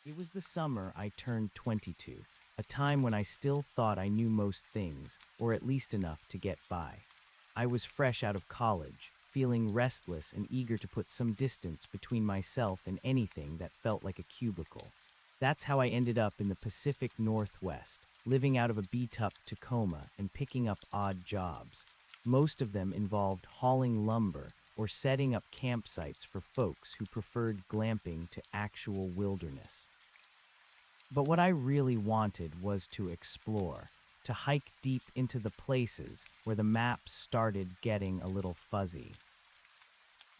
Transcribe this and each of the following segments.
It was the summer I turned 22, a time when I still thought I knew most things, or at least enough to get by. I was fresh out of college, feeling restless and eager to put some distance between myself and anything that felt like a cubicle. That's how I ended up in the Pacific Northwest, living out of a beat-up Tacoma and picking up odd jobs. Most of them involved hauling lumber or setting up campsites for folks who preferred glamping to actual wilderness. But what I really wanted was to explore, to hike deep into the places where the maps started getting a little fuzzy.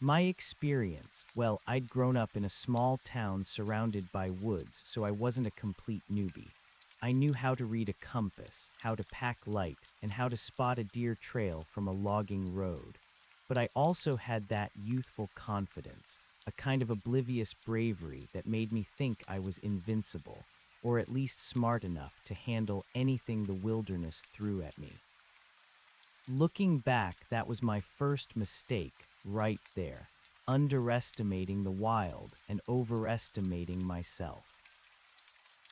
My experience, well, I'd grown up in a small town surrounded by woods, so I wasn't a complete newbie. I knew how to read a compass, how to pack light, and how to spot a deer trail from a logging road. But I also had that youthful confidence, a kind of oblivious bravery that made me think I was invincible, or at least smart enough to handle anything the wilderness threw at me. Looking back, that was my first mistake, right there, underestimating the wild and overestimating myself.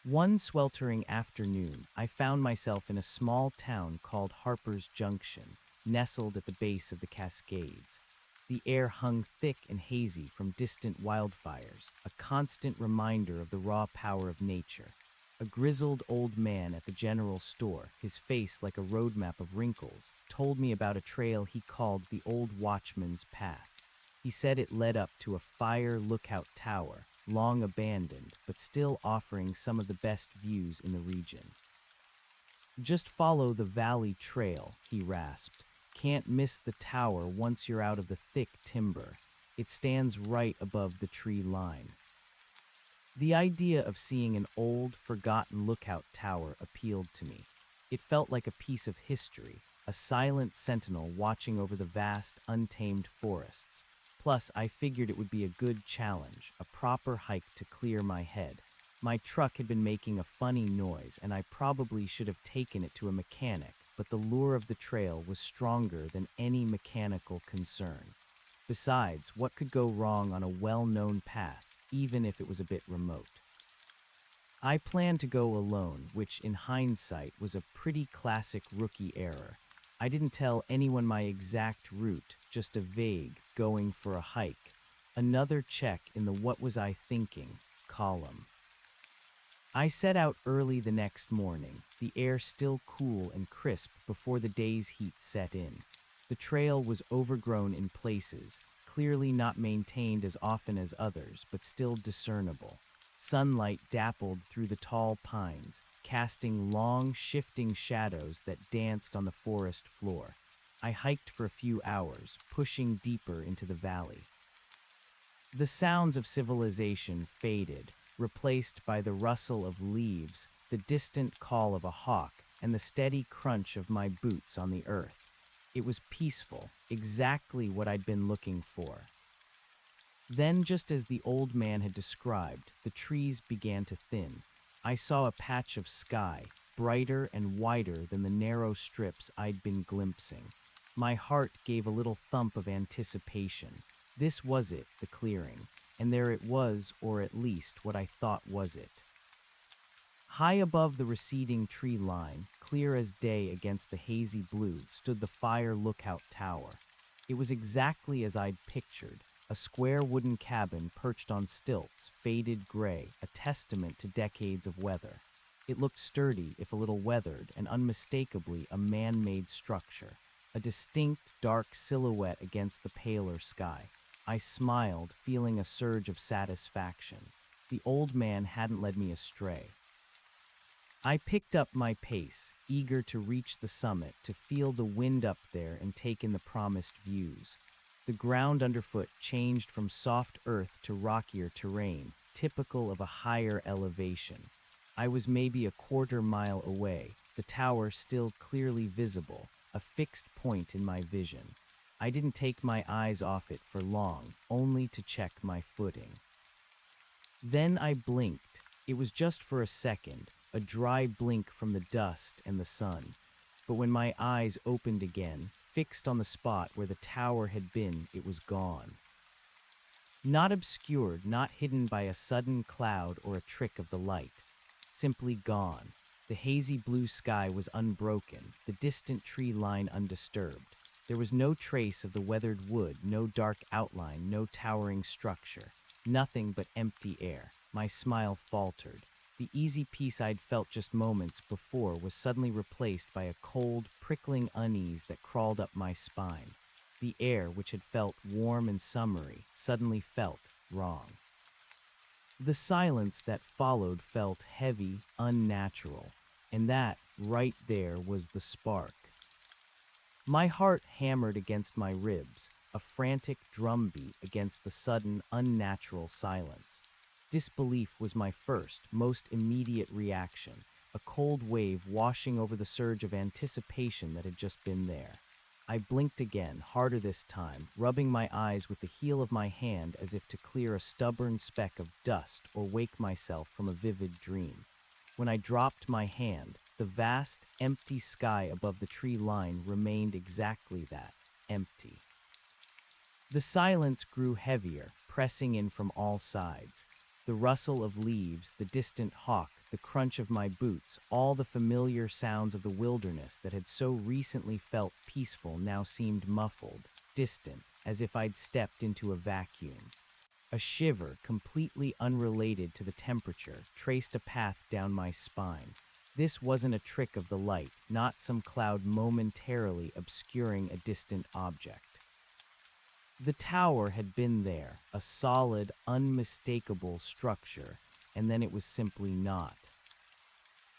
One sweltering afternoon, I found myself in a small town called Harper's Junction, nestled at the base of the Cascades. The air hung thick and hazy from distant wildfires, a constant reminder of the raw power of nature. A grizzled old man at the general store, his face like a roadmap of wrinkles, told me about a trail he called the Old Watchman's Path. He said it led up to a fire lookout tower, long abandoned, but still offering some of the best views in the region. "Just follow the valley trail," he rasped. "Can't miss the tower once you're out of the thick timber. It stands right above the tree line." The idea of seeing an old, forgotten lookout tower appealed to me. It felt like a piece of history, a silent sentinel watching over the vast, untamed forests. Plus, I figured it would be a good challenge, a proper hike to clear my head. My truck had been making a funny noise, and I probably should have taken it to a mechanic, but the lure of the trail was stronger than any mechanical concern. Besides, what could go wrong on a well-known path, even if it was a bit remote? I planned to go alone, which in hindsight was a pretty classic rookie error. I didn't tell anyone my exact route, just a vague, going for a hike. Another check in the "what was I thinking" column. I set out early the next morning, the air still cool and crisp before the day's heat set in. The trail was overgrown in places, clearly not maintained as often as others, but still discernible. Sunlight dappled through the tall pines, casting long, shifting shadows that danced on the forest floor. I hiked for a few hours, pushing deeper into the valley. The sounds of civilization faded, replaced by the rustle of leaves, the distant call of a hawk, and the steady crunch of my boots on the earth. It was peaceful, exactly what I'd been looking for. Then, just as the old man had described, the trees began to thin. I saw a patch of sky, brighter and wider than the narrow strips I'd been glimpsing. My heart gave a little thump of anticipation. This was it, the clearing, and there it was, or at least what I thought was it. High above the receding tree line, clear as day against the hazy blue, stood the fire lookout tower. It was exactly as I'd pictured, a square wooden cabin perched on stilts, faded gray, a testament to decades of weather. It looked sturdy, if a little weathered, and unmistakably a man-made structure, a distinct, dark silhouette against the paler sky. I smiled, feeling a surge of satisfaction. The old man hadn't led me astray. I picked up my pace, eager to reach the summit, to feel the wind up there and take in the promised views. The ground underfoot changed from soft earth to rockier terrain, typical of a higher elevation. I was maybe a quarter-mile away, the tower still clearly visible, a fixed point in my vision. I didn't take my eyes off it for long, only to check my footing. Then I blinked. It was just for a second, a dry blink from the dust and the sun. But when my eyes opened again, fixed on the spot where the tower had been, it was gone. Not obscured, not hidden by a sudden cloud or a trick of the light. Simply gone. The hazy blue sky was unbroken, the distant tree line undisturbed. There was no trace of the weathered wood, no dark outline, no towering structure. Nothing but empty air. My smile faltered. The easy peace I'd felt just moments before was suddenly replaced by a cold, prickling unease that crawled up my spine. The air, which had felt warm and summery, suddenly felt wrong. The silence that followed felt heavy, unnatural, and that, right there, was the spark. My heart hammered against my ribs, a frantic drumbeat against the sudden, unnatural silence. Disbelief was my first, most immediate reaction, a cold wave washing over the surge of anticipation that had just been there. I blinked again, harder this time, rubbing my eyes with the heel of my hand as if to clear a stubborn speck of dust or wake myself from a vivid dream. When I dropped my hand, the vast, empty sky above the tree line remained exactly that, empty. The silence grew heavier, pressing in from all sides. The rustle of leaves, the distant hawk, the crunch of my boots, all the familiar sounds of the wilderness that had so recently felt peaceful now seemed muffled, distant, as if I'd stepped into a vacuum. A shiver, completely unrelated to the temperature, traced a path down my spine. This wasn't a trick of the light, not some cloud momentarily obscuring a distant object. The tower had been there, a solid, unmistakable structure, and then it was simply not.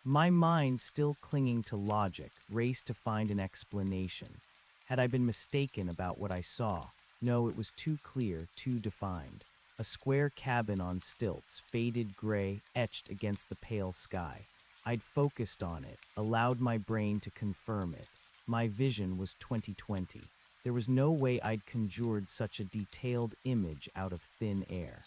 My mind, still clinging to logic, raced to find an explanation. Had I been mistaken about what I saw? No, it was too clear, too defined. A square cabin on stilts, faded gray, etched against the pale sky. I'd focused on it, allowed my brain to confirm it. My vision was 2020. There was no way I'd conjured such a detailed image out of thin air.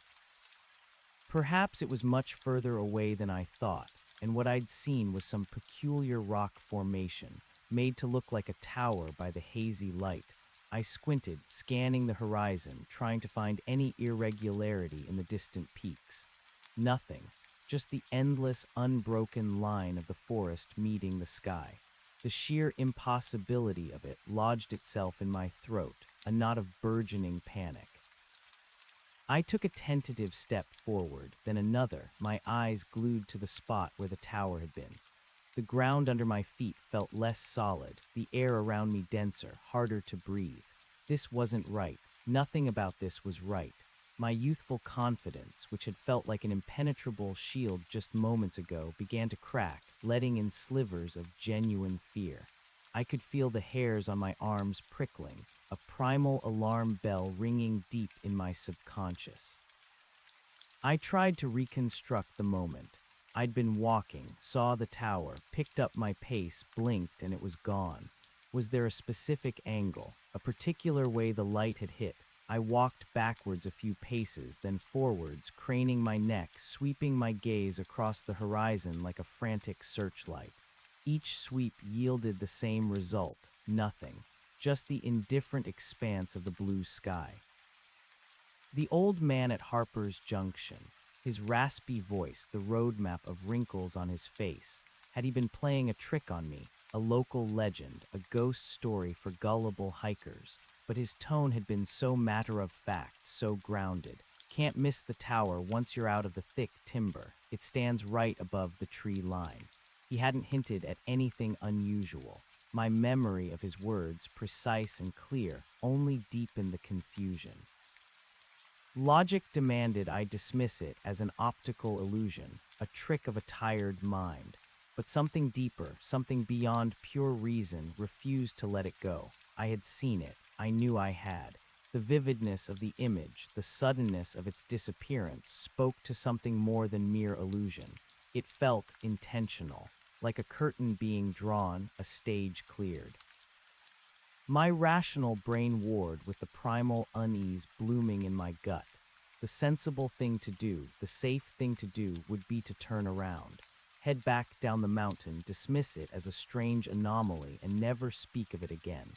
Perhaps it was much further away than I thought, and what I'd seen was some peculiar rock formation, made to look like a tower by the hazy light. I squinted, scanning the horizon, trying to find any irregularity in the distant peaks. Nothing. Just the endless, unbroken line of the forest meeting the sky. The sheer impossibility of it lodged itself in my throat, a knot of burgeoning panic. I took a tentative step forward, then another, my eyes glued to the spot where the tower had been. The ground under my feet felt less solid, the air around me denser, harder to breathe. This wasn't right. Nothing about this was right. My youthful confidence, which had felt like an impenetrable shield just moments ago, began to crack, letting in slivers of genuine fear. I could feel the hairs on my arms prickling, a primal alarm bell ringing deep in my subconscious. I tried to reconstruct the moment. I'd been walking, saw the tower, picked up my pace, blinked, and it was gone. Was there a specific angle, a particular way the light had hit? I walked backwards a few paces, then forwards, craning my neck, sweeping my gaze across the horizon like a frantic searchlight. Each sweep yielded the same result, nothing, just the indifferent expanse of the blue sky. The old man at Harper's Junction, his raspy voice, the roadmap of wrinkles on his face. Had he been playing a trick on me, a local legend, a ghost story for gullible hikers? But his tone had been so matter-of-fact, so grounded. Can't miss the tower once you're out of the thick timber. It stands right above the tree line. He hadn't hinted at anything unusual. My memory of his words, precise and clear, only deepened the confusion. Logic demanded I dismiss it as an optical illusion, a trick of a tired mind. But something deeper, something beyond pure reason, refused to let it go. I had seen it. I knew I had. The vividness of the image, the suddenness of its disappearance, spoke to something more than mere illusion. It felt intentional, like a curtain being drawn, a stage cleared. My rational brain warred with the primal unease blooming in my gut. The sensible thing to do, the safe thing to do, would be to turn around, head back down the mountain, dismiss it as a strange anomaly, and never speak of it again.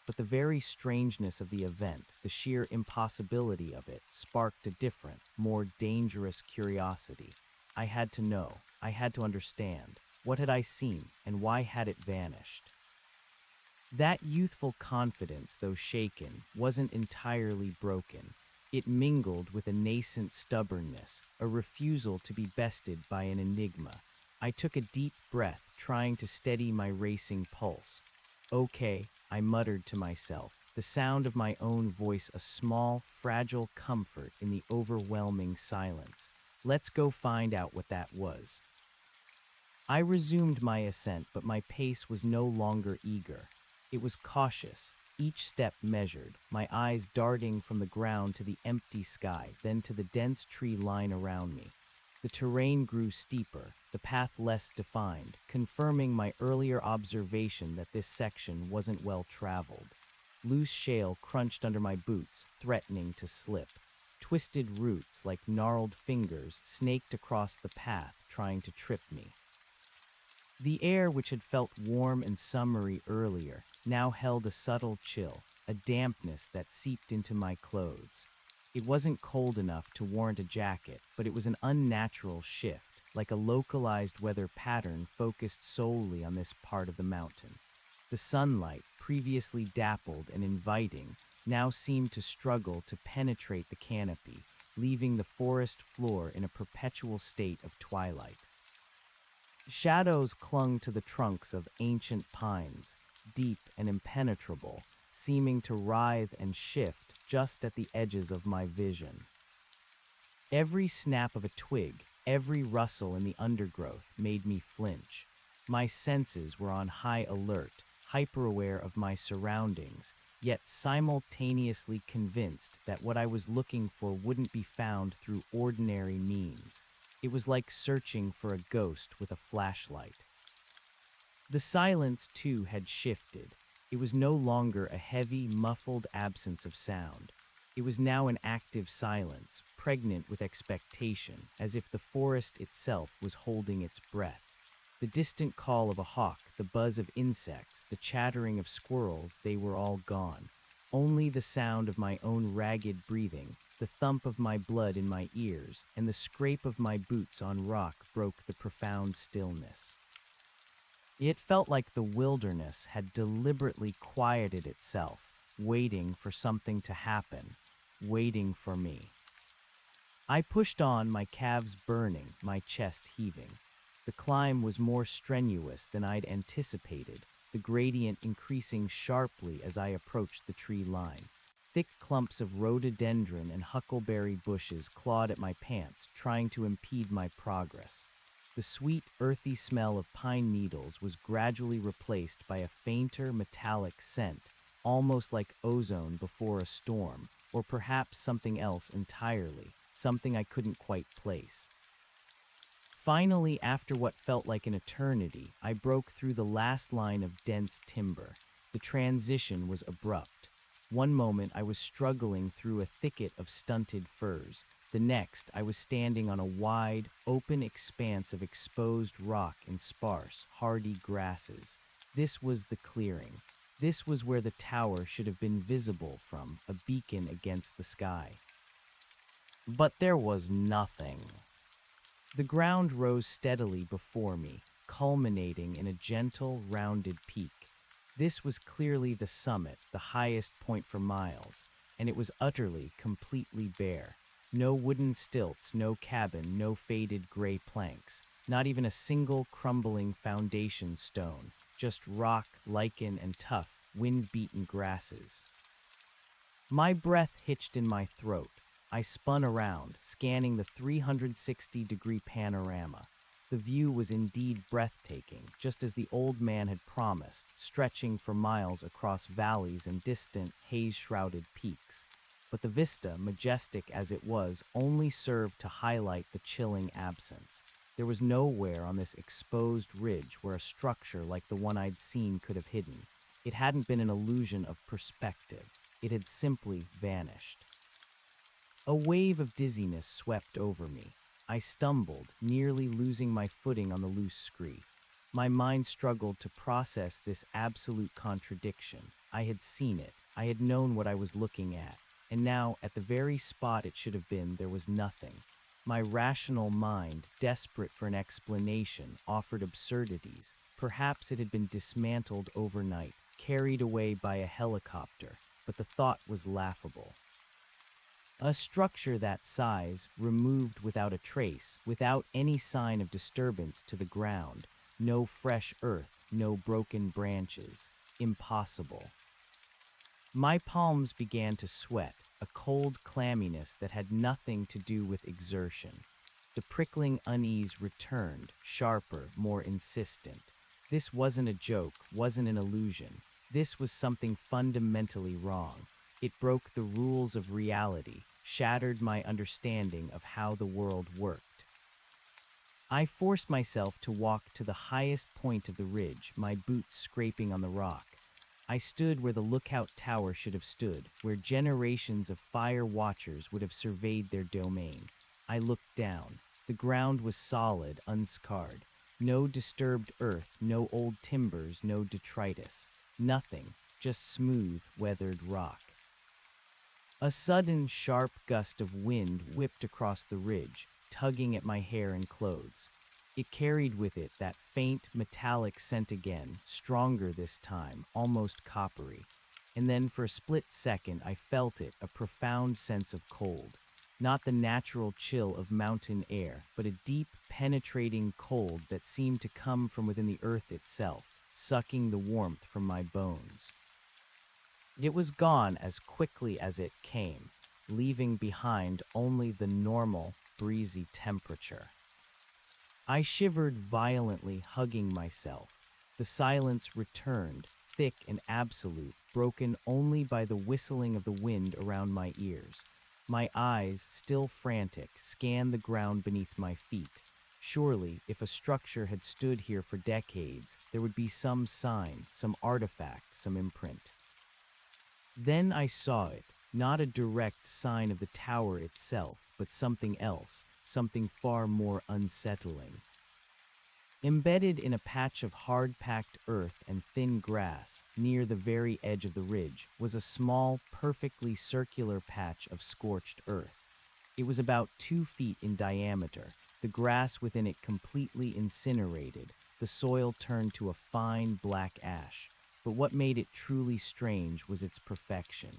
but the very strangeness of the event, the sheer impossibility of it, sparked a different, more dangerous curiosity. I had to know, I had to understand. What had I seen, and why had it vanished? That youthful confidence, though shaken, wasn't entirely broken. It mingled with a nascent stubbornness, a refusal to be bested by an enigma. I took a deep breath, trying to steady my racing pulse. Okay, I muttered to myself, the sound of my own voice a small, fragile comfort in the overwhelming silence. Let's go find out what that was. I resumed my ascent, but my pace was no longer eager. It was cautious, each step measured, my eyes darting from the ground to the empty sky, then to the dense tree line around me. The terrain grew steeper, the path less defined, confirming my earlier observation that this section wasn't well traveled. Loose shale crunched under my boots, threatening to slip. Twisted roots, like gnarled fingers, snaked across the path, trying to trip me. The air, which had felt warm and summery earlier, now held a subtle chill, a dampness that seeped into my clothes. It wasn't cold enough to warrant a jacket, but it was an unnatural shift, like a localized weather pattern focused solely on this part of the mountain. The sunlight, previously dappled and inviting, now seemed to struggle to penetrate the canopy, leaving the forest floor in a perpetual state of twilight. Shadows clung to the trunks of ancient pines, deep and impenetrable, seeming to writhe and shift just at the edges of my vision. Every snap of a twig, every rustle in the undergrowth made me flinch. My senses were on high alert, hyper-aware of my surroundings, yet simultaneously convinced that what I was looking for wouldn't be found through ordinary means. It was like searching for a ghost with a flashlight. The silence, too, had shifted. It was no longer a heavy, muffled absence of sound. It was now an active silence, pregnant with expectation, as if the forest itself was holding its breath. The distant call of a hawk, the buzz of insects, the chattering of squirrels, they were all gone. Only the sound of my own ragged breathing, the thump of my blood in my ears, and the scrape of my boots on rock broke the profound stillness. It felt like the wilderness had deliberately quieted itself, waiting for something to happen, waiting for me. I pushed on, my calves burning, my chest heaving. The climb was more strenuous than I'd anticipated, the gradient increasing sharply as I approached the tree line. Thick clumps of rhododendron and huckleberry bushes clawed at my pants, trying to impede my progress. The sweet, earthy smell of pine needles was gradually replaced by a fainter, metallic scent, almost like ozone before a storm, or perhaps something else entirely, something I couldn't quite place. Finally, after what felt like an eternity, I broke through the last line of dense timber. The transition was abrupt. One moment I was struggling through a thicket of stunted firs. The next, I was standing on a wide, open expanse of exposed rock and sparse, hardy grasses. This was the clearing. This was where the tower should have been visible from, a beacon against the sky. But there was nothing. The ground rose steadily before me, culminating in a gentle, rounded peak. This was clearly the summit, the highest point for miles, and it was utterly, completely bare. No wooden stilts, no cabin, no faded gray planks, not even a single crumbling foundation stone, just rock, lichen, and tough, wind-beaten grasses. My breath hitched in my throat. I spun around, scanning the 360-degree panorama. The view was indeed breathtaking, just as the old man had promised, stretching for miles across valleys and distant, haze-shrouded peaks. But the vista, majestic as it was, only served to highlight the chilling absence. There was nowhere on this exposed ridge where a structure like the one I'd seen could have hidden. It hadn't been an illusion of perspective. It had simply vanished. A wave of dizziness swept over me. I stumbled, nearly losing my footing on the loose scree. My mind struggled to process this absolute contradiction. I had seen it. I had known what I was looking at. And now, at the very spot it should have been, there was nothing. My rational mind, desperate for an explanation, offered absurdities. Perhaps it had been dismantled overnight, carried away by a helicopter, but the thought was laughable. A structure that size, removed without a trace, without any sign of disturbance to the ground, no fresh earth, no broken branches. Impossible. My palms began to sweat, a cold clamminess that had nothing to do with exertion. The prickling unease returned, sharper, more insistent. This wasn't a joke, wasn't an illusion. This was something fundamentally wrong. It broke the rules of reality, shattered my understanding of how the world worked. I forced myself to walk to the highest point of the ridge, my boots scraping on the rock. I stood where the lookout tower should have stood, where generations of fire watchers would have surveyed their domain. I looked down. The ground was solid, unscarred. No disturbed earth, no old timbers, no detritus. Nothing, just smooth, weathered rock. A sudden, sharp gust of wind whipped across the ridge, tugging at my hair and clothes. It carried with it that faint, metallic scent again, stronger this time, almost coppery. And then for a split second I felt it, a profound sense of cold. Not the natural chill of mountain air, but a deep, penetrating cold that seemed to come from within the earth itself, sucking the warmth from my bones. It was gone as quickly as it came, leaving behind only the normal, breezy temperature. I shivered violently, hugging myself. The silence returned, thick and absolute, broken only by the whistling of the wind around my ears. My eyes, still frantic, scanned the ground beneath my feet. Surely, if a structure had stood here for decades, there would be some sign, some artifact, some imprint. Then I saw it, not a direct sign of the tower itself, but something else, something far more unsettling. Embedded in a patch of hard-packed earth and thin grass, near the very edge of the ridge, was a small, perfectly circular patch of scorched earth. It was about 2 feet in diameter, the grass within it completely incinerated, the soil turned to a fine black ash. But what made it truly strange was its perfection.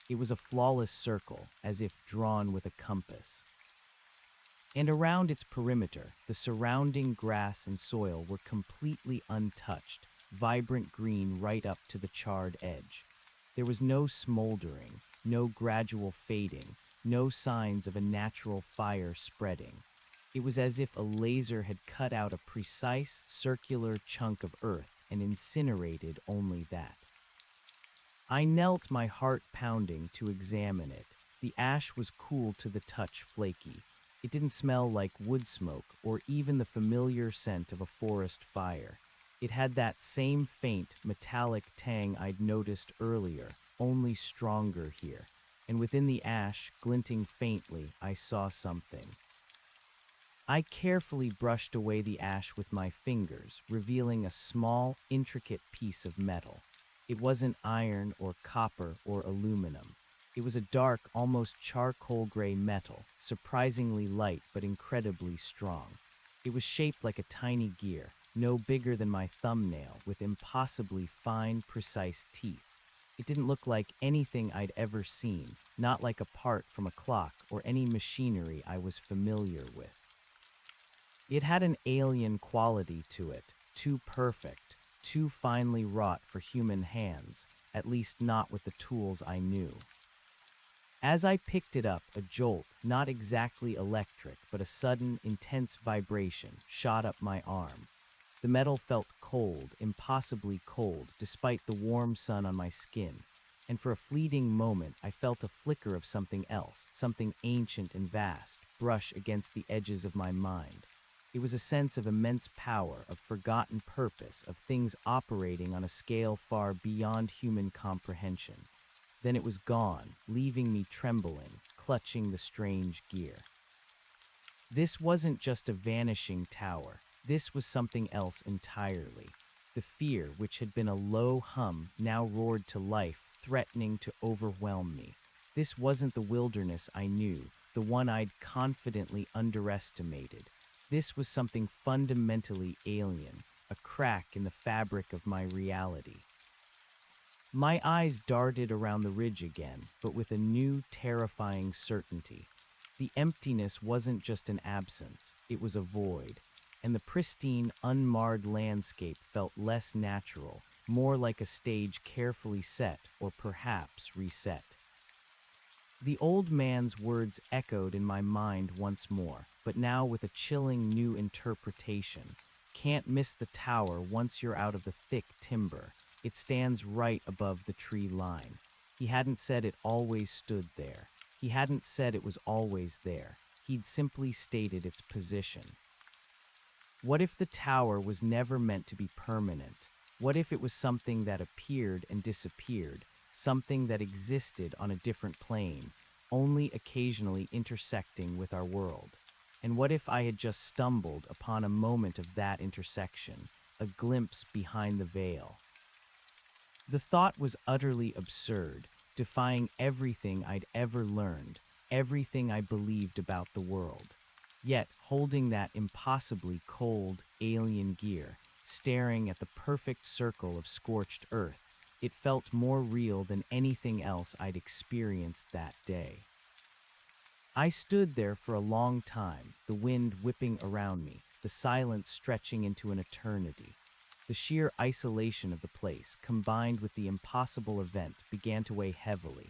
It was a flawless circle, as if drawn with a compass. And around its perimeter, the surrounding grass and soil were completely untouched, vibrant green right up to the charred edge. There was no smoldering, no gradual fading, no signs of a natural fire spreading. It was as if a laser had cut out a precise, circular chunk of earth and incinerated only that. I knelt, my heart pounding, to examine it. The ash was cool to the touch, flaky. It didn't smell like wood smoke or even the familiar scent of a forest fire. It had that same faint, metallic tang I'd noticed earlier, only stronger here. And within the ash, glinting faintly, I saw something. I carefully brushed away the ash with my fingers, revealing a small, intricate piece of metal. It wasn't iron or copper or aluminum. It was a dark, almost charcoal gray metal, surprisingly light but incredibly strong. It was shaped like a tiny gear, no bigger than my thumbnail, with impossibly fine, precise teeth. It didn't look like anything I'd ever seen, not like a part from a clock or any machinery I was familiar with. It had an alien quality to it, too perfect, too finely wrought for human hands, at least not with the tools I knew. As I picked it up, a jolt, not exactly electric, but a sudden, intense vibration, shot up my arm. The metal felt cold, impossibly cold, despite the warm sun on my skin. And for a fleeting moment, I felt a flicker of something else, something ancient and vast, brush against the edges of my mind. It was a sense of immense power, of forgotten purpose, of things operating on a scale far beyond human comprehension. Then it was gone, leaving me trembling, clutching the strange gear. This wasn't just a vanishing tower. This was something else entirely. The The fear, which had been a low hum, now roared to life, threatening to overwhelm me. This wasn't the wilderness I knew, the one I'd confidently underestimated. This was something fundamentally alien, a crack in the fabric of my reality. My eyes darted around the ridge again, but with a new, terrifying certainty. The emptiness wasn't just an absence, it was a void, and the pristine, unmarred landscape felt less natural, more like a stage carefully set or perhaps reset. The old man's words echoed in my mind once more, but now with a chilling new interpretation. Can't miss the tower once you're out of the thick timber. It stands right above the tree line. He hadn't said it always stood there. He hadn't said it was always there. He'd simply stated its position. What if the tower was never meant to be permanent? What if it was something that appeared and disappeared, something that existed on a different plane, only occasionally intersecting with our world? And what if I had just stumbled upon a moment of that intersection, a glimpse behind the veil? The thought was utterly absurd, defying everything I'd ever learned, everything I believed about the world. Yet, holding that impossibly cold, alien gear, staring at the perfect circle of scorched earth, it felt more real than anything else I'd experienced that day. I stood there for a long time, the wind whipping around me, the silence stretching into an eternity. The sheer isolation of the place, combined with the impossible event, began to weigh heavily.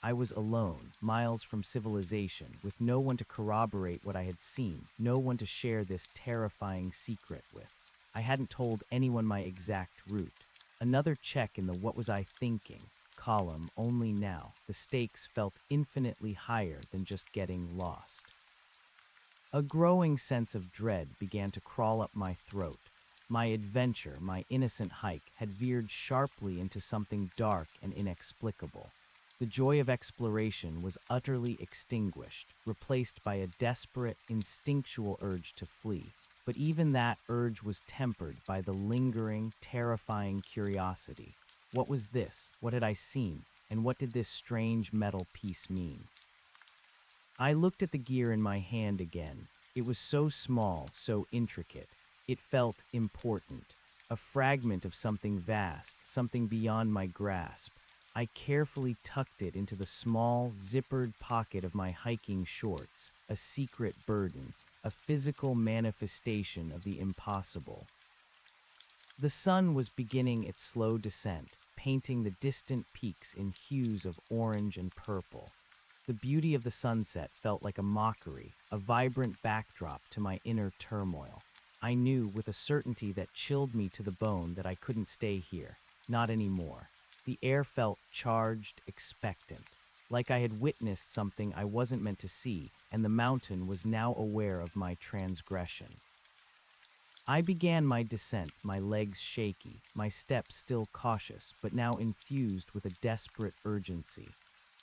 I was alone, miles from civilization, with no one to corroborate what I had seen, no one to share this terrifying secret with. I hadn't told anyone my exact route. Another check in the "what was I thinking" column, only now. The stakes felt infinitely higher than just getting lost. A growing sense of dread began to crawl up my throat. My adventure, my innocent hike, had veered sharply into something dark and inexplicable. The joy of exploration was utterly extinguished, replaced by a desperate, instinctual urge to flee. But even that urge was tempered by the lingering, terrifying curiosity. What was this? What had I seen? And what did this strange metal piece mean? I looked at the gear in my hand again. It was so small, so intricate. It felt important. A fragment of something vast, something beyond my grasp. I carefully tucked it into the small, zippered pocket of my hiking shorts, a secret burden, a physical manifestation of the impossible. The sun was beginning its slow descent, painting the distant peaks in hues of orange and purple. The beauty of the sunset felt like a mockery, a vibrant backdrop to my inner turmoil. I knew with a certainty that chilled me to the bone that I couldn't stay here, not anymore. The air felt charged, expectant, like I had witnessed something I wasn't meant to see, and the mountain was now aware of my transgression. I began my descent, my legs shaky, my steps still cautious, but now infused with a desperate urgency.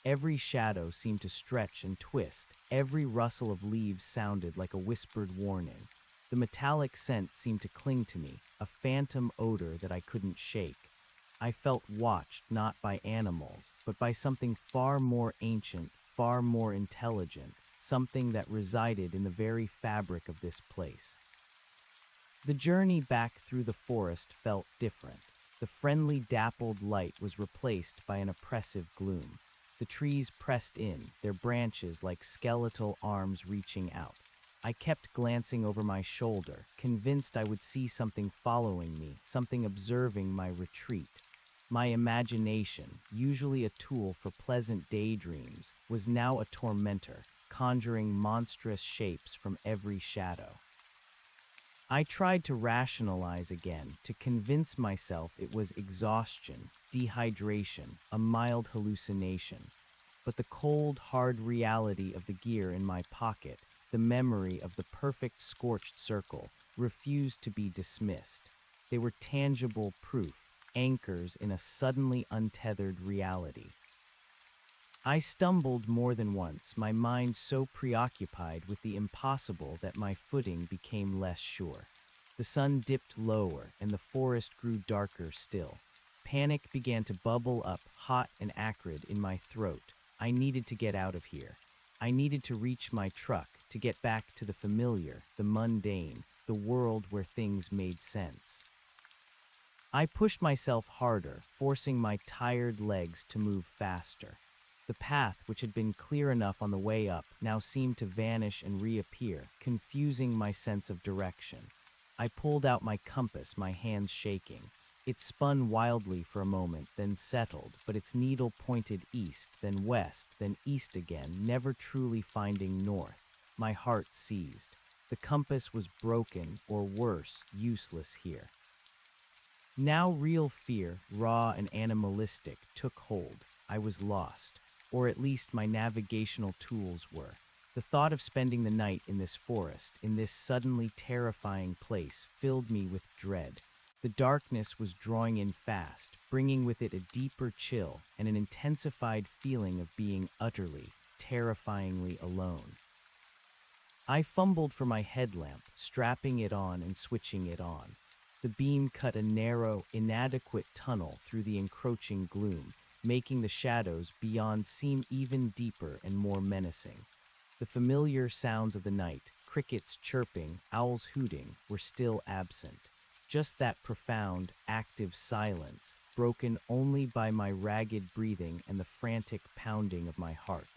Every shadow seemed to stretch and twist, every rustle of leaves sounded like a whispered warning. The metallic scent seemed to cling to me, a phantom odor that I couldn't shake. I felt watched not by animals, but by something far more ancient, far more intelligent, something that resided in the very fabric of this place. The journey back through the forest felt different. The friendly dappled light was replaced by an oppressive gloom. The trees pressed in, their branches like skeletal arms reaching out. I kept glancing over my shoulder, convinced I would see something following me, something observing my retreat. My imagination, usually a tool for pleasant daydreams, was now a tormentor, conjuring monstrous shapes from every shadow. I tried to rationalize again, to convince myself it was exhaustion, dehydration, a mild hallucination. But the cold, hard reality of the gear in my pocket, the memory of the perfect scorched circle, refused to be dismissed. They were tangible proof, anchors in a suddenly untethered reality. I stumbled more than once, my mind so preoccupied with the impossible that my footing became less sure. The sun dipped lower, and the forest grew darker still. Panic began to bubble up, hot and acrid, in my throat. I needed to get out of here. I needed to reach my truck, to get back to the familiar, the mundane, the world where things made sense. I pushed myself harder, forcing my tired legs to move faster. The path, which had been clear enough on the way up, now seemed to vanish and reappear, confusing my sense of direction. I pulled out my compass, my hands shaking. It spun wildly for a moment, then settled, but its needle pointed east, then west, then east again, never truly finding north. My heart seized. The compass was broken, or worse, useless here. Now real fear, raw and animalistic, took hold. I was lost, or at least my navigational tools were. The thought of spending the night in this forest, in this suddenly terrifying place, filled me with dread. The darkness was drawing in fast, bringing with it a deeper chill and an intensified feeling of being utterly, terrifyingly alone. I fumbled for my headlamp, strapping it on and switching it on. The beam cut a narrow, inadequate tunnel through the encroaching gloom, making the shadows beyond seem even deeper and more menacing. The familiar sounds of the night, crickets chirping, owls hooting, were still absent. Just that profound, active silence, broken only by my ragged breathing and the frantic pounding of my heart.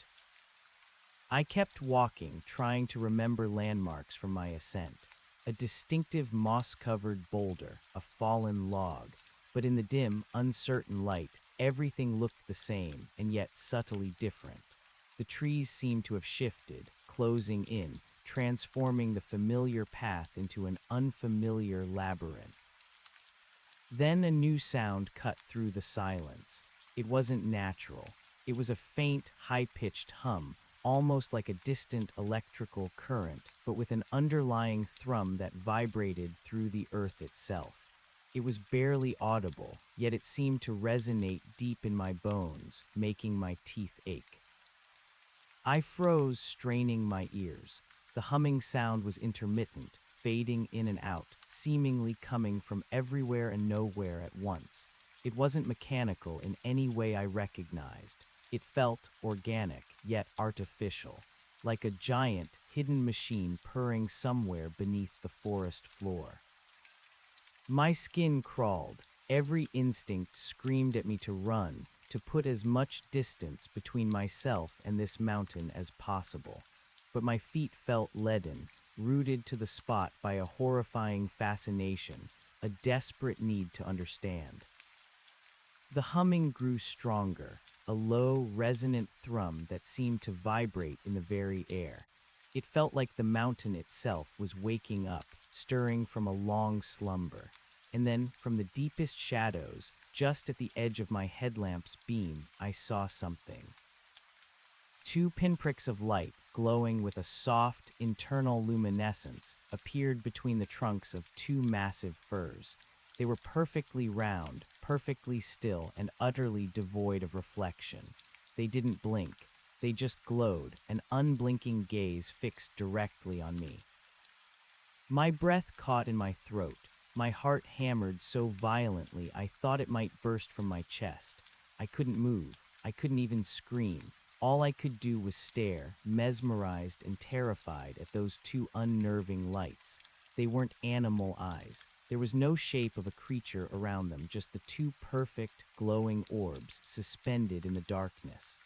I kept walking, trying to remember landmarks from my ascent. A distinctive moss-covered boulder, a fallen log. But in the dim, uncertain light, everything looked the same, and yet subtly different. The trees seemed to have shifted, closing in, transforming the familiar path into an unfamiliar labyrinth. Then a new sound cut through the silence. It wasn't natural. It was a faint, high-pitched hum, almost like a distant electrical current, but with an underlying thrum that vibrated through the earth itself. It was barely audible, yet it seemed to resonate deep in my bones, making my teeth ache. I froze, straining my ears. The humming sound was intermittent, fading in and out, seemingly coming from everywhere and nowhere at once. It wasn't mechanical in any way I recognized. It felt organic, yet artificial, like a giant, hidden machine purring somewhere beneath the forest floor. My skin crawled. Every instinct screamed at me to run, to put as much distance between myself and this mountain as possible. But my feet felt leaden, rooted to the spot by a horrifying fascination, a desperate need to understand. The humming grew stronger, a low, resonant thrum that seemed to vibrate in the very air. It felt like the mountain itself was waking up, stirring from a long slumber. And then, from the deepest shadows, just at the edge of my headlamp's beam, I saw something. Two pinpricks of light, glowing with a soft, internal luminescence, appeared between the trunks of two massive firs. They were perfectly round, perfectly still, and utterly devoid of reflection. They didn't blink. They just glowed, an unblinking gaze fixed directly on me. My breath caught in my throat. My heart hammered so violently I thought it might burst from my chest. I couldn't move. I couldn't even scream. All I could do was stare, mesmerized and terrified at those two unnerving lights. They weren't animal eyes. There was no shape of a creature around them, just the two perfect, glowing orbs suspended in the darkness.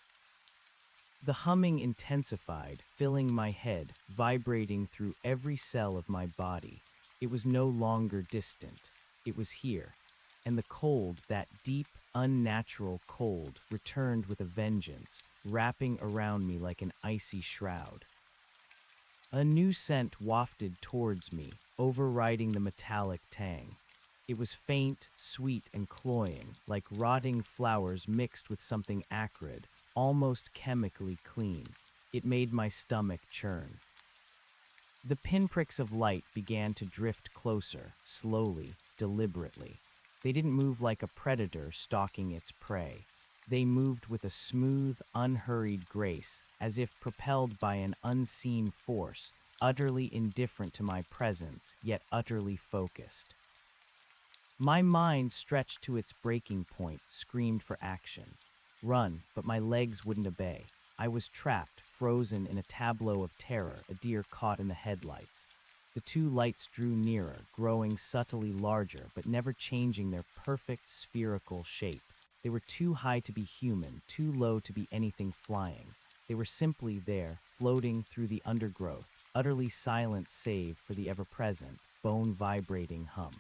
The humming intensified, filling my head, vibrating through every cell of my body. It was no longer distant. It was here. And the cold, that deep, unnatural cold, returned with a vengeance, wrapping around me like an icy shroud. A new scent wafted towards me, overriding the metallic tang. It was faint, sweet, and cloying, like rotting flowers mixed with something acrid, almost chemically clean. It made my stomach churn. The pinpricks of light began to drift closer, slowly, deliberately. They didn't move like a predator stalking its prey. They moved with a smooth, unhurried grace, as if propelled by an unseen force, utterly indifferent to my presence, yet utterly focused. My mind, stretched to its breaking point, screamed for action. Run, but my legs wouldn't obey. I was trapped, frozen in a tableau of terror, a deer caught in the headlights. The two lights drew nearer, growing subtly larger, but never changing their perfect spherical shape. They were too high to be human, too low to be anything flying. They were simply there, floating through the undergrowth, utterly silent save for the ever-present, bone-vibrating hum.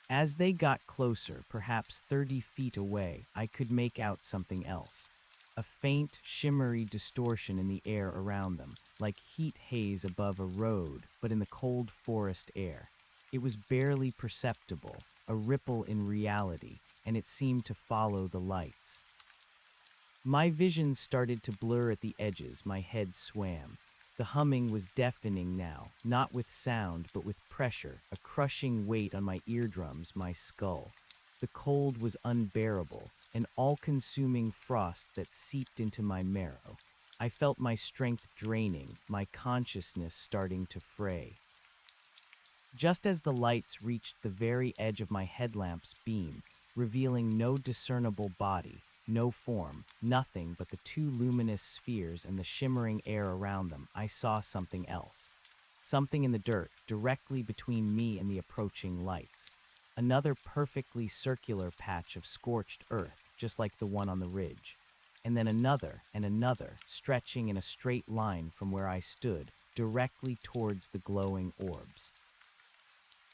As they got closer, perhaps 30 feet away, I could make out something else. A faint, shimmery distortion in the air around them, like heat haze above a road, but in the cold forest air. It was barely perceptible, a ripple in reality, and it seemed to follow the lights. My vision started to blur at the edges, my head swam. The humming was deafening now, not with sound, but with pressure, a crushing weight on my eardrums, my skull. The cold was unbearable, an all-consuming frost that seeped into my marrow. I felt my strength draining, my consciousness starting to fray. Just as the lights reached the very edge of my headlamp's beam, revealing no discernible body, no form, nothing but the two luminous spheres and the shimmering air around them, I saw something else. Something in the dirt, directly between me and the approaching lights. Another perfectly circular patch of scorched earth, just like the one on the ridge. And then another and another, stretching in a straight line from where I stood, directly towards the glowing orbs.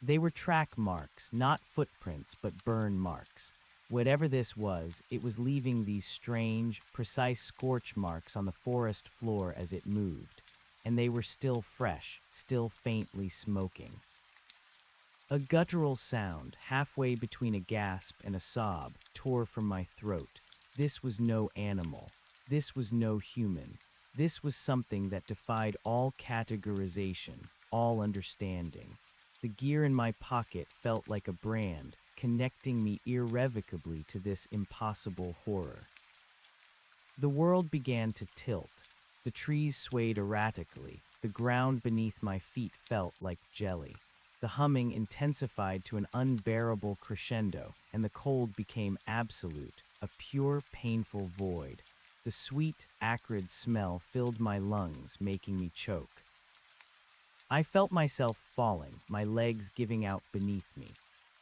They were track marks, not footprints, but burn marks. Whatever this was, it was leaving these strange, precise scorch marks on the forest floor as it moved, and they were still fresh, still faintly smoking. A guttural sound, halfway between a gasp and a sob, tore from my throat. This was no animal. This was no human. This was something that defied all categorization, all understanding. The gear in my pocket felt like a brand, connecting me irrevocably to this impossible horror. The world began to tilt. The trees swayed erratically. The ground beneath my feet felt like jelly. The humming intensified to an unbearable crescendo, and the cold became absolute, a pure, painful void. The sweet, acrid smell filled my lungs, making me choke. I felt myself falling, my legs giving out beneath me.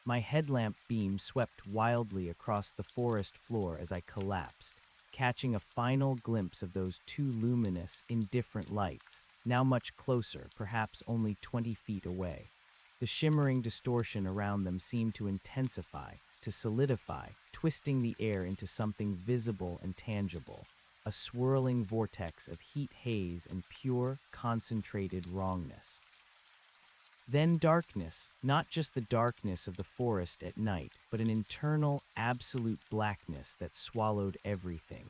My headlamp beam swept wildly across the forest floor as I collapsed, catching a final glimpse of those two luminous, indifferent lights, now much closer, perhaps only 20 feet away. The shimmering distortion around them seemed to intensify, to solidify, twisting the air into something visible and tangible, a swirling vortex of heat haze and pure, concentrated wrongness. Then darkness, not just the darkness of the forest at night, but an internal, absolute blackness that swallowed everything.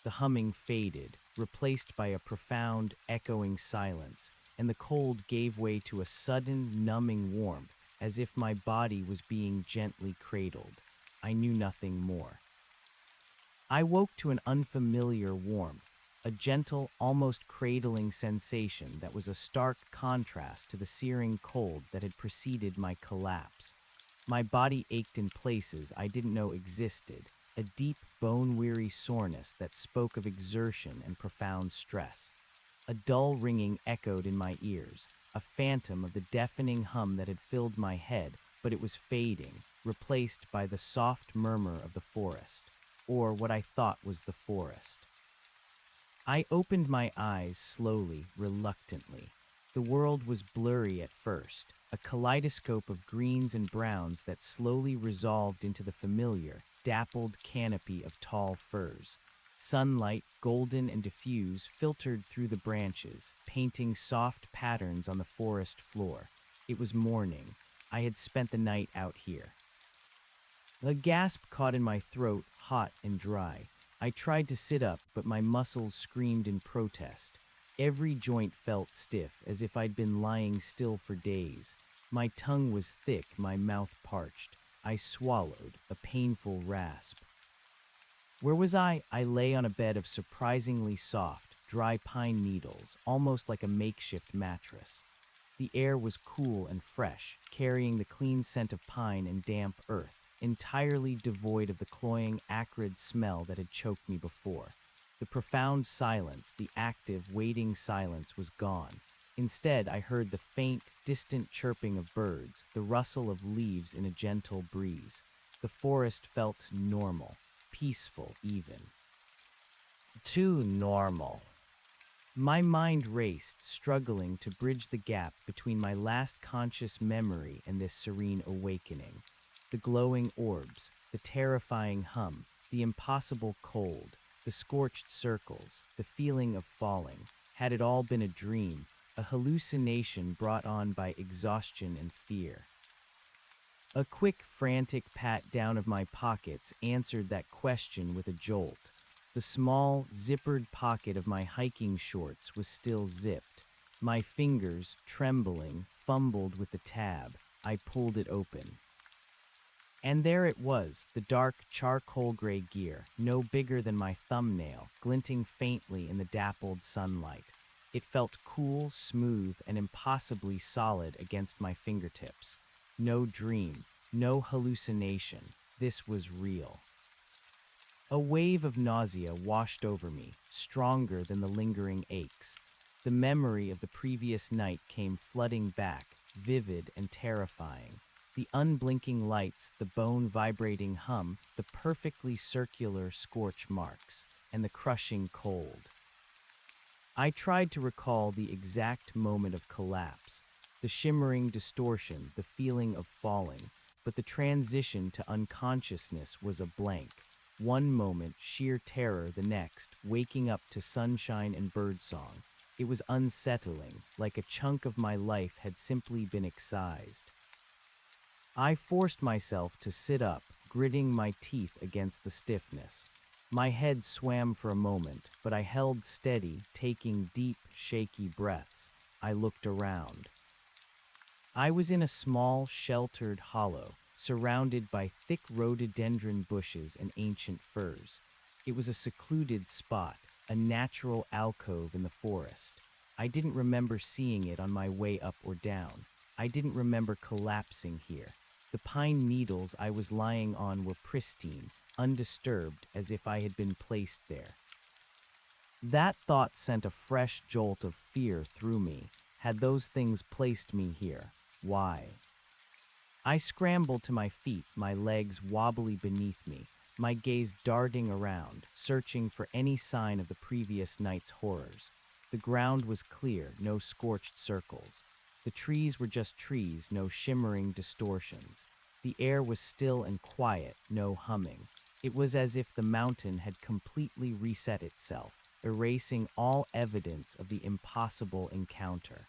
The humming faded, replaced by a profound, echoing silence, and the cold gave way to a sudden, numbing warmth, as if my body was being gently cradled. I knew nothing more. I woke to an unfamiliar warmth, a gentle, almost cradling sensation that was a stark contrast to the searing cold that had preceded my collapse. My body ached in places I didn't know existed, a deep, bone-weary soreness that spoke of exertion and profound stress. A dull ringing echoed in my ears, a phantom of the deafening hum that had filled my head, but it was fading, replaced by the soft murmur of the forest, or what I thought was the forest. I opened my eyes slowly, reluctantly. The world was blurry at first, a kaleidoscope of greens and browns that slowly resolved into the familiar, dappled canopy of tall firs. Sunlight, golden and diffuse, filtered through the branches, painting soft patterns on the forest floor. It was morning. I had spent the night out here. A gasp caught in my throat, hot and dry. I tried to sit up, but my muscles screamed in protest. Every joint felt stiff, as if I'd been lying still for days. My tongue was thick, my mouth parched. I swallowed, a painful rasp. Where was I? I lay on a bed of surprisingly soft, dry pine needles, almost like a makeshift mattress. The air was cool and fresh, carrying the clean scent of pine and damp earth, entirely devoid of the cloying, acrid smell that had choked me before. The profound silence, the active, waiting silence, was gone. Instead, I heard the faint, distant chirping of birds, the rustle of leaves in a gentle breeze. The forest felt normal, peaceful even. Too normal. My mind raced, struggling to bridge the gap between my last conscious memory and this serene awakening. The glowing orbs, the terrifying hum, the impossible cold, the scorched circles, the feeling of falling. Had it all been a dream, a hallucination brought on by exhaustion and fear? A quick, frantic pat down of my pockets answered that question with a jolt. The small, zippered pocket of my hiking shorts was still zipped. My fingers, trembling, fumbled with the tab. I pulled it open. And there it was, the dark charcoal gray gear, no bigger than my thumbnail, glinting faintly in the dappled sunlight. It felt cool, smooth, and impossibly solid against my fingertips. No dream, no hallucination. This was real. A wave of nausea washed over me, stronger than the lingering aches. The memory of the previous night came flooding back, vivid and terrifying. The unblinking lights, the bone-vibrating hum, the perfectly circular scorch marks, and the crushing cold. I tried to recall the exact moment of collapse, the shimmering distortion, the feeling of falling, but the transition to unconsciousness was a blank. One moment, sheer terror; the next, waking up to sunshine and birdsong. It was unsettling, like a chunk of my life had simply been excised. I forced myself to sit up, gritting my teeth against the stiffness. My head swam for a moment, but I held steady, taking deep, shaky breaths. I looked around. I was in a small, sheltered hollow, surrounded by thick rhododendron bushes and ancient firs. It was a secluded spot, a natural alcove in the forest. I didn't remember seeing it on my way up or down. I didn't remember collapsing here. The pine needles I was lying on were pristine, undisturbed, as if I had been placed there. That thought sent a fresh jolt of fear through me. Had those things placed me here? Why? I scrambled to my feet, my legs wobbly beneath me, my gaze darting around, searching for any sign of the previous night's horrors. The ground was clear, no scorched circles. The trees were just trees, no shimmering distortions. The air was still and quiet, no humming. It was as if the mountain had completely reset itself, erasing all evidence of the impossible encounter.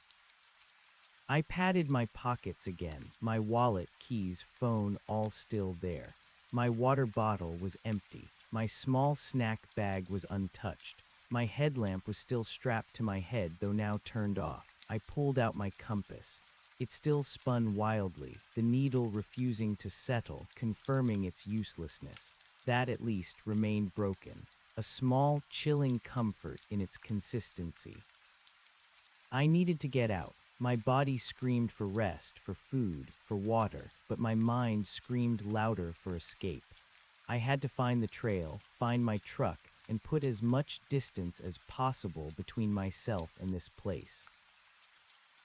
I patted my pockets again, my wallet, keys, phone, all still there. My water bottle was empty. My small snack bag was untouched. My headlamp was still strapped to my head, though now turned off. I pulled out my compass. It still spun wildly, the needle refusing to settle, confirming its uselessness. That, at least, remained broken, a small, chilling comfort in its consistency. I needed to get out. My body screamed for rest, for food, for water, but my mind screamed louder for escape. I had to find the trail, find my truck, and put as much distance as possible between myself and this place.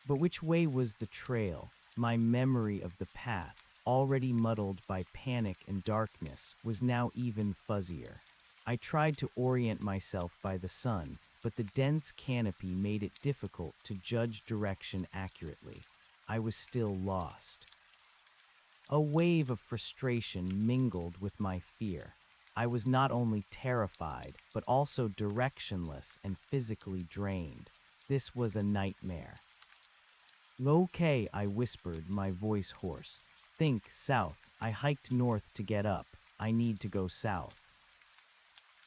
But which way was the trail? My memory of the path, already muddled by panic and darkness, was now even fuzzier. I tried to orient myself by the sun, but the dense canopy made it difficult to judge direction accurately. I was still lost. A wave of frustration mingled with my fear. I was not only terrified, but also directionless and physically drained. This was a nightmare. "Okay," I whispered, my voice hoarse. "Think south. I hiked north to get up. I need to go south."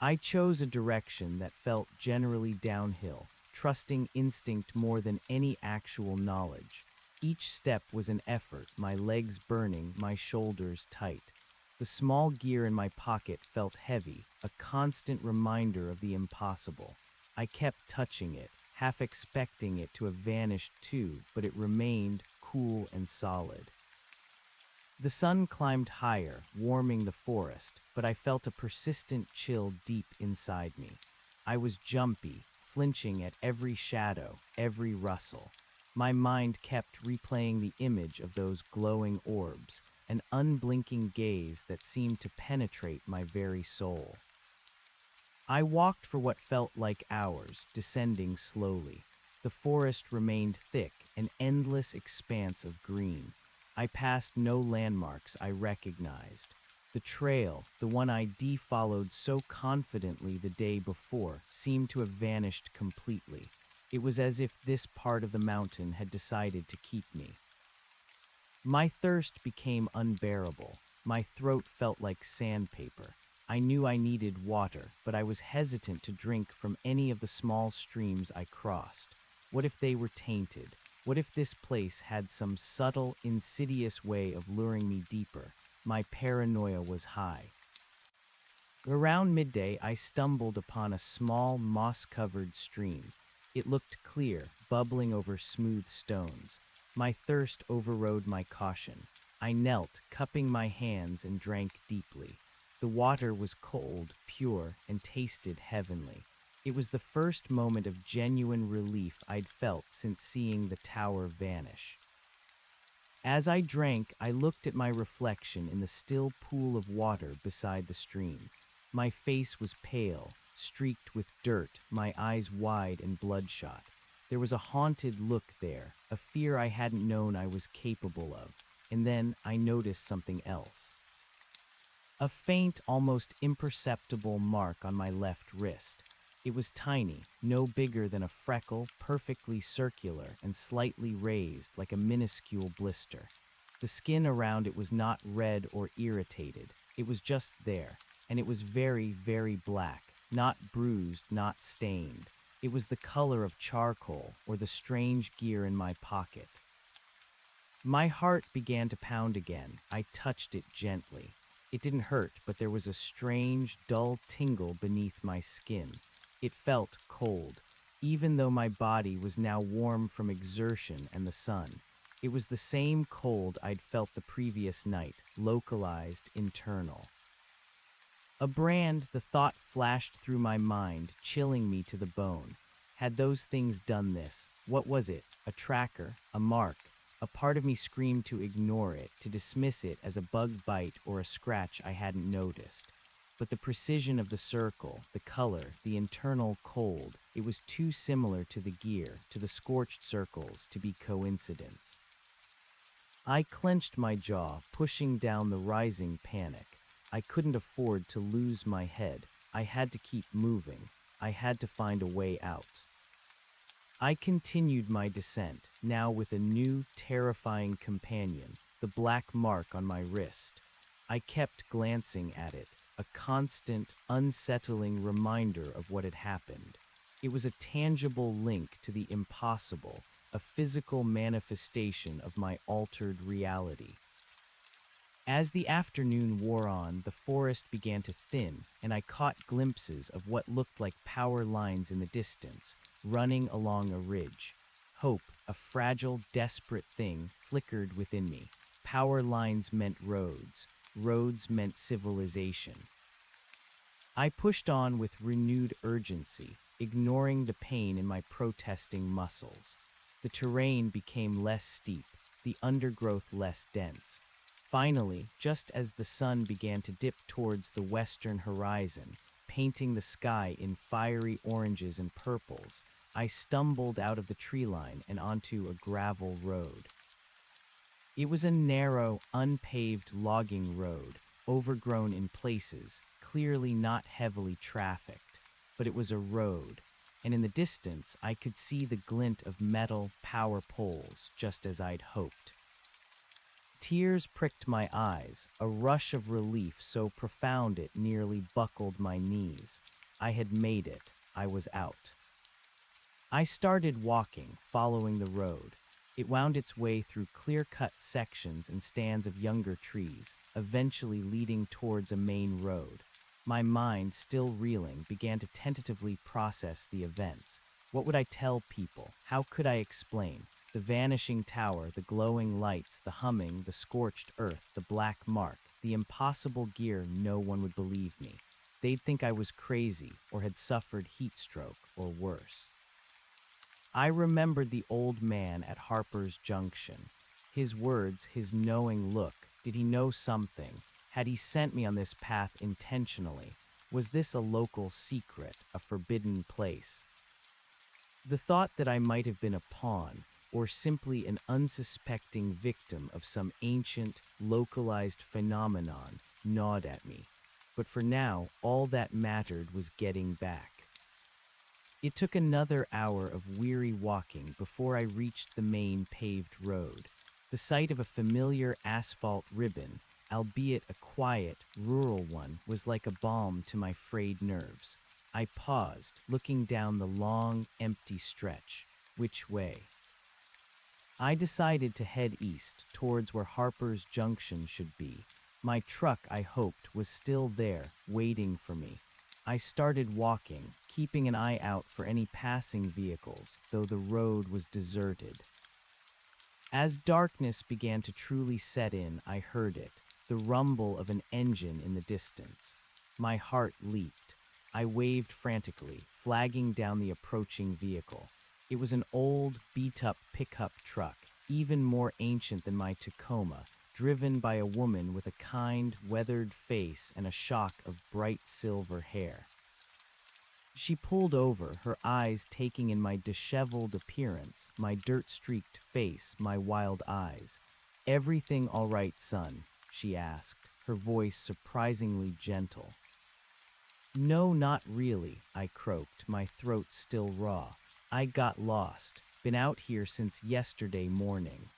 I chose a direction that felt generally downhill, trusting instinct more than any actual knowledge. Each step was an effort, my legs burning, my shoulders tight. The small gear in my pocket felt heavy, a constant reminder of the impossible. I kept touching it, half expecting it to have vanished too, but it remained cool and solid. The sun climbed higher, warming the forest, but I felt a persistent chill deep inside me. I was jumpy, flinching at every shadow, every rustle. My mind kept replaying the image of those glowing orbs, an unblinking gaze that seemed to penetrate my very soul. I walked for what felt like hours, descending slowly. The forest remained thick, an endless expanse of green. I passed no landmarks I recognized. The trail, the one I followed so confidently the day before, seemed to have vanished completely. It was as if this part of the mountain had decided to keep me. My thirst became unbearable. My throat felt like sandpaper. I knew I needed water, but I was hesitant to drink from any of the small streams I crossed. What if they were tainted? What if this place had some subtle, insidious way of luring me deeper? My paranoia was high. Around midday, I stumbled upon a small, moss-covered stream. It looked clear, bubbling over smooth stones. My thirst overrode my caution. I knelt, cupping my hands, and drank deeply. The water was cold, pure, and tasted heavenly. It was the first moment of genuine relief I'd felt since seeing the tower vanish. As I drank, I looked at my reflection in the still pool of water beside the stream. My face was pale, streaked with dirt, my eyes wide and bloodshot. There was a haunted look there, a fear I hadn't known I was capable of. And then I noticed something else. A faint, almost imperceptible mark on my left wrist. It was tiny, no bigger than a freckle, perfectly circular and slightly raised like a minuscule blister. The skin around it was not red or irritated. It was just there, and it was very, very black, not bruised, not stained. It was the color of charcoal or the strange gear in my pocket. My heart began to pound again. I touched it gently. It didn't hurt, but there was a strange, dull tingle beneath my skin. It felt cold, even though my body was now warm from exertion and the sun. It was the same cold I'd felt the previous night, localized, internal. The thought flashed through my mind, chilling me to the bone. Had those things done this? What was it? A tracker? A mark? A part of me screamed to ignore it, to dismiss it as a bug bite or a scratch I hadn't noticed. But the precision of the circle, the color, the internal cold, it was too similar to the gear, to the scorched circles, to be coincidence. I clenched my jaw, pushing down the rising panic. I couldn't afford to lose my head. I had to keep moving. I had to find a way out. I continued my descent, now with a new, terrifying companion, the black mark on my wrist. I kept glancing at it, a constant, unsettling reminder of what had happened. It was a tangible link to the impossible, a physical manifestation of my altered reality. As the afternoon wore on, the forest began to thin, and I caught glimpses of what looked like power lines in the distance, running along a ridge. Hope, a fragile, desperate thing, flickered within me. Power lines meant roads. Roads meant civilization. I pushed on with renewed urgency, ignoring the pain in my protesting muscles. The terrain became less steep, the undergrowth less dense. Finally, just as the sun began to dip towards the western horizon, painting the sky in fiery oranges and purples, I stumbled out of the tree line and onto a gravel road. It was a narrow, unpaved logging road, overgrown in places, clearly not heavily trafficked. But it was a road, and in the distance I could see the glint of metal power poles, just as I'd hoped. Tears pricked my eyes, a rush of relief so profound it nearly buckled my knees. I had made it. I was out. I started walking, following the road. It wound its way through clear-cut sections and stands of younger trees, eventually leading towards a main road. My mind, still reeling, began to tentatively process the events. What would I tell people? How could I explain? The vanishing tower, the glowing lights, the humming, the scorched earth, the black mark, the impossible gear. No one would believe me. They'd think I was crazy or had suffered heat stroke or worse. I remembered the old man at Harper's Junction. His words, his knowing look. Did he know something? Had he sent me on this path intentionally? Was this a local secret, a forbidden place? The thought that I might have been a pawn, or simply an unsuspecting victim of some ancient, localized phenomenon, gnawed at me. But for now, all that mattered was getting back. It took another hour of weary walking before I reached the main paved road. The sight of a familiar asphalt ribbon, albeit a quiet, rural one, was like a balm to my frayed nerves. I paused, looking down the long, empty stretch. Which way? I decided to head east, towards where Harper's Junction should be. My truck, I hoped, was still there, waiting for me. I started walking, keeping an eye out for any passing vehicles, though the road was deserted. As darkness began to truly set in, I heard it, the rumble of an engine in the distance. My heart leaped. I waved frantically, flagging down the approaching vehicle. It was an old, beat-up pickup truck, even more ancient than my Tacoma, driven by a woman with a kind, weathered face and a shock of bright silver hair. She pulled over, her eyes taking in my disheveled appearance, my dirt-streaked face, my wild eyes. "Everything all right, son?" she asked, her voice surprisingly gentle. "No, not really," I croaked, my throat still raw. "I got lost. Been out here since yesterday morning."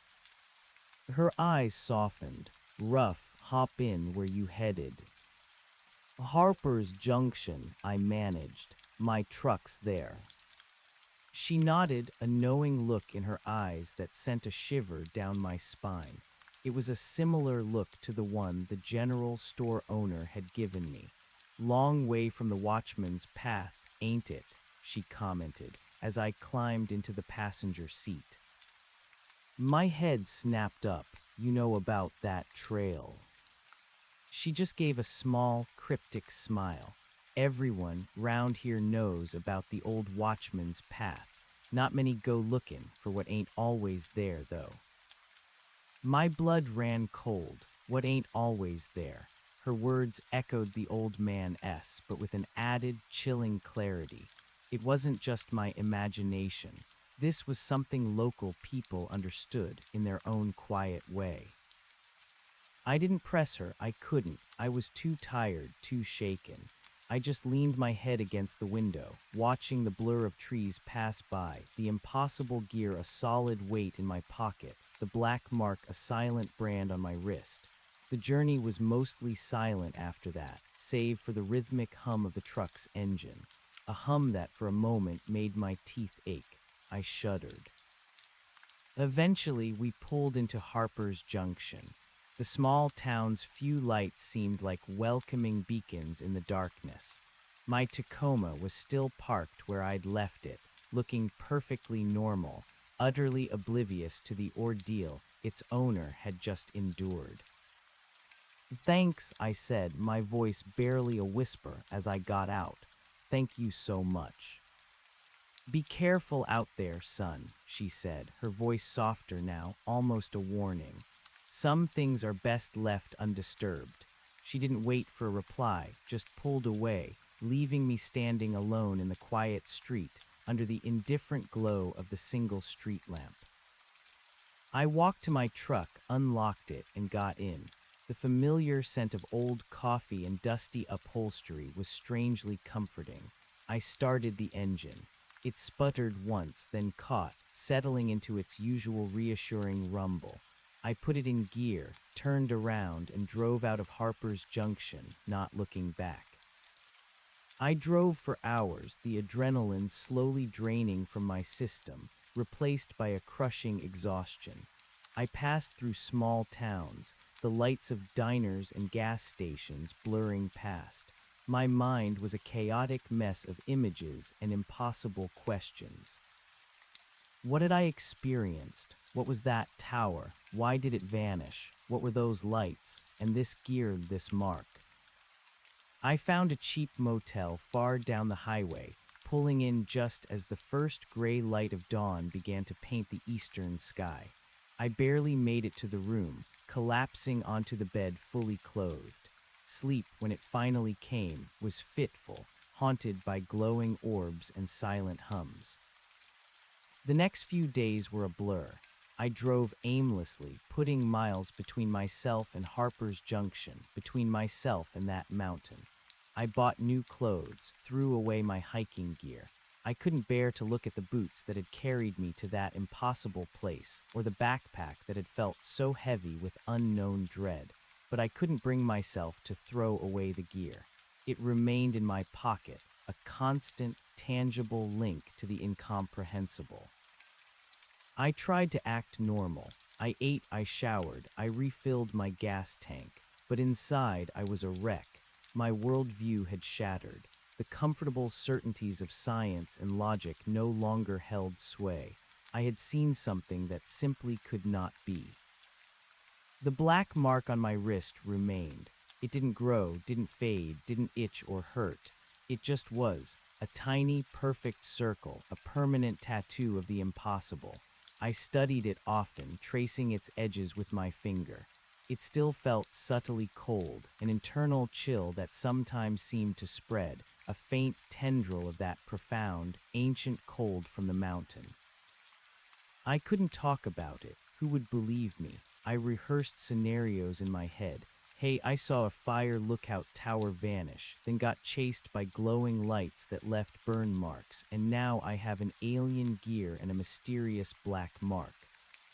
Her eyes softened. "Rough, hop in. Where you headed?" "Harper's Junction," I managed. "My truck's there." She nodded, a knowing look in her eyes that sent a shiver down my spine. It was a similar look to the one the general store owner had given me. "Long way from the watchman's path, ain't it?" she commented, as I climbed into the passenger seat. My head snapped up. "You know about that trail." She just gave a small, cryptic smile. "Everyone round here knows about the old watchman's path. Not many go looking for what ain't always there, though." My blood ran cold. What ain't always there? Her words echoed the old man's, but with an added, chilling clarity. It wasn't just my imagination. This was something local people understood in their own quiet way. I didn't press her. I couldn't. I was too tired, too shaken. I just leaned my head against the window, watching the blur of trees pass by, the impossible gear a solid weight in my pocket, the black mark a silent brand on my wrist. The journey was mostly silent after that, save for the rhythmic hum of the truck's engine, a hum that for a moment made my teeth ache. I shuddered. Eventually, we pulled into Harper's Junction. The small town's few lights seemed like welcoming beacons in the darkness. My Tacoma was still parked where I'd left it, looking perfectly normal, utterly oblivious to the ordeal its owner had just endured. "Thanks," I said, my voice barely a whisper as I got out. "Thank you so much." "Be careful out there, son," she said, her voice softer now, almost a warning. "Some things are best left undisturbed." She didn't wait for a reply, just pulled away, leaving me standing alone in the quiet street under the indifferent glow of the single street lamp. I walked to my truck, unlocked it, and got in. The familiar scent of old coffee and dusty upholstery was strangely comforting. I started the engine. It sputtered once, then caught, settling into its usual reassuring rumble. I put it in gear, turned around, and drove out of Harper's Junction, not looking back. I drove for hours, the adrenaline slowly draining from my system, replaced by a crushing exhaustion. I passed through small towns, the lights of diners and gas stations blurring past. My mind was a chaotic mess of images and impossible questions. What had I experienced? What was that tower? Why did it vanish? What were those lights? And this gear, this mark? I found a cheap motel far down the highway, pulling in just as the first gray light of dawn began to paint the eastern sky. I barely made it to the room, collapsing onto the bed fully clothed. Sleep, when it finally came, was fitful, haunted by glowing orbs and silent hums. The next few days were a blur. I drove aimlessly, putting miles between myself and Harper's Junction, between myself and that mountain. I bought new clothes, threw away my hiking gear. I couldn't bear to look at the boots that had carried me to that impossible place, or the backpack that had felt so heavy with unknown dread. But I couldn't bring myself to throw away the gear. It remained in my pocket, a constant, tangible link to the incomprehensible. I tried to act normal. I ate, I showered, I refilled my gas tank. But inside, I was a wreck. My worldview had shattered. The comfortable certainties of science and logic no longer held sway. I had seen something that simply could not be. The black mark on my wrist remained. It didn't grow, didn't fade, didn't itch or hurt. It just was, a tiny, perfect circle, a permanent tattoo of the impossible. I studied it often, tracing its edges with my finger. It still felt subtly cold, an internal chill that sometimes seemed to spread, a faint tendril of that profound, ancient cold from the mountain. I couldn't talk about it. Who would believe me? I rehearsed scenarios in my head. Hey, I saw a fire lookout tower vanish, then got chased by glowing lights that left burn marks, and now I have an alien gear and a mysterious black mark.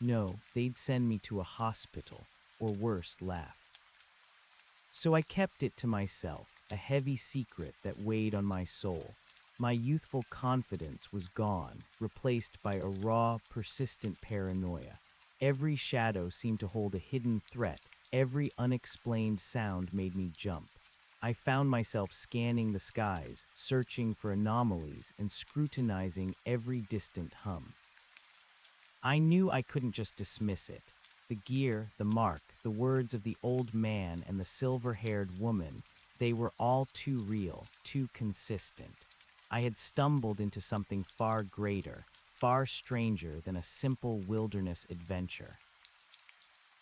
No, they'd send me to a hospital, or worse, laugh. So I kept it to myself, a heavy secret that weighed on my soul. My youthful confidence was gone, replaced by a raw, persistent paranoia. Every shadow seemed to hold a hidden threat. Every unexplained sound made me jump. I found myself scanning the skies, searching for anomalies and scrutinizing every distant hum. I knew I couldn't just dismiss it. The gear, the mark, the words of the old man and the silver-haired woman, they were all too real, too consistent. I had stumbled into something far greater, far stranger than a simple wilderness adventure.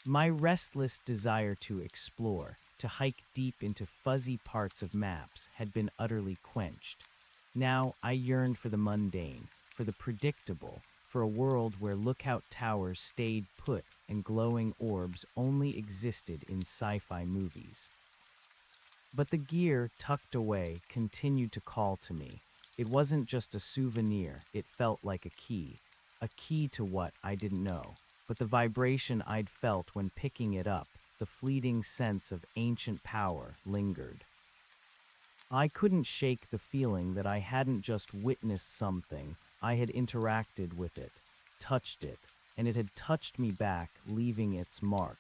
My restless desire to explore, to hike deep into fuzzy parts of maps, had been utterly quenched. Now I yearned for the mundane, for the predictable, for a world where lookout towers stayed put and glowing orbs only existed in sci-fi movies. But the gear, tucked away, continued to call to me. It wasn't just a souvenir, it felt like a key to what I didn't know. But the vibration I'd felt when picking it up, the fleeting sense of ancient power, lingered. I couldn't shake the feeling that I hadn't just witnessed something, I had interacted with it, touched it, and it had touched me back, leaving its mark.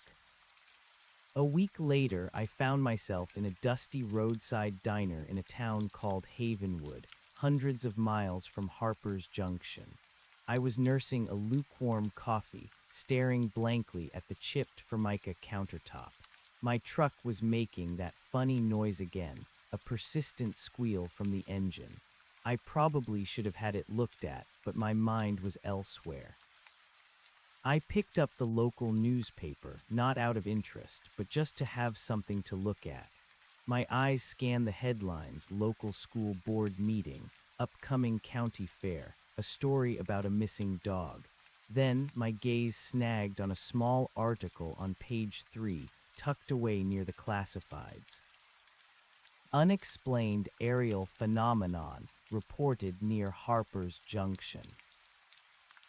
A week later, I found myself in a dusty roadside diner in a town called Havenwood, hundreds of miles from Harper's Junction. I was nursing a lukewarm coffee, staring blankly at the chipped Formica countertop. My truck was making that funny noise again, a persistent squeal from the engine. I probably should have had it looked at, but my mind was elsewhere. I picked up the local newspaper, not out of interest, but just to have something to look at. My eyes scanned the headlines: local school board meeting, upcoming county fair, a story about a missing dog. Then my gaze snagged on a small article on page 3, tucked away near the classifieds. Unexplained aerial phenomenon reported near Harper's Junction.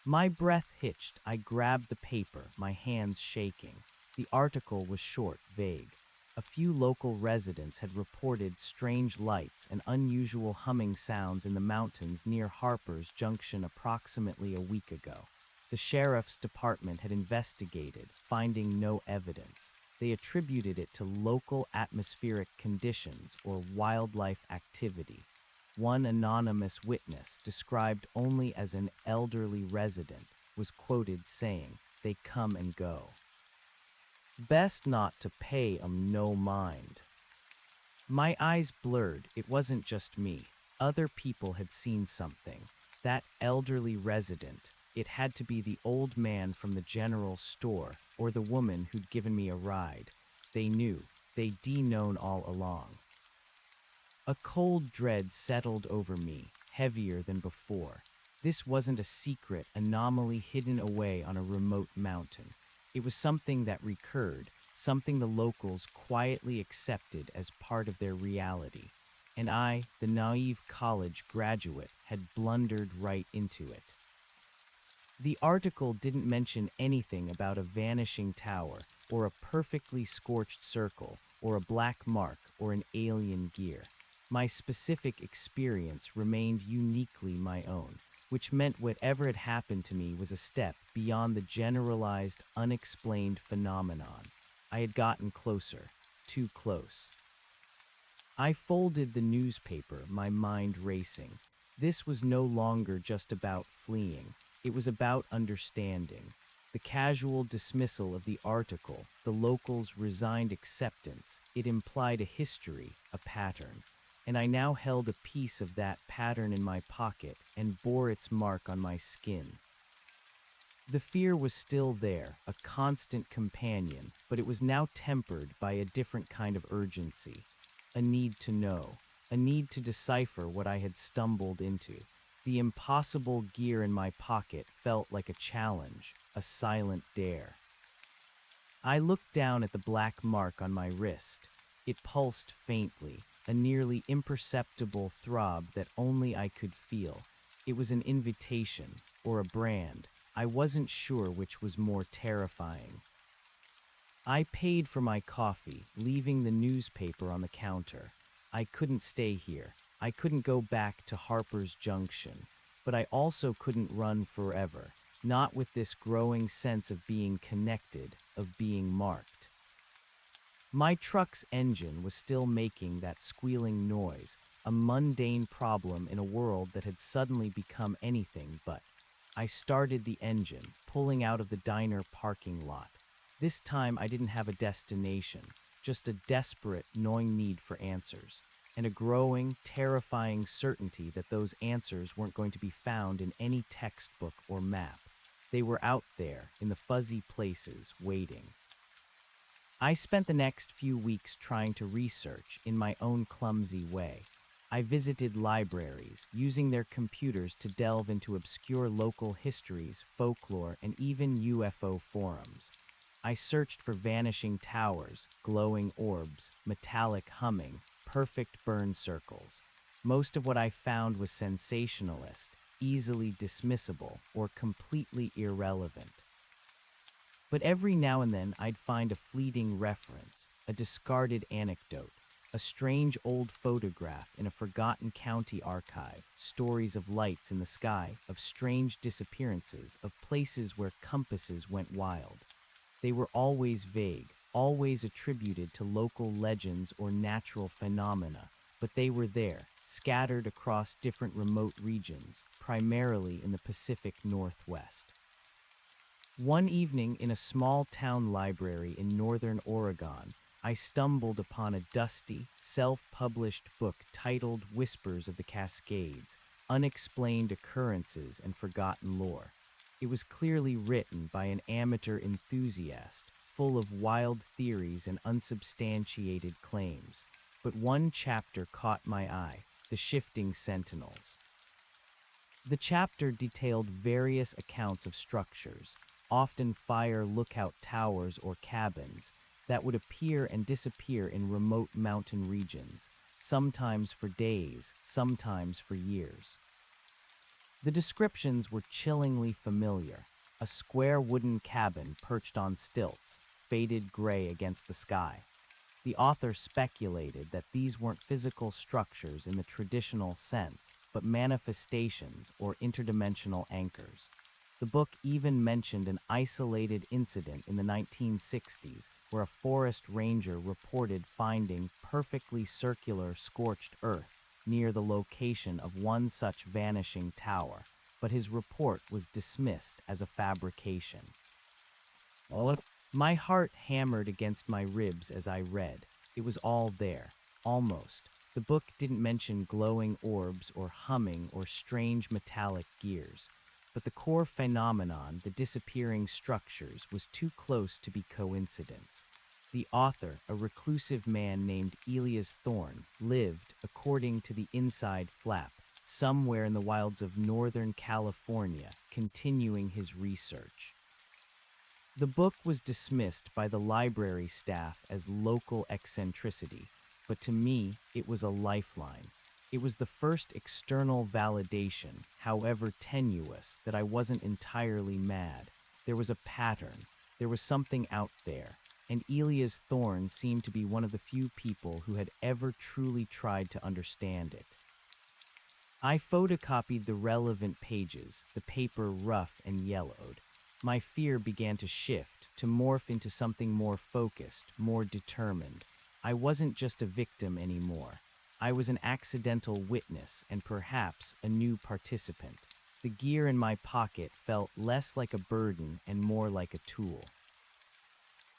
My breath hitched. I grabbed the paper, my hands shaking. The article was short, vague. A few local residents had reported strange lights and unusual humming sounds in the mountains near Harper's Junction approximately a week ago. The sheriff's department had investigated, finding no evidence. they attributed it to local atmospheric conditions or wildlife activity. One anonymous witness, described only as an elderly resident, was quoted saying, "They come and go. Best not to pay 'em no mind." My eyes blurred. It wasn't just me. Other people had seen something. That elderly resident, it had to be the old man from the general store or the woman who'd given me a ride. They knew. They'd known all along. A cold dread settled over me, heavier than before. This wasn't a secret anomaly hidden away on a remote mountain. It was something that recurred, something the locals quietly accepted as part of their reality. And I, the naive college graduate, had blundered right into it. The article didn't mention anything about a vanishing tower, or a perfectly scorched circle, or a black mark, or an alien gear. My specific experience remained uniquely my own, which meant whatever had happened to me was a step beyond the generalized, unexplained phenomenon. I had gotten closer, too close. I folded the newspaper, my mind racing. This was no longer just about fleeing. It was about understanding. The casual dismissal of the article, the locals' resigned acceptance, it implied a history, a pattern. And I now held a piece of that pattern in my pocket and bore its mark on my skin. The fear was still there, a constant companion, but it was now tempered by a different kind of urgency. A need to know, a need to decipher what I had stumbled into. The impossible gear in my pocket felt like a challenge, a silent dare. I looked down at the black mark on my wrist. It pulsed faintly, a nearly imperceptible throb that only I could feel. It was an invitation, or a brand. I wasn't sure which was more terrifying. I paid for my coffee, leaving the newspaper on the counter. I couldn't stay here. I couldn't go back to Harper's Junction. But I also couldn't run forever, not with this growing sense of being connected, of being marked. My truck's engine was still making that squealing noise, a mundane problem in a world that had suddenly become anything but. I started the engine, pulling out of the diner parking lot. This time I didn't have a destination, just a desperate, gnawing need for answers, and a growing, terrifying certainty that those answers weren't going to be found in any textbook or map. They were out there, in the fuzzy places, waiting. I spent the next few weeks trying to research in my own clumsy way. I visited libraries, using their computers to delve into obscure local histories, folklore, and even UFO forums. I searched for vanishing towers, glowing orbs, metallic humming, perfect burn circles. Most of what I found was sensationalist, easily dismissible, or completely irrelevant. But every now and then I'd find a fleeting reference, a discarded anecdote, a strange old photograph in a forgotten county archive, stories of lights in the sky, of strange disappearances, of places where compasses went wild. They were always vague, always attributed to local legends or natural phenomena, but they were there, scattered across different remote regions, primarily in the Pacific Northwest. One evening in a small town library in northern Oregon, I stumbled upon a dusty, self-published book titled Whispers of the Cascades, Unexplained Occurrences and Forgotten Lore. It was clearly written by an amateur enthusiast, full of wild theories and unsubstantiated claims. But one chapter caught my eye, The Shifting Sentinels. The chapter detailed various accounts of structures, often fire lookout towers or cabins, that would appear and disappear in remote mountain regions, sometimes for days, sometimes for years. The descriptions were chillingly familiar. A square wooden cabin perched on stilts, faded gray against the sky. The author speculated that these weren't physical structures in the traditional sense, but manifestations or interdimensional anchors. The book even mentioned an isolated incident in the 1960s where a forest ranger reported finding perfectly circular scorched earth near the location of one such vanishing tower, but his report was dismissed as a fabrication. My heart hammered against my ribs as I read. It was all there, almost. The book didn't mention glowing orbs or humming or strange metallic gears, but the core phenomenon, the disappearing structures, was too close to be coincidence. The author, a reclusive man named Elias Thorne, lived, according to the inside flap, somewhere in the wilds of Northern California, continuing his research. The book was dismissed by the library staff as local eccentricity, but to me, it was a lifeline. It was the first external validation, however tenuous, that I wasn't entirely mad. There was a pattern. There was something out there, and Elias Thorne seemed to be one of the few people who had ever truly tried to understand it. I photocopied the relevant pages, the paper rough and yellowed. My fear began to shift, to morph into something more focused, more determined. I wasn't just a victim anymore. I was an accidental witness and perhaps a new participant. The gear in my pocket felt less like a burden and more like a tool.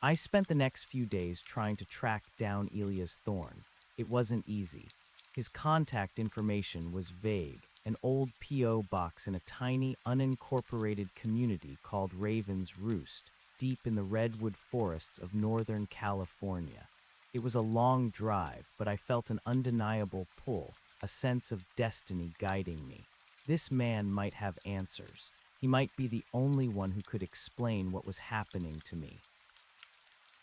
I spent the next few days trying to track down Elias Thorne. It wasn't easy. His contact information was vague, an old P.O. box in a tiny, unincorporated community called Raven's Roost, deep in the redwood forests of Northern California. It was a long drive, but I felt an undeniable pull, a sense of destiny guiding me. This man might have answers. He might be the only one who could explain what was happening to me.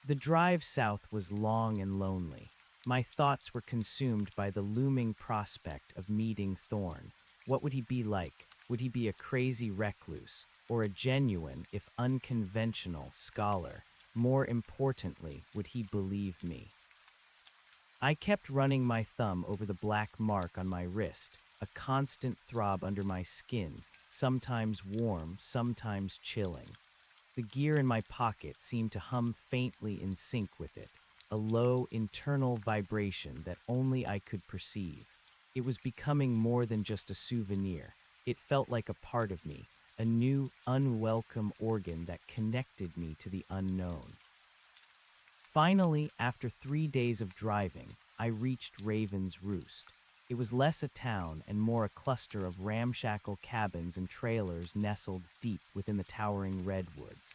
The drive south was long and lonely. My thoughts were consumed by the looming prospect of meeting Thorne. What would he be like? Would he be a crazy recluse, or a genuine, if unconventional, scholar? More importantly, would he believe me? I kept running my thumb over the black mark on my wrist, a constant throb under my skin, sometimes warm, sometimes chilling. The gear in my pocket seemed to hum faintly in sync with it, a low internal vibration that only I could perceive. It was becoming more than just a souvenir. It felt like a part of me, a new, unwelcome organ that connected me to the unknown. Finally, after 3 days of driving, I reached Raven's Roost. It was less a town and more a cluster of ramshackle cabins and trailers nestled deep within the towering redwoods.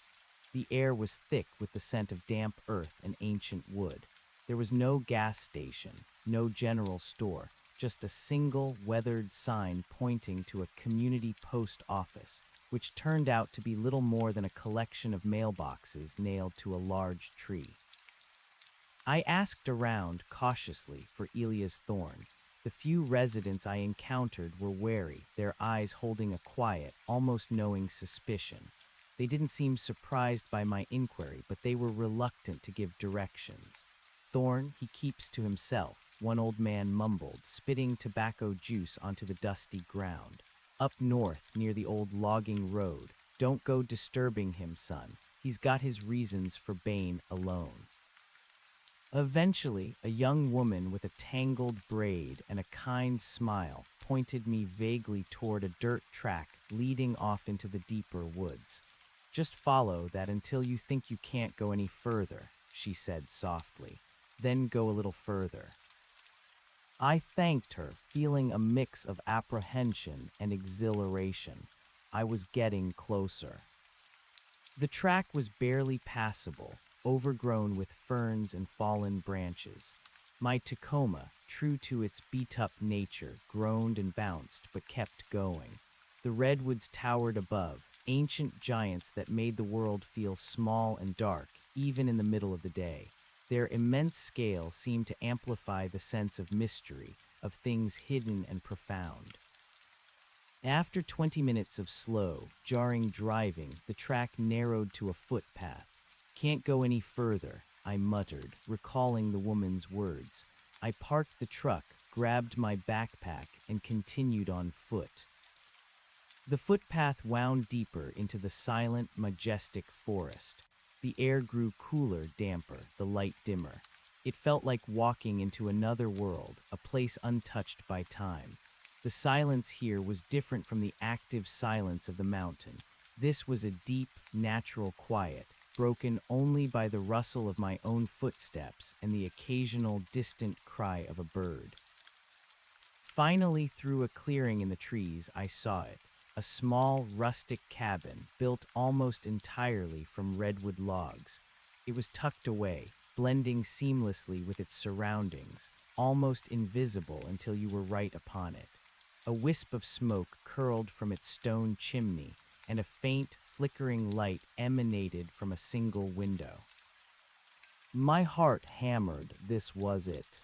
The air was thick with the scent of damp earth and ancient wood. There was no gas station, no general store, just a single weathered sign pointing to a community post office, which turned out to be little more than a collection of mailboxes nailed to a large tree. I asked around cautiously for Elias Thorne. The few residents I encountered were wary, their eyes holding a quiet, almost knowing suspicion. They didn't seem surprised by my inquiry, but they were reluctant to give directions. Thorne, he keeps to himself, one old man mumbled, spitting tobacco juice onto the dusty ground. Up north, near the old logging road. Don't go disturbing him, son. He's got his reasons for Bane alone. Eventually, a young woman with a tangled braid and a kind smile pointed me vaguely toward a dirt track leading off into the deeper woods. Just follow that until you think you can't go any further, she said softly. Then go a little further. I thanked her, feeling a mix of apprehension and exhilaration. I was getting closer. The track was barely passable, overgrown with ferns and fallen branches. My Tacoma, true to its beat-up nature, groaned and bounced but kept going. The redwoods towered above, ancient giants that made the world feel small and dark, even in the middle of the day. Their immense scale seemed to amplify the sense of mystery, of things hidden and profound. After 20 minutes of slow, jarring driving, the track narrowed to a footpath. Can't go any further, I muttered, recalling the woman's words. I parked the truck, grabbed my backpack, and continued on foot. The footpath wound deeper into the silent, majestic forest. The air grew cooler, damper, the light dimmer. It felt like walking into another world, a place untouched by time. The silence here was different from the active silence of the mountain. This was a deep, natural quiet, broken only by the rustle of my own footsteps and the occasional distant cry of a bird. Finally, through a clearing in the trees, I saw it. A small, rustic cabin, built almost entirely from redwood logs. It was tucked away, blending seamlessly with its surroundings, almost invisible until you were right upon it. A wisp of smoke curled from its stone chimney, and a faint, flickering light emanated from a single window. My heart hammered. This was it.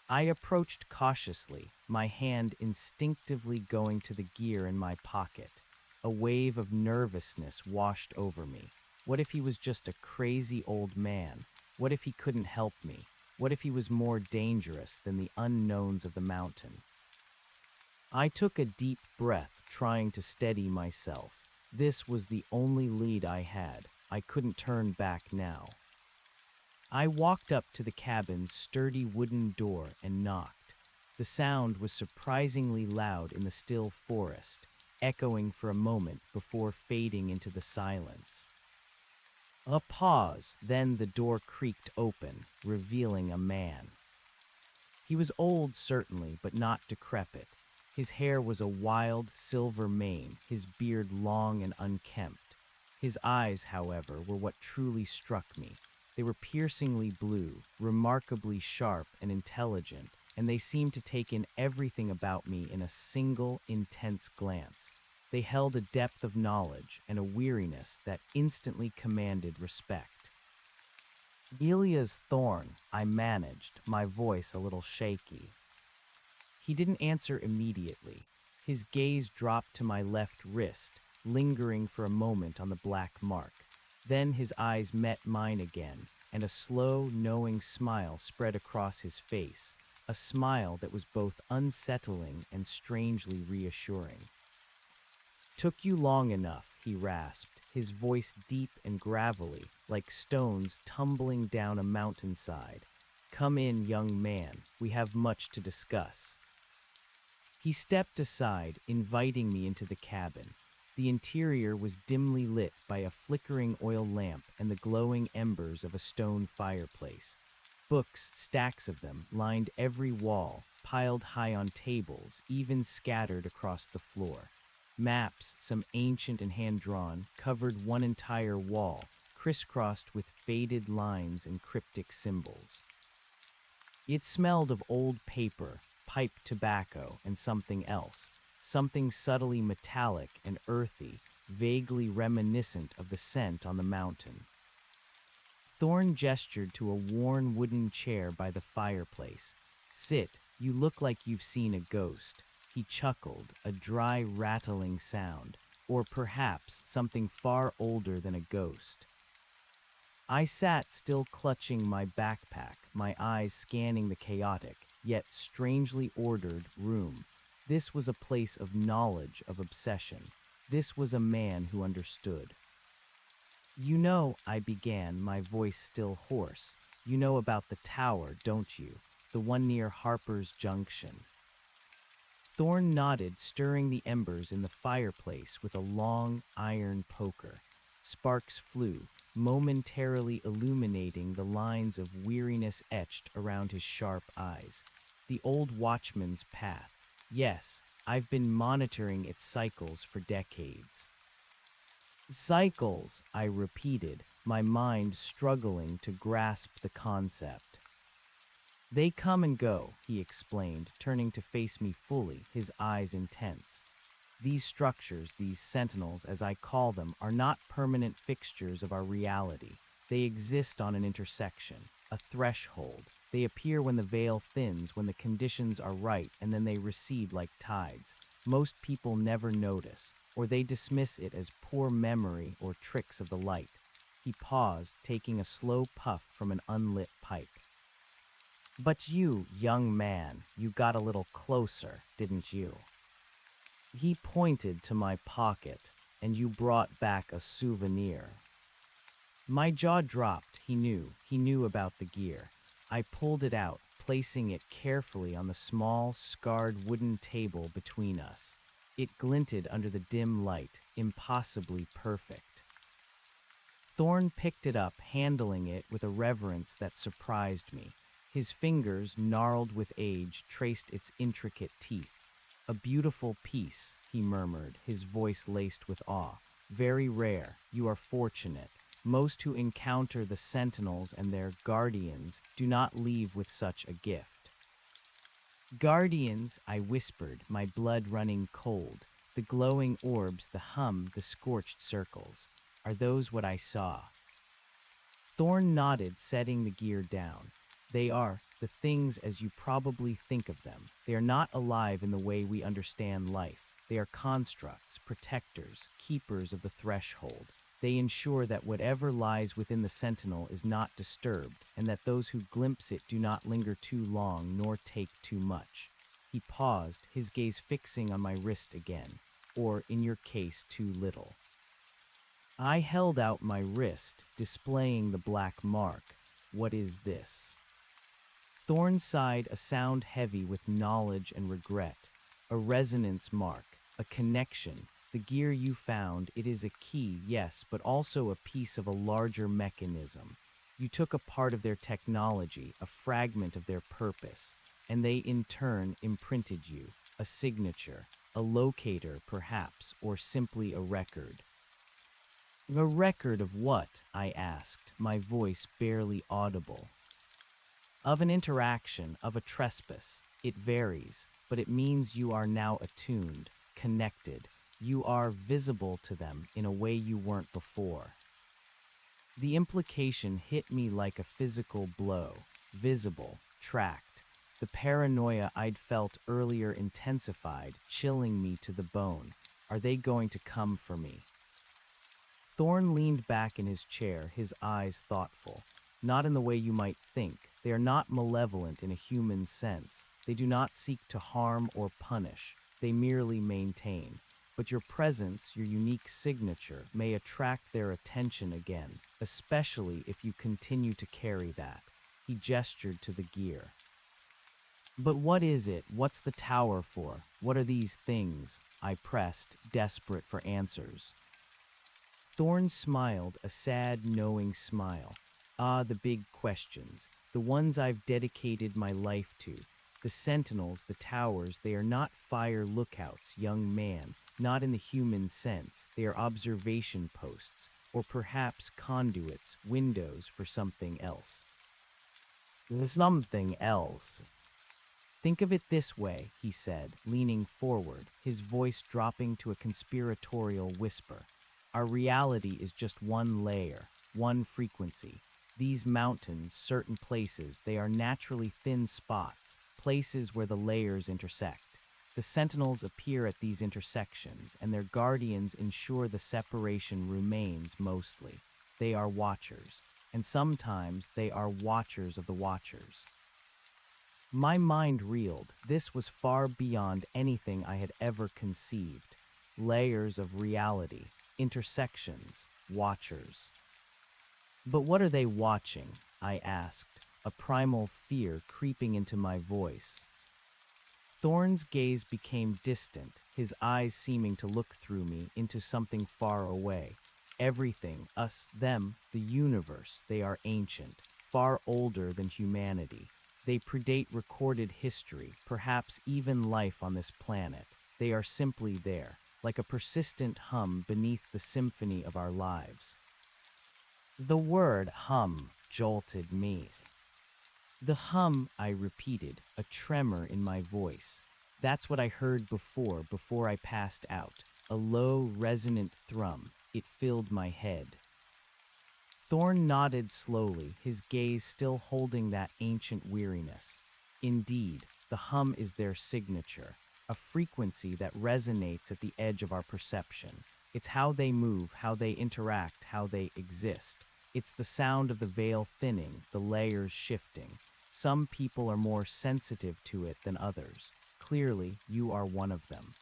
I approached cautiously, my hand instinctively going to the gear in my pocket. A wave of nervousness washed over me. What if he was just a crazy old man? What if he couldn't help me? What if he was more dangerous than the unknowns of the mountain? I took a deep breath, trying to steady myself. This was the only lead I had. I couldn't turn back now. I walked up to the cabin's sturdy wooden door and knocked. The sound was surprisingly loud in the still forest, echoing for a moment before fading into the silence. A pause, then the door creaked open, revealing a man. He was old, certainly, but not decrepit. His hair was a wild, silver mane, his beard long and unkempt. His eyes, however, were what truly struck me. They were piercingly blue, remarkably sharp and intelligent, and they seemed to take in everything about me in a single, intense glance. They held a depth of knowledge and a weariness that instantly commanded respect. "Elias Thorne," I managed, my voice a little shaky. He didn't answer immediately. His gaze dropped to my left wrist, lingering for a moment on the black mark. Then his eyes met mine again, and a slow, knowing smile spread across his face, a smile that was both unsettling and strangely reassuring. "Took you long enough," he rasped, his voice deep and gravelly, like stones tumbling down a mountainside. "Come in, young man, we have much to discuss." He stepped aside, inviting me into the cabin. The interior was dimly lit by a flickering oil lamp and the glowing embers of a stone fireplace. Books, stacks of them, lined every wall, piled high on tables, even scattered across the floor. Maps, some ancient and hand-drawn, covered one entire wall, crisscrossed with faded lines and cryptic symbols. It smelled of old paper, pipe tobacco, and something else. Something subtly metallic and earthy, vaguely reminiscent of the scent on the mountain. Thorne gestured to a worn wooden chair by the fireplace. "Sit, you look like you've seen a ghost." He chuckled, a dry, rattling sound, or perhaps something far older than a ghost. I sat still clutching my backpack, my eyes scanning the chaotic, yet strangely ordered room. This was a place of knowledge, of obsession. This was a man who understood. "You know," I began, my voice still hoarse, "you know about the tower, don't you? The one near Harper's Junction." Thorne nodded, stirring the embers in the fireplace with a long iron poker. Sparks flew, momentarily illuminating the lines of weariness etched around his sharp eyes. "The old watchman's path. Yes, I've been monitoring its cycles for decades." "Cycles," I repeated, my mind struggling to grasp the concept. "They come and go," he explained, turning to face me fully, his eyes intense. "These structures, these sentinels, as I call them, are not permanent fixtures of our reality. They exist on an intersection, a threshold. They appear when the veil thins, when the conditions are right, and then they recede like tides. Most people never notice, or they dismiss it as poor memory or tricks of the light." He paused, taking a slow puff from an unlit pipe. "But you, young man, you got a little closer, didn't you?" He pointed to my pocket, and you brought back a souvenir. My jaw dropped. He knew about the gear. I pulled it out, placing it carefully on the small, scarred wooden table between us. It glinted under the dim light, impossibly perfect. Thorn picked it up, handling it with a reverence that surprised me. His fingers, gnarled with age, traced its intricate teeth. "A beautiful piece," he murmured, his voice laced with awe. "Very rare. You are fortunate. Most who encounter the sentinels and their guardians do not leave with such a gift." "Guardians," I whispered, my blood running cold. The glowing orbs, the hum, the scorched circles. Are those what I saw? Thorn nodded, setting the gear down. "They are the things as you probably think of them. They are not alive in the way we understand life. They are constructs, protectors, keepers of the threshold. They ensure that whatever lies within the sentinel is not disturbed, and that those who glimpse it do not linger too long nor take too much." He paused, his gaze fixing on my wrist again. "Or, in your case, too little." I held out my wrist, displaying the black mark. "What is this?" Thorn sighed, a sound heavy with knowledge and regret. "A resonance mark, a connection. The gear you found, it is a key, yes, but also a piece of a larger mechanism. You took a part of their technology, a fragment of their purpose, and they in turn imprinted you. A signature, a locator perhaps, or simply a record." "A record of what?" I asked, my voice barely audible. "Of an interaction, of a trespass. It varies, but it means you are now attuned, connected. You are visible to them in a way you weren't before." The implication hit me like a physical blow. Visible, tracked. The paranoia I'd felt earlier intensified, chilling me to the bone. Are they going to come for me? Thorn leaned back in his chair, his eyes thoughtful. "Not in the way you might think. They are not malevolent in a human sense. They do not seek to harm or punish. They merely maintain. But your presence, your unique signature, may attract their attention again, especially if you continue to carry that." He gestured to the gear. "But what is it? What's the tower for? What are these things?" I pressed, desperate for answers. Thorn smiled, a sad, knowing smile. "Ah, the big questions. The ones I've dedicated my life to. The sentinels, the towers, they are not fire lookouts, young man. Not in the human sense. They are observation posts, or perhaps conduits, windows for something else." "Something else." "Think of it this way," he said, leaning forward, his voice dropping to a conspiratorial whisper. "Our reality is just one layer, one frequency. These mountains, certain places, they are naturally thin spots, places where the layers intersect. The sentinels appear at these intersections, and their guardians ensure the separation remains mostly. They are watchers, and sometimes they are watchers of the watchers." My mind reeled. This was far beyond anything I had ever conceived. Layers of reality, intersections, watchers. "But what are they watching?" I asked, a primal fear creeping into my voice. Thorn's gaze became distant, his eyes seeming to look through me into something far away. "Everything, us, them, the universe, they are ancient, far older than humanity. They predate recorded history, perhaps even life on this planet. They are simply there, like a persistent hum beneath the symphony of our lives." The word hum jolted me. "The hum," I repeated, a tremor in my voice. "That's what I heard before I passed out. A low, resonant thrum. It filled my head." Thorn nodded slowly, his gaze still holding that ancient weariness. "Indeed, the hum is their signature, a frequency that resonates at the edge of our perception. It's how they move, how they interact, how they exist. It's the sound of the veil thinning, the layers shifting. Some people are more sensitive to it than others. Clearly, you are one of them."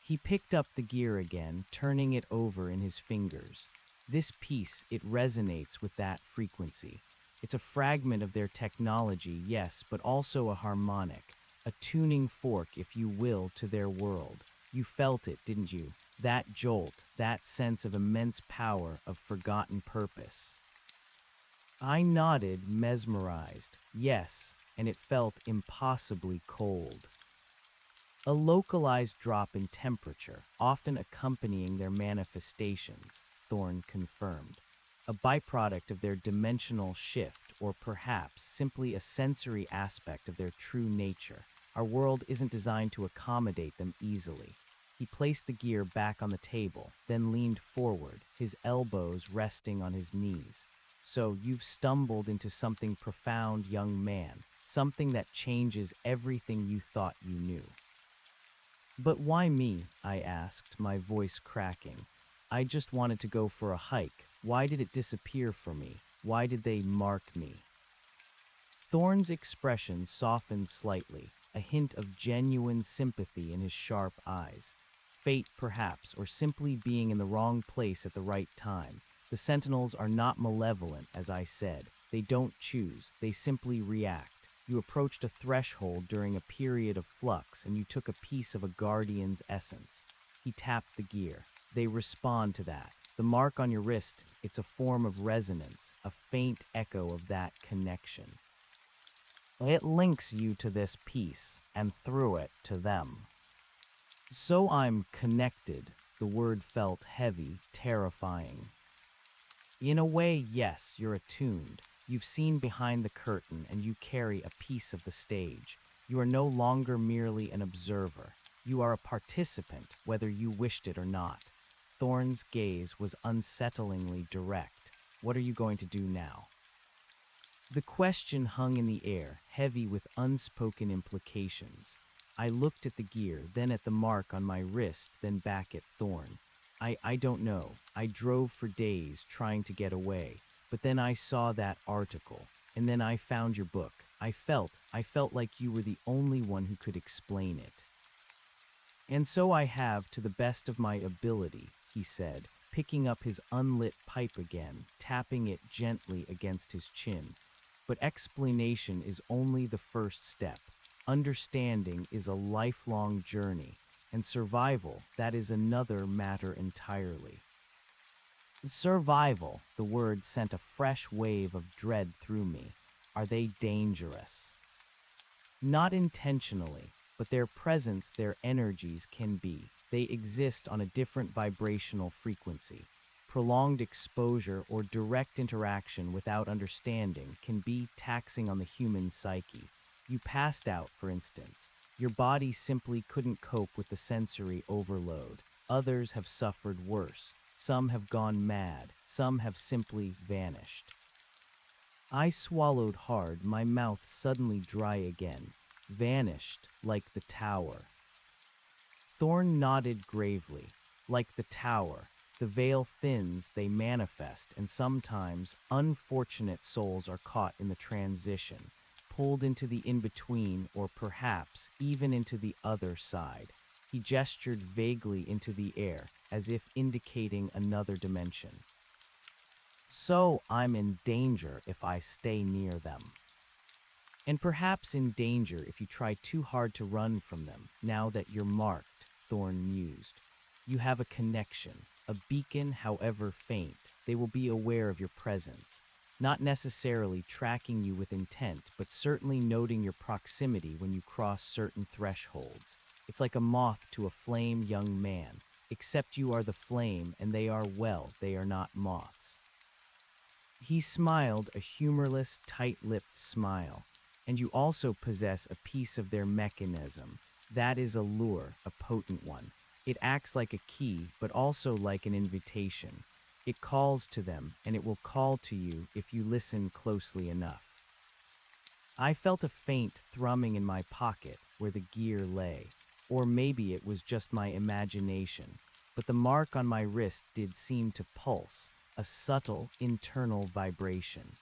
He picked up the gear again, turning it over in his fingers. This piece, it resonates with that frequency. It's a fragment of their technology, yes, but also a harmonic, a tuning fork, if you will, to their world. You felt it, didn't you? That jolt, that sense of immense power, of forgotten purpose. I nodded, mesmerized. Yes, and it felt impossibly cold. A localized drop in temperature, often accompanying their manifestations, Thorne confirmed. A byproduct of their dimensional shift, or perhaps simply a sensory aspect of their true nature. Our world isn't designed to accommodate them easily. He placed the gear back on the table, then leaned forward, his elbows resting on his knees. So you've stumbled into something profound, young man, something that changes everything you thought you knew. But why me? I asked, my voice cracking. I just wanted to go for a hike. Why did it disappear for me? Why did they mark me? Thorne's expression softened slightly, a hint of genuine sympathy in his sharp eyes. Fate, perhaps, or simply being in the wrong place at the right time. The Sentinels are not malevolent, as I said. They don't choose, they simply react. You approached a threshold during a period of flux, and you took a piece of a guardian's essence. He tapped the gear. They respond to that. The mark on your wrist, it's a form of resonance, a faint echo of that connection. It links you to this piece, and through it, to them. So I'm connected. The word felt heavy, terrifying. In a way, yes, you're attuned. You've seen behind the curtain, and you carry a piece of the stage. You are no longer merely an observer. You are a participant, whether you wished it or not. Thorne's gaze was unsettlingly direct. What are you going to do now? The question hung in the air, heavy with unspoken implications. I looked at the gear, then at the mark on my wrist, then back at Thorne. I don't know. I drove for days trying to get away, but then I saw that article, and then I found your book. I felt like you were the only one who could explain it. And so I have, to the best of my ability, he said, picking up his unlit pipe again, tapping it gently against his chin. But explanation is only the first step. Understanding is a lifelong journey, and survival, that is another matter entirely. Survival, the word sent a fresh wave of dread through me. Are they dangerous? Not intentionally, but their presence, their energies can be. They exist on a different vibrational frequency. Prolonged exposure or direct interaction without understanding can be taxing on the human psyche. You passed out, for instance. Your body simply couldn't cope with the sensory overload. Others have suffered worse. Some have gone mad. Some have simply vanished. I swallowed hard, my mouth suddenly dry again. Vanished, like the tower. Thorne nodded gravely. Like the tower. The veil thins, they manifest, and sometimes unfortunate souls are caught in the transition, pulled into the in-between, or perhaps even into the other side. He gestured vaguely into the air, as if indicating another dimension. So I'm in danger if I stay near them. And perhaps in danger if you try too hard to run from them, now that you're marked, Thorne mused. You have a connection, a beacon, however faint. They will be aware of your presence. Not necessarily tracking you with intent, but certainly noting your proximity when you cross certain thresholds. It's like a moth to a flame, young man, except you are the flame and they are, well, they are not moths. He smiled, a humorless, tight-lipped smile. And you also possess a piece of their mechanism. That is a lure, a potent one. It acts like a key, but also like an invitation. It calls to them, and it will call to you if you listen closely enough. I felt a faint thrumming in my pocket where the gear lay, or maybe it was just my imagination, but the mark on my wrist did seem to pulse, a subtle internal vibration.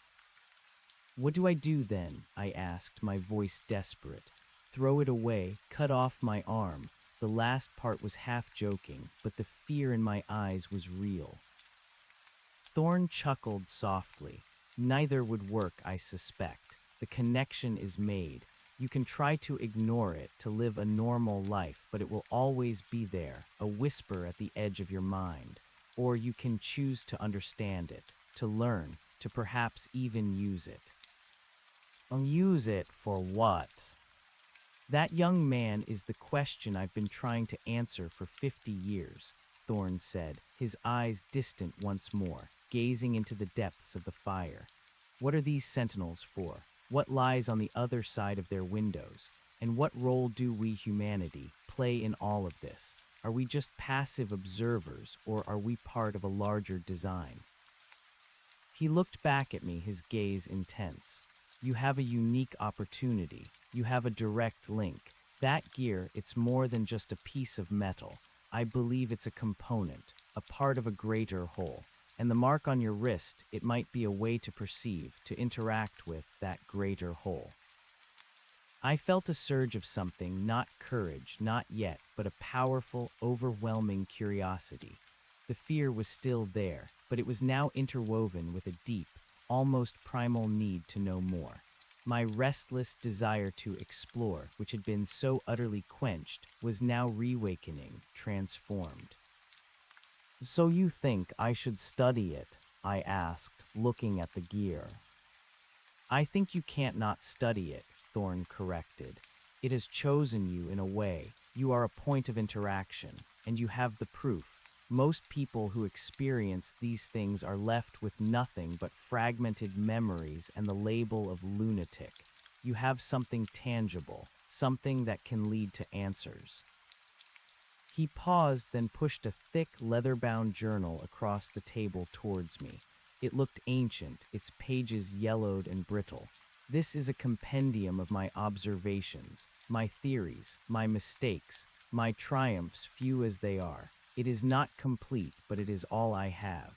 What do I do then? I asked, my voice desperate. Throw it away, cut off my arm. The last part was half joking, but the fear in my eyes was real. Thorn chuckled softly. Neither would work, I suspect. The connection is made. You can try to ignore it, to live a normal life, but it will always be there, a whisper at the edge of your mind. Or you can choose to understand it, to learn, to perhaps even use it. Use it for what? That young man is the question I've been trying to answer for 50 years, Thorn said, his eyes distant once more, gazing into the depths of the fire. What are these sentinels for? What lies on the other side of their windows? And what role do we humanity play in all of this? Are we just passive observers, or are we part of a larger design? He looked back at me, his gaze intense. You have a unique opportunity. You have a direct link. That gear, it's more than just a piece of metal. I believe it's a component, a part of a greater whole. And the mark on your wrist, it might be a way to perceive, to interact with that greater whole. I felt a surge of something, not courage, not yet, but a powerful, overwhelming curiosity. The fear was still there, but it was now interwoven with a deep, almost primal need to know more. My restless desire to explore, which had been so utterly quenched, was now reawakening, transformed. So you think I should study it? I asked, looking at the gear. I think you can't not study it, Thorn corrected. It has chosen you in a way. You are a point of interaction, and you have the proof. Most people who experience these things are left with nothing but fragmented memories and the label of lunatic. You have something tangible, something that can lead to answers. He paused, then pushed a thick, leather-bound journal across the table towards me. It looked ancient, its pages yellowed and brittle. This is a compendium of my observations, my theories, my mistakes, my triumphs, few as they are. It is not complete, but it is all I have.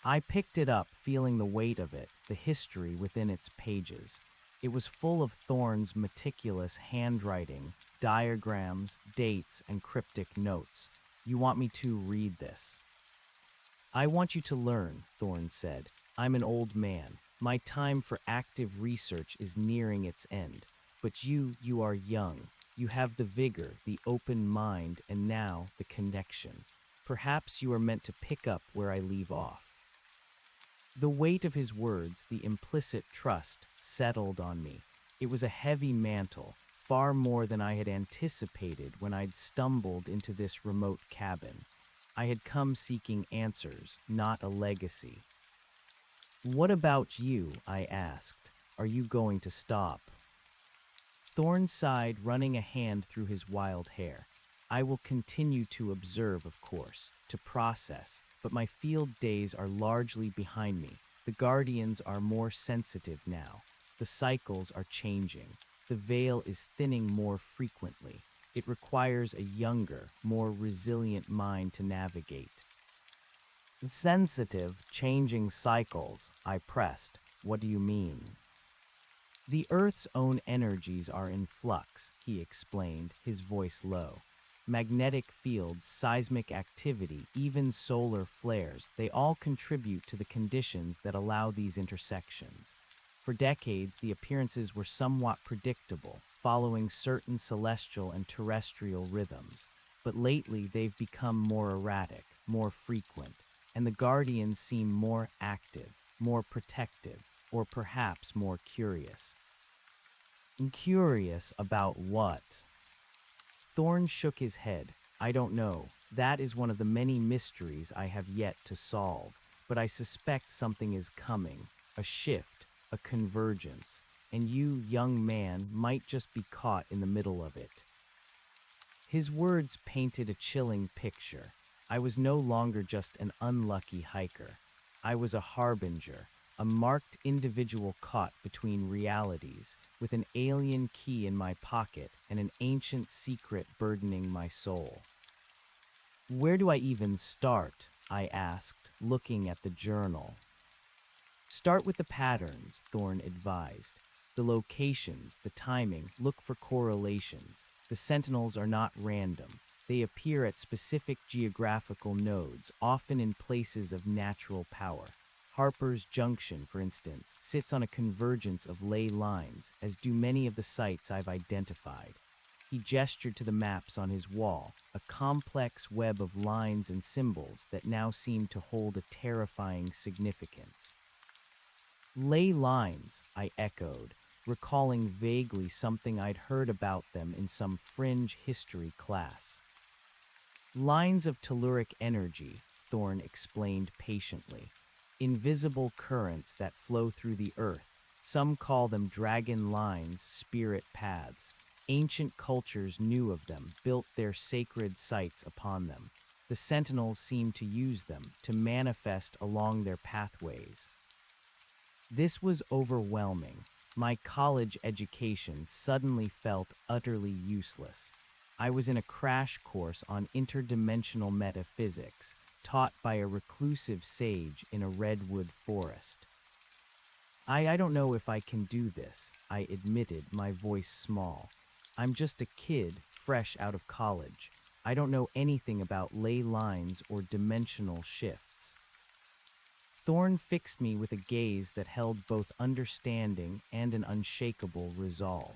I picked it up, feeling the weight of it, the history within its pages. It was full of Thorn's meticulous handwriting, diagrams, dates, and cryptic notes. You want me to read this? I want you to learn, Thorn said. I'm an old man. My time for active research is nearing its end. But you are young. You have the vigor, the open mind, and now the connection. Perhaps you are meant to pick up where I leave off. The weight of his words, the implicit trust, settled on me. It was a heavy mantle, far more than I had anticipated when I'd stumbled into this remote cabin. I had come seeking answers, not a legacy. What about you? I asked. Are you going to stop? Thorn sighed, running a hand through his wild hair. I will continue to observe, of course, to process, but my field days are largely behind me. The guardians are more sensitive now. The cycles are changing. The veil is thinning more frequently. It requires a younger, more resilient mind to navigate. Sensitive, changing cycles, I pressed. What do you mean? The Earth's own energies are in flux, he explained, his voice low. Magnetic fields, seismic activity, even solar flares, they all contribute to the conditions that allow these intersections. For decades, the appearances were somewhat predictable, following certain celestial and terrestrial rhythms. But lately, they've become more erratic, more frequent, and the guardians seem more active, more protective, or perhaps more curious. Curious about what? Thorn shook his head. I don't know. That is one of the many mysteries I have yet to solve. But I suspect something is coming. A shift, a convergence. And you, young man, might just be caught in the middle of it. His words painted a chilling picture. I was no longer just an unlucky hiker. I was a harbinger, a marked individual caught between realities, with an alien key in my pocket and an ancient secret burdening my soul. Where do I even start? I asked, looking at the journal. Start with the patterns, Thorn advised. The locations, the timing, look for correlations. The sentinels are not random. They appear at specific geographical nodes, often in places of natural power. Harper's Junction, for instance, sits on a convergence of ley lines, as do many of the sites I've identified. He gestured to the maps on his wall, a complex web of lines and symbols that now seemed to hold a terrifying significance. Ley lines, I echoed, recalling vaguely something I'd heard about them in some fringe history class. Lines of telluric energy, Thorne explained patiently. Invisible currents that flow through the earth. Some call them dragon lines, spirit paths. Ancient cultures knew of them, built their sacred sites upon them. The sentinels seemed to use them, to manifest along their pathways. This was overwhelming. My college education suddenly felt utterly useless. I was in a crash course on interdimensional metaphysics, taught by a reclusive sage in a redwood forest. I don't know if I can do this, I admitted, my voice small. I'm just a kid, fresh out of college. I don't know anything about ley lines or dimensional shifts. Thorne fixed me with a gaze that held both understanding and an unshakable resolve.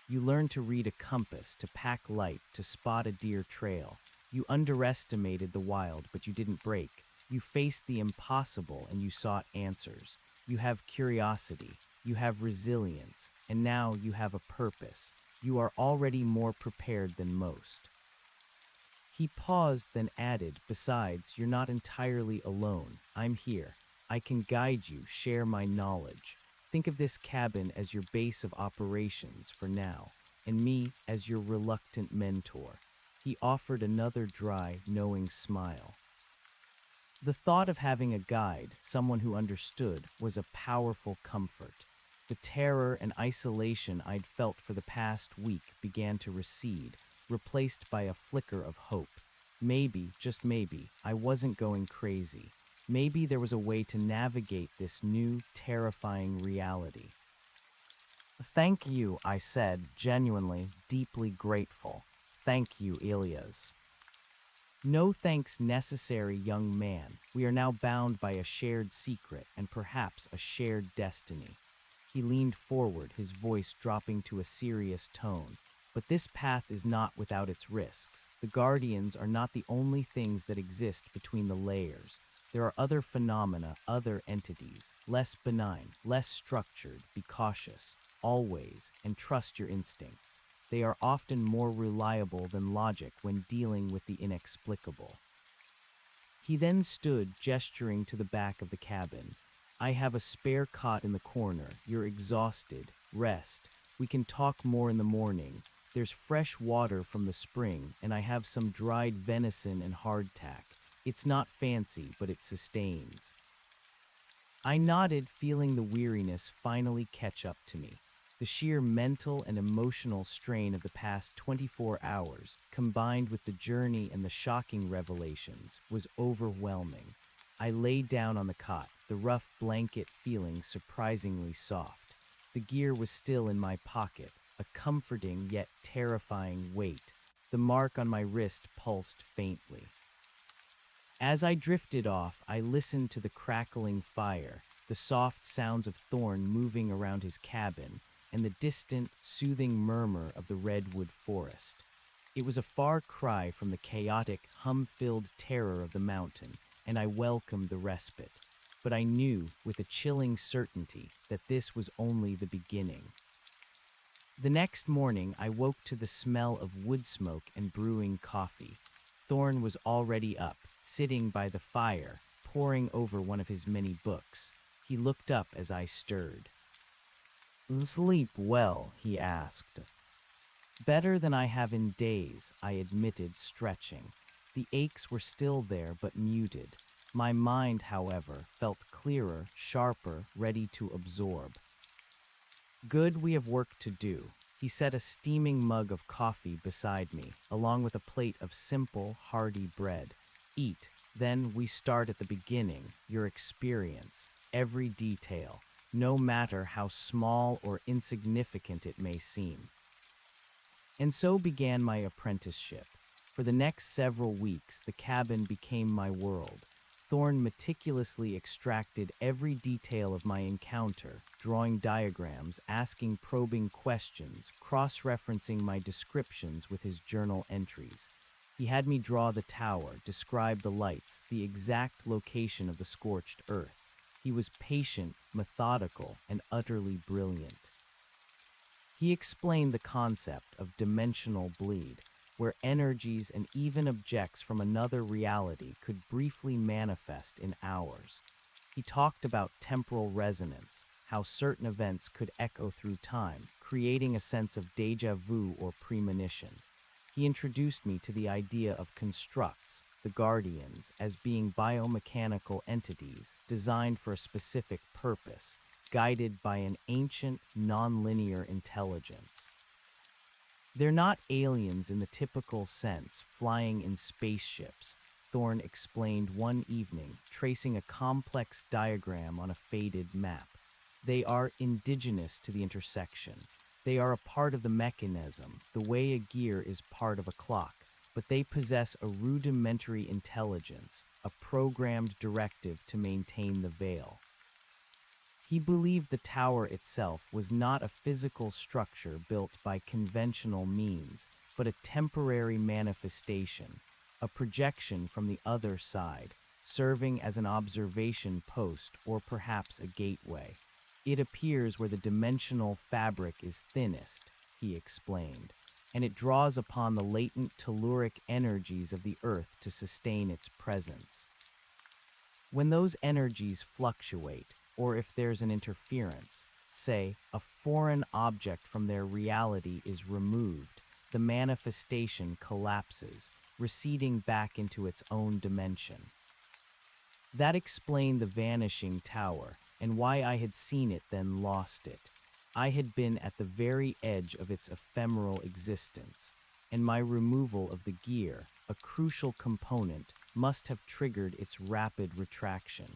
You learn to read a compass, to pack light, to spot a deer trail. You underestimated the wild, but you didn't break. You faced the impossible and you sought answers. You have curiosity, you have resilience, and now you have a purpose. You are already more prepared than most. He paused, then added, besides, you're not entirely alone. I'm here. I can guide you, share my knowledge. Think of this cabin as your base of operations for now, and me as your reluctant mentor. He offered another dry, knowing smile. The thought of having a guide, someone who understood, was a powerful comfort. The terror and isolation I'd felt for the past week began to recede, replaced by a flicker of hope. Maybe, just maybe, I wasn't going crazy. Maybe there was a way to navigate this new, terrifying reality. Thank you, I said, genuinely, deeply grateful. Thank you, Elias. No thanks necessary, young man. We are now bound by a shared secret and perhaps a shared destiny. He leaned forward, his voice dropping to a serious tone. But this path is not without its risks. The Guardians are not the only things that exist between the layers. There are other phenomena, other entities, less benign, less structured. Be cautious, always, and trust your instincts. They are often more reliable than logic when dealing with the inexplicable. He then stood, gesturing to the back of the cabin. I have a spare cot in the corner. You're exhausted. Rest. We can talk more in the morning. There's fresh water from the spring, and I have some dried venison and hardtack. It's not fancy, but it sustains. I nodded, feeling the weariness finally catch up to me. The sheer mental and emotional strain of the past 24 hours, combined with the journey and the shocking revelations, was overwhelming. I lay down on the cot, the rough blanket feeling surprisingly soft. The gear was still in my pocket, a comforting yet terrifying weight. The mark on my wrist pulsed faintly. As I drifted off, I listened to the crackling fire, the soft sounds of Thorne moving around his cabin, and the distant, soothing murmur of the redwood forest. It was a far cry from the chaotic, hum-filled terror of the mountain, and I welcomed the respite. But I knew, with a chilling certainty, that this was only the beginning. The next morning, I woke to the smell of wood smoke and brewing coffee. Thorne was already up, sitting by the fire, poring over one of his many books. He looked up as I stirred. "Sleep well?" he asked. "Better than I have in days," I admitted, stretching. The aches were still there, but muted. My mind, however, felt clearer, sharper, ready to absorb. "Good, we have work to do." He set a steaming mug of coffee beside me, along with a plate of simple, hearty bread. "Eat. Then we start at the beginning, your experience, every detail, no matter how small or insignificant it may seem." And so began my apprenticeship. For the next several weeks, the cabin became my world. Thorn meticulously extracted every detail of my encounter, drawing diagrams, asking probing questions, cross-referencing my descriptions with his journal entries. He had me draw the tower, describe the lights, the exact location of the scorched earth. He was patient, methodical, and utterly brilliant. He explained the concept of dimensional bleed, where energies and even objects from another reality could briefly manifest in hours. He talked about temporal resonance, how certain events could echo through time, creating a sense of déjà vu or premonition. He introduced me to the idea of constructs, the guardians, as being biomechanical entities designed for a specific purpose, guided by an ancient, nonlinear intelligence. They're not aliens in the typical sense, flying in spaceships, Thorne explained one evening, tracing a complex diagram on a faded map. They are indigenous to the intersection. They are a part of the mechanism, the way a gear is part of a clock, but they possess a rudimentary intelligence, a programmed directive to maintain the veil. He believed the tower itself was not a physical structure built by conventional means, but a temporary manifestation, a projection from the other side, serving as an observation post or perhaps a gateway. It appears where the dimensional fabric is thinnest, he explained, and it draws upon the latent telluric energies of the earth to sustain its presence. When those energies fluctuate, or if there's an interference, say, a foreign object from their reality is removed, the manifestation collapses, receding back into its own dimension. That explained the vanishing tower, and why I had seen it then lost it. I had been at the very edge of its ephemeral existence, and my removal of the gear, a crucial component, must have triggered its rapid retraction.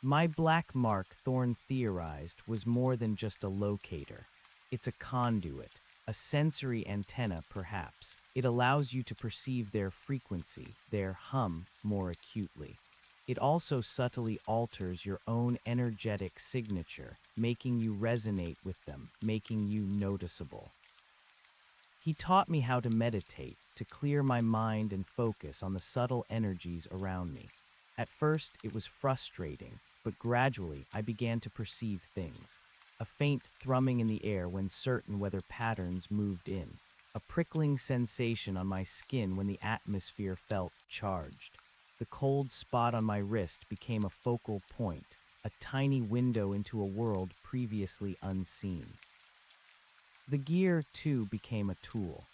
My black mark, Thorne theorized, was more than just a locator. It's a conduit, a sensory antenna perhaps. It allows you to perceive their frequency, their hum, more acutely. It also subtly alters your own energetic signature, making you resonate with them, making you noticeable. He taught me how to meditate, to clear my mind and focus on the subtle energies around me. At first, it was frustrating, but gradually I began to perceive things. A faint thrumming in the air when certain weather patterns moved in. A prickling sensation on my skin when the atmosphere felt charged. The cold spot on my wrist became a focal point, a tiny window into a world previously unseen. The gear, too, became a tool.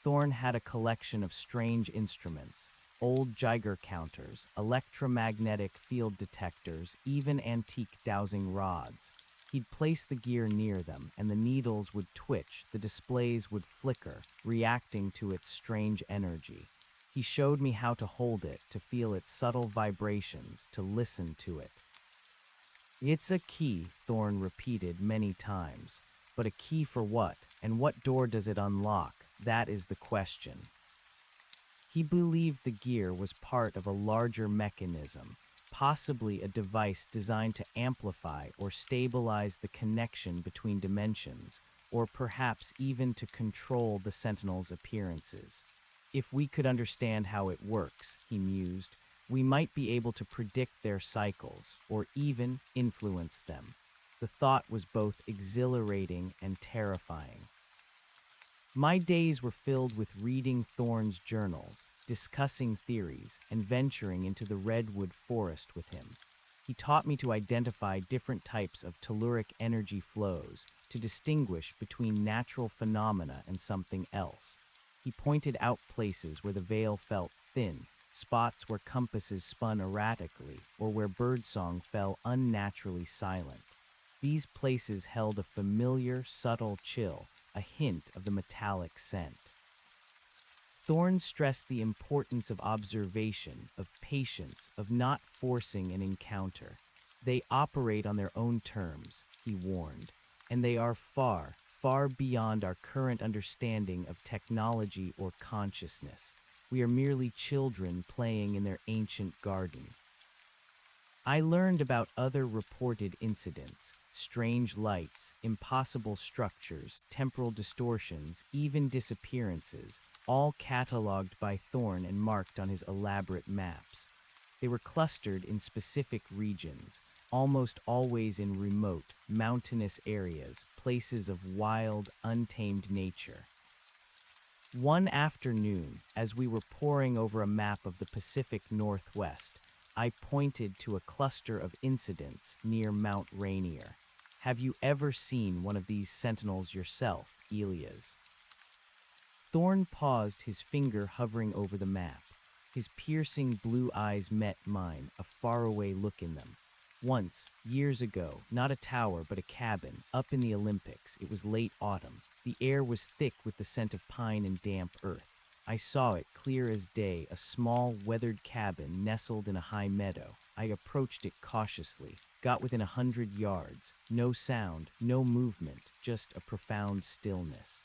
Thorne had a collection of strange instruments, old Geiger counters, electromagnetic field detectors, even antique dowsing rods. He'd place the gear near them, and the needles would twitch, the displays would flicker, reacting to its strange energy. He showed me how to hold it, to feel its subtle vibrations, to listen to it. It's a key, Thorne repeated many times. But a key for what, and what door does it unlock? That is the question. He believed the gear was part of a larger mechanism, possibly a device designed to amplify or stabilize the connection between dimensions, or perhaps even to control the Sentinel's appearances. If we could understand how it works, he mused, we might be able to predict their cycles, or even influence them. The thought was both exhilarating and terrifying. My days were filled with reading Thorne's journals, discussing theories, and venturing into the redwood forest with him. He taught me to identify different types of telluric energy flows, to distinguish between natural phenomena and something else. He pointed out places where the veil felt thin, spots where compasses spun erratically, or where birdsong fell unnaturally silent. These places held a familiar, subtle chill, a hint of the metallic scent. Thorne stressed the importance of observation, of patience, of not forcing an encounter. They operate on their own terms, he warned, and they are far, far beyond our current understanding of technology or consciousness. We are merely children playing in their ancient garden. I learned about other reported incidents, strange lights, impossible structures, temporal distortions, even disappearances, all catalogued by Thorne and marked on his elaborate maps. They were clustered in specific regions, almost always in remote, mountainous areas, places of wild, untamed nature. One afternoon, as we were poring over a map of the Pacific Northwest, I pointed to a cluster of incidents near Mount Rainier. Have you ever seen one of these sentinels yourself, Elias? Thorne paused, his finger hovering over the map. His piercing blue eyes met mine, a faraway look in them. Once, years ago, not a tower but a cabin, up in the Olympics. It was late autumn. The air was thick with the scent of pine and damp earth. I saw it clear as day, a small, weathered cabin nestled in a high meadow. I approached it cautiously, got within 100 yards. No sound, no movement, just a profound stillness.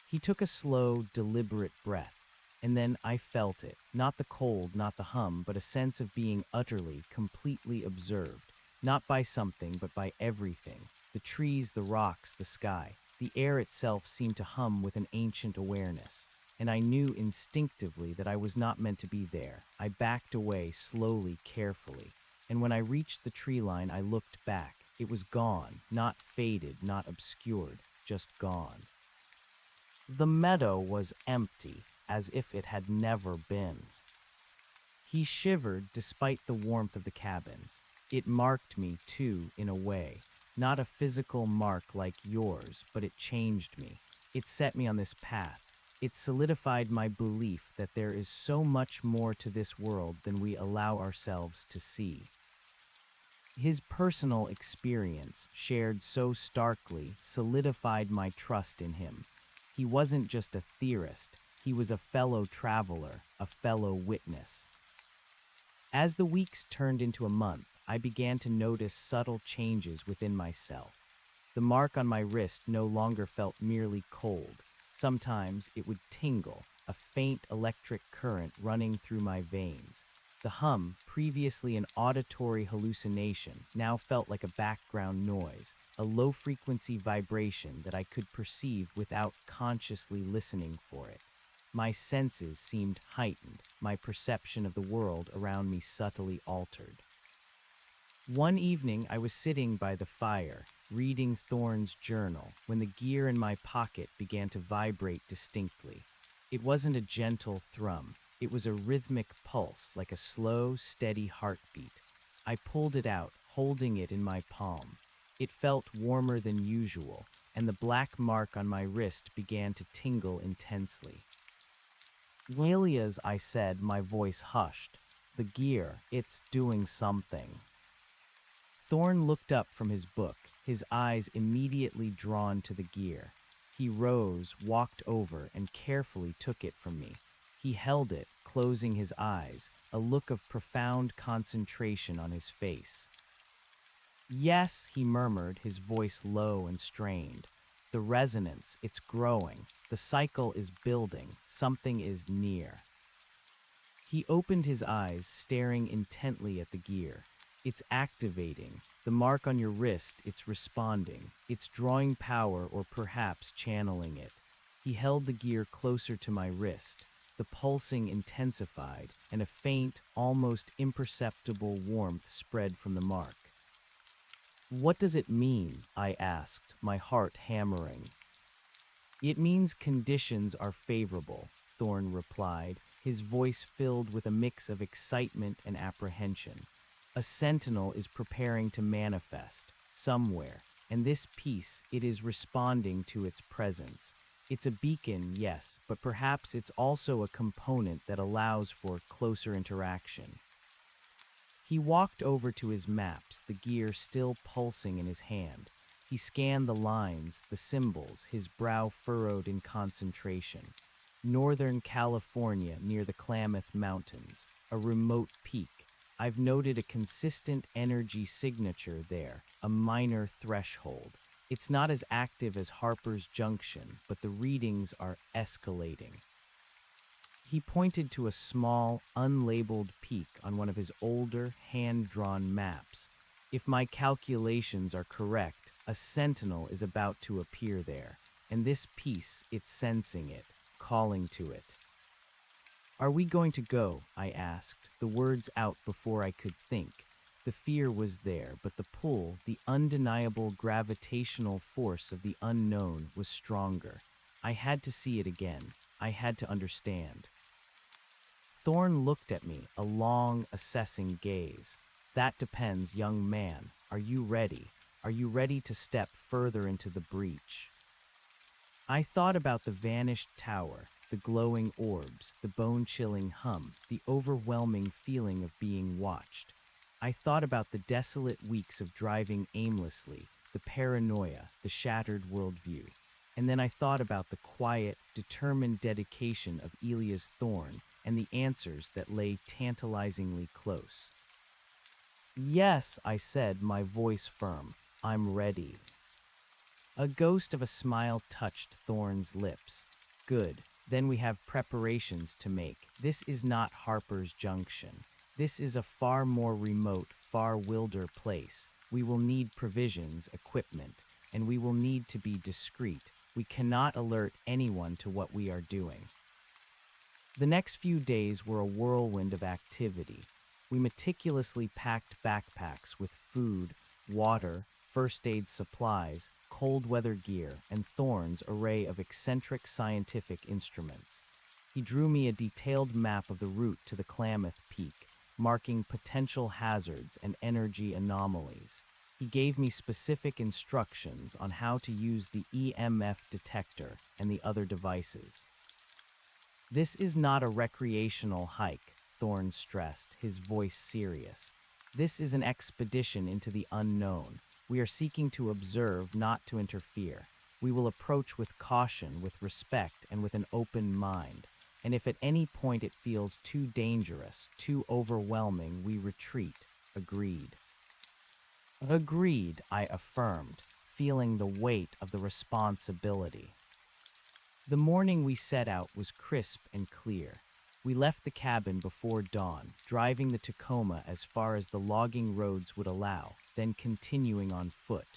He took a slow, deliberate breath, and then I felt it. Not the cold, not the hum, but a sense of being utterly, completely observed. Not by something, but by everything. The trees, the rocks, the sky. The air itself seemed to hum with an ancient awareness, and I knew instinctively that I was not meant to be there. I backed away slowly, carefully, and when I reached the tree line, I looked back. It was gone, not faded, not obscured, just gone. The meadow was empty, as if it had never been. He shivered despite the warmth of the cabin. It marked me, too, in a way. Not a physical mark like yours, but it changed me. It set me on this path. It solidified my belief that there is so much more to this world than we allow ourselves to see. His personal experience, shared so starkly, solidified my trust in him. He wasn't just a theorist, he was a fellow traveler, a fellow witness. As the weeks turned into a month, I began to notice subtle changes within myself. The mark on my wrist no longer felt merely cold. Sometimes it would tingle, a faint electric current running through my veins. The hum, previously an auditory hallucination, now felt like a background noise, a low-frequency vibration that I could perceive without consciously listening for it. My senses seemed heightened, my perception of the world around me subtly altered. One evening, I was sitting by the fire, reading Thorne's journal, when the gear in my pocket began to vibrate distinctly. It wasn't a gentle thrum. It was a rhythmic pulse, like a slow, steady heartbeat. I pulled it out, holding it in my palm. It felt warmer than usual, and the black mark on my wrist began to tingle intensely. "Elias," I said, my voice hushed. "The gear, it's doing something." Thorne looked up from his book, his eyes immediately drawn to the gear. He rose, walked over, and carefully took it from me. He held it, closing his eyes, a look of profound concentration on his face. "Yes," he murmured, his voice low and strained. "The resonance, it's growing. The cycle is building. Something is near." He opened his eyes, staring intently at the gear. "It's activating. The mark on your wrist, it's responding. It's drawing power or perhaps channeling it." He held the gear closer to my wrist. The pulsing intensified, and a faint, almost imperceptible warmth spread from the mark. "What does it mean?" I asked, my heart hammering. "It means conditions are favorable," Thorne replied, his voice filled with a mix of excitement and apprehension. "A sentinel is preparing to manifest, somewhere, and this piece, it is responding to its presence. It's a beacon, yes, but perhaps it's also a component that allows for closer interaction." He walked over to his maps, the gear still pulsing in his hand. He scanned the lines, the symbols, his brow furrowed in concentration. "Northern California near the Klamath Mountains, a remote peak. I've noted a consistent energy signature there, a minor threshold. It's not as active as Harper's Junction, but the readings are escalating. He pointed to a small, unlabeled peak on one of his older, hand-drawn maps. If my calculations are correct, a sentinel is about to appear there, and this piece, it's sensing it, calling to it. "Are we going to go?" I asked, the words out before I could think. The fear was there, but the pull, the undeniable gravitational force of the unknown was stronger. I had to see it again. I had to understand. Thorne looked at me, a long, assessing gaze. "That depends, young man. Are you ready? Are you ready to step further into the breach?" I thought about the vanished tower, the glowing orbs, the bone-chilling hum, the overwhelming feeling of being watched. I thought about the desolate weeks of driving aimlessly, the paranoia, the shattered worldview. And then I thought about the quiet, determined dedication of Elias Thorne and the answers that lay tantalizingly close. "Yes," I said, my voice firm. "I'm ready." A ghost of a smile touched Thorne's lips. "Good. Then we have preparations to make. This is not Harper's Junction. This is a far more remote, far wilder place. We will need provisions, equipment, and we will need to be discreet. We cannot alert anyone to what we are doing." The next few days were a whirlwind of activity. We meticulously packed backpacks with food, water, first aid supplies, cold weather gear, and Thorne's array of eccentric scientific instruments. He drew me a detailed map of the route to the Klamath Peak, marking potential hazards and energy anomalies. He gave me specific instructions on how to use the EMF detector and the other devices. "This is not a recreational hike," Thorne stressed, his voice serious. "This is an expedition into the unknown. We are seeking to observe, not to interfere. We will approach with caution, with respect, and with an open mind. And if at any point it feels too dangerous, too overwhelming, we retreat." Agreed. "Agreed," I affirmed, feeling the weight of the responsibility. The morning we set out was crisp and clear. We left the cabin before dawn, driving the Tacoma as far as the logging roads would allow, then continuing on foot.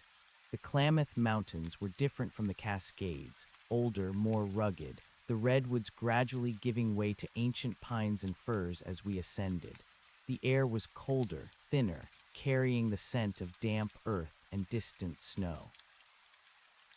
The Klamath Mountains were different from the Cascades, older, more rugged, the redwoods gradually giving way to ancient pines and firs as we ascended. The air was colder, thinner, carrying the scent of damp earth and distant snow.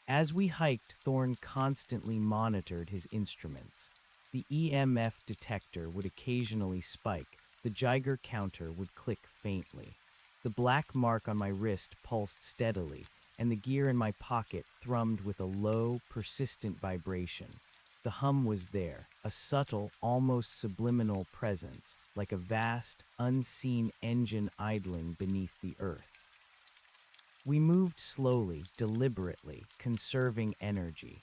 As we hiked, Thorne constantly monitored his instruments. The EMF detector would occasionally spike, the Geiger counter would click faintly. The black mark on my wrist pulsed steadily, and the gear in my pocket thrummed with a low, persistent vibration. The hum was there, a subtle, almost subliminal presence, like a vast, unseen engine idling beneath the earth. We moved slowly, deliberately, conserving energy.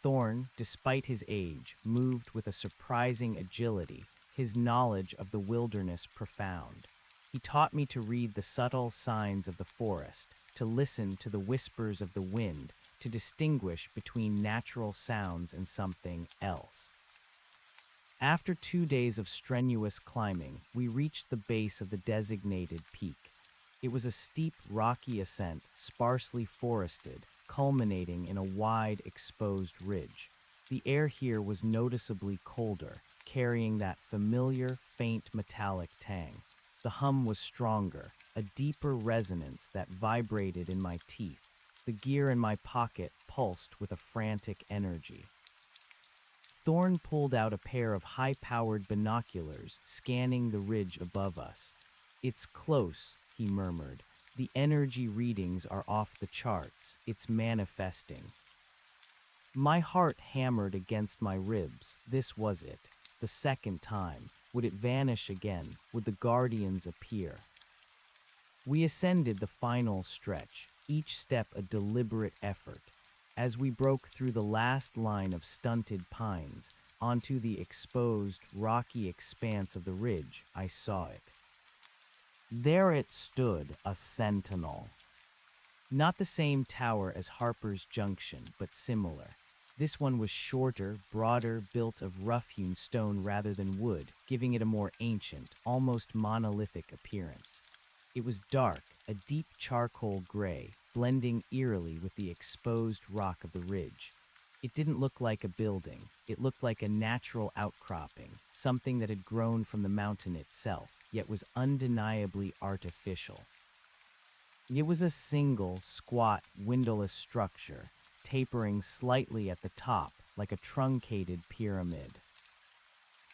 Thorne, despite his age, moved with a surprising agility, his knowledge of the wilderness profound. He taught me to read the subtle signs of the forest, to listen to the whispers of the wind, to distinguish between natural sounds and something else. After 2 days of strenuous climbing, we reached the base of the designated peak. It was a steep, rocky ascent, sparsely forested, culminating in a wide, exposed ridge. The air here was noticeably colder, carrying that familiar, faint metallic tang. The hum was stronger, a deeper resonance that vibrated in my teeth. The gear in my pocket pulsed with a frantic energy. Thorne pulled out a pair of high-powered binoculars, scanning the ridge above us. "It's close," he murmured. "The energy readings are off the charts. It's manifesting." My heart hammered against my ribs. This was it. The second time. Would it vanish again? Would the guardians appear? We ascended the final stretch, each step a deliberate effort. As we broke through the last line of stunted pines, onto the exposed, rocky expanse of the ridge, I saw it. There it stood, a sentinel. Not the same tower as Harper's Junction, but similar. This one was shorter, broader, built of rough-hewn stone rather than wood, giving it a more ancient, almost monolithic appearance. It was dark, a deep charcoal gray, blending eerily with the exposed rock of the ridge. It didn't look like a building. It looked like a natural outcropping, something that had grown from the mountain itself, yet was undeniably artificial. It was a single, squat, windowless structure, tapering slightly at the top like a truncated pyramid.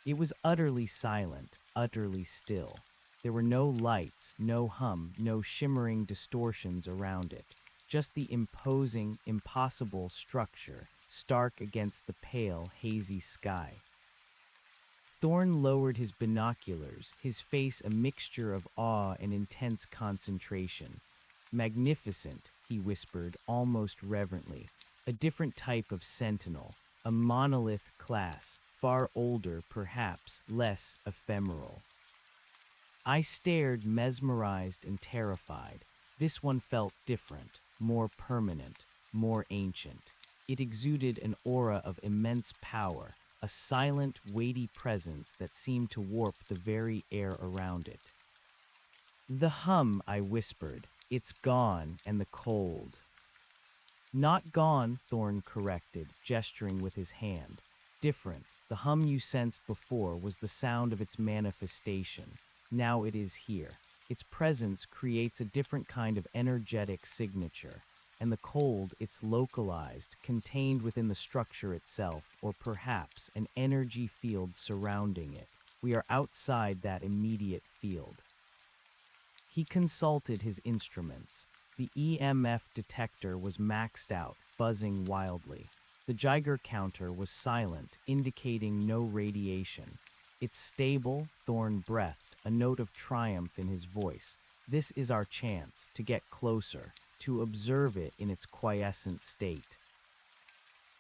It was utterly silent, utterly still. There were no lights, no hum, no shimmering distortions around it. Just the imposing, impossible structure, stark against the pale, hazy sky. Thorn lowered his binoculars, his face a mixture of awe and intense concentration. Magnificent, he whispered, almost reverently. A different type of sentinel, a monolith class, far older, perhaps, less ephemeral. I stared, mesmerized and terrified. This one felt different, more permanent, more ancient. It exuded an aura of immense power, a silent, weighty presence that seemed to warp the very air around it. The hum, I whispered. It's gone, and the cold. Not gone, Thorn corrected, gesturing with his hand. Different. The hum you sensed before was the sound of its manifestation. Now it is here. Its presence creates a different kind of energetic signature. And the cold, it's localized, contained within the structure itself, or perhaps an energy field surrounding it. We are outside that immediate field. He consulted his instruments. The EMF detector was maxed out, buzzing wildly. The Geiger counter was silent, indicating no radiation. It's stable, Thorn breathed, a note of triumph in his voice. This is our chance to get closer, to observe it in its quiescent state.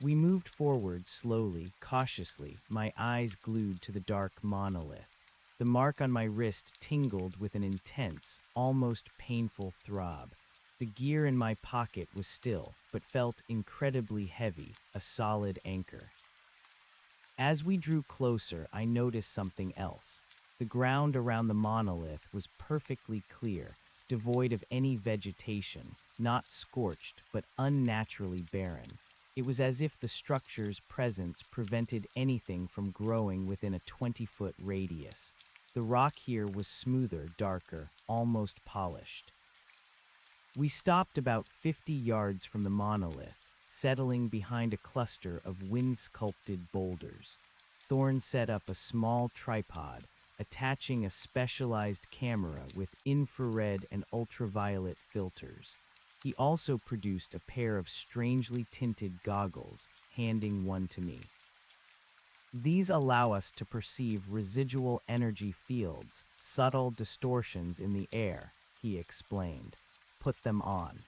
We moved forward slowly, cautiously, my eyes glued to the dark monolith. The mark on my wrist tingled with an intense, almost painful throb. The gear in my pocket was still, but felt incredibly heavy, a solid anchor. As we drew closer, I noticed something else. The ground around the monolith was perfectly clear, devoid of any vegetation, not scorched, but unnaturally barren. It was as if the structure's presence prevented anything from growing within a 20-foot radius. The rock here was smoother, darker, almost polished. We stopped about 50 yards from the monolith, settling behind a cluster of wind-sculpted boulders. Thorn set up a small tripod, attaching a specialized camera with infrared and ultraviolet filters. He also produced a pair of strangely tinted goggles, handing one to me. These allow us to perceive residual energy fields, subtle distortions in the air, he explained. Put them on.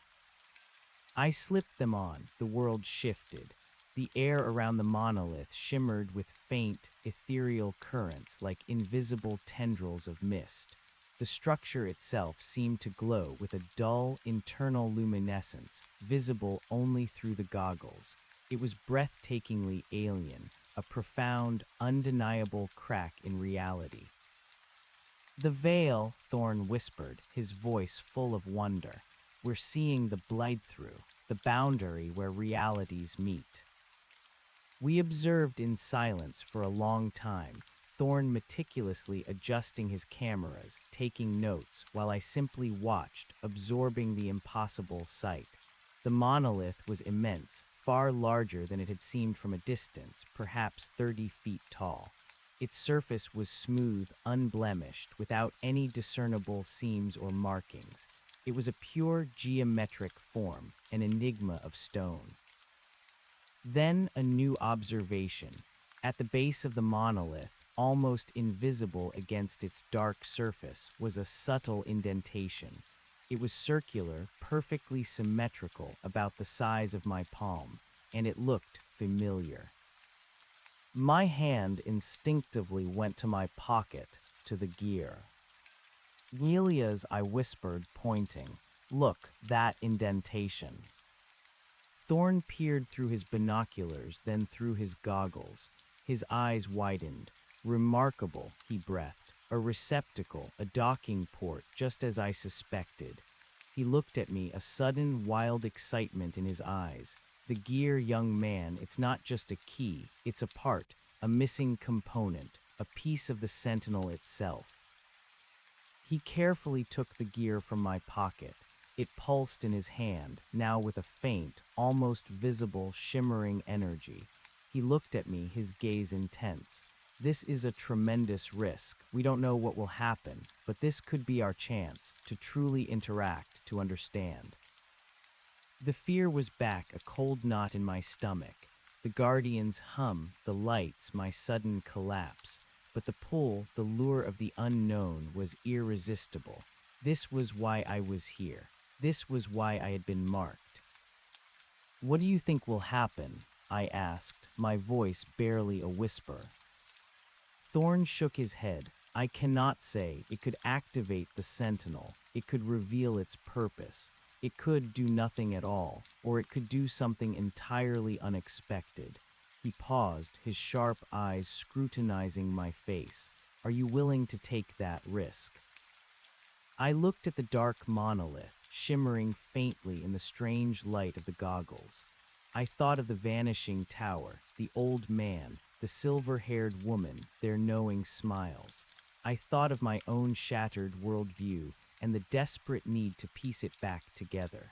I slipped them on. The world shifted. The air around the monolith shimmered with faint, ethereal currents like invisible tendrils of mist. The structure itself seemed to glow with a dull, internal luminescence, visible only through the goggles. It was breathtakingly alien, a profound, undeniable crack in reality. The veil, Thorn whispered, his voice full of wonder. We're seeing the blide-through, the boundary where realities meet. We observed in silence for a long time, Thorn meticulously adjusting his cameras, taking notes, while I simply watched, absorbing the impossible sight. The monolith was immense, far larger than it had seemed from a distance, perhaps 30 feet tall. Its surface was smooth, unblemished, without any discernible seams or markings. It was a pure geometric form, an enigma of stone. Then a new observation. At the base of the monolith, almost invisible against its dark surface, was a subtle indentation. It was circular, perfectly symmetrical, about the size of my palm, and it looked familiar. My hand instinctively went to my pocket, to the gear. Nelia's, I whispered, pointing. Look, that indentation. Thorn peered through his binoculars, then through his goggles. His eyes widened. Remarkable, he breathed. A receptacle, a docking port, just as I suspected. He looked at me, a sudden, wild excitement in his eyes. The gear, young man, it's not just a key, it's a part, a missing component, a piece of the Sentinel itself. He carefully took the gear from my pocket. It pulsed in his hand, now with a faint, almost visible, shimmering energy. He looked at me, his gaze intense. This is a tremendous risk. We don't know what will happen, but this could be our chance to truly interact, to understand. The fear was back, a cold knot in my stomach. The Guardian's hum, the lights, my sudden collapse. But the pull, the lure of the unknown was irresistible. This was why I was here. This was why I had been marked. "What do you think will happen?" I asked, my voice barely a whisper. Thorn shook his head. "I cannot say. It could activate the Sentinel. It could reveal its purpose. It could do nothing at all, or it could do something entirely unexpected." He paused, his sharp eyes scrutinizing my face. "Are you willing to take that risk?" I looked at the dark monolith, shimmering faintly in the strange light of the goggles. I thought of the vanishing tower, the old man, the silver-haired woman, their knowing smiles. I thought of my own shattered worldview and the desperate need to piece it back together.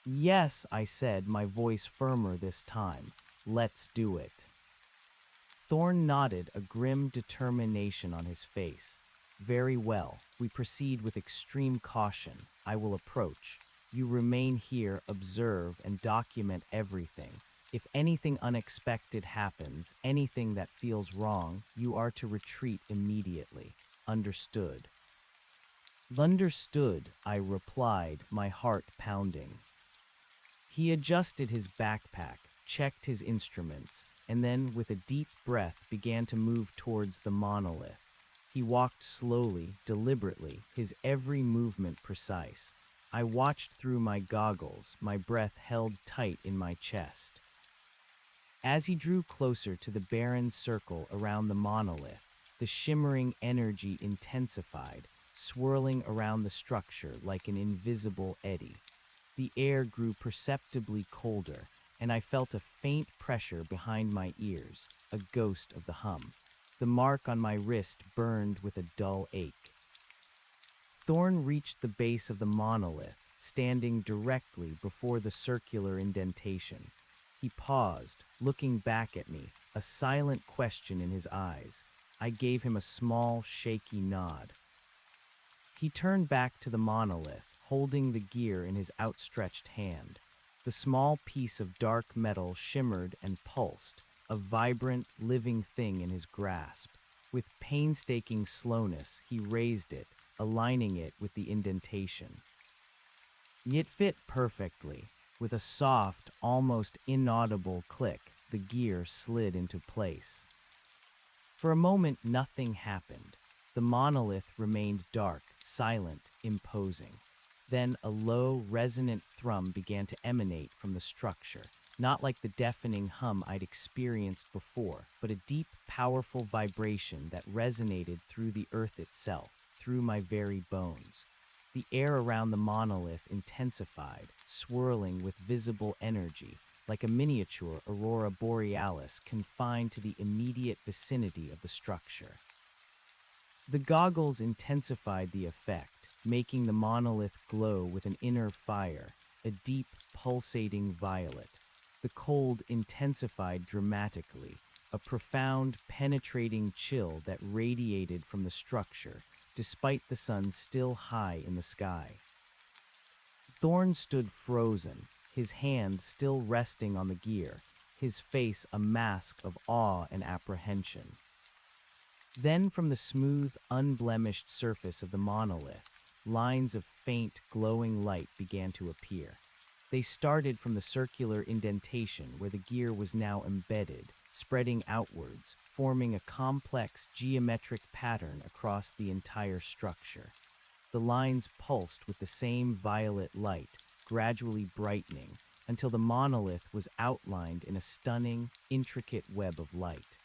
"Yes," I said, my voice firmer this time. "Let's do it." Thorn nodded, a grim determination on his face. "Very well. We proceed with extreme caution. I will approach. You remain here, observe, and document everything. If anything unexpected happens, anything that feels wrong, you are to retreat immediately. Understood?" "Understood," I replied, my heart pounding. He adjusted his backpack, checked his instruments, and then, with a deep breath, began to move towards the monolith. He walked slowly, deliberately, his every movement precise. I watched through my goggles, my breath held tight in my chest. As he drew closer to the barren circle around the monolith, the shimmering energy intensified, swirling around the structure like an invisible eddy. The air grew perceptibly colder, and I felt a faint pressure behind my ears, a ghost of the hum. The mark on my wrist burned with a dull ache. Thorn reached the base of the monolith, standing directly before the circular indentation. He paused, looking back at me, a silent question in his eyes. I gave him a small, shaky nod. He turned back to the monolith, holding the gear in his outstretched hand. The small piece of dark metal shimmered and pulsed, a vibrant, living thing in his grasp. With painstaking slowness, he raised it, aligning it with the indentation. It fit perfectly. With a soft, almost inaudible click, the gear slid into place. For a moment, nothing happened. The monolith remained dark, silent, imposing. Then a low, resonant thrum began to emanate from the structure, not like the deafening hum I'd experienced before, but a deep, powerful vibration that resonated through the earth itself, through my very bones. The air around the monolith intensified, swirling with visible energy, like a miniature aurora borealis confined to the immediate vicinity of the structure. The goggles intensified the effect, making the monolith glow with an inner fire, a deep, pulsating violet. The cold intensified dramatically, a profound, penetrating chill that radiated from the structure, despite the sun still high in the sky. Thorn stood frozen, his hand still resting on the gear, his face a mask of awe and apprehension. Then from the smooth, unblemished surface of the monolith, lines of faint, glowing light began to appear. They started from the circular indentation where the gear was now embedded, spreading outwards, forming a complex geometric pattern across the entire structure. the lines pulsed with the same violet light, gradually brightening, until the monolith was outlined in a stunning, intricate web of light.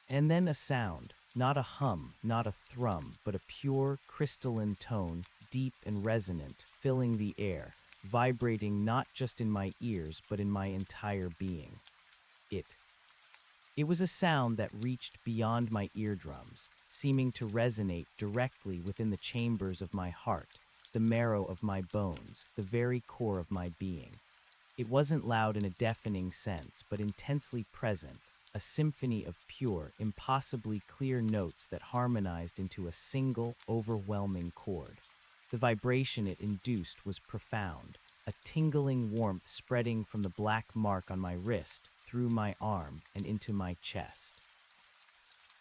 And then a sound, not a hum, not a thrum, but a pure, crystalline tone, deep and resonant, filling the air, vibrating not just in my ears but in my entire being. It was a sound that reached beyond my eardrums, seeming to resonate directly within the chambers of my heart, the marrow of my bones, the very core of my being. It wasn't loud in a deafening sense, but intensely present, a symphony of pure, impossibly clear notes that harmonized into a single, overwhelming chord. The vibration it induced was profound, a tingling warmth spreading from the black mark on my wrist, through my arm, and into my chest.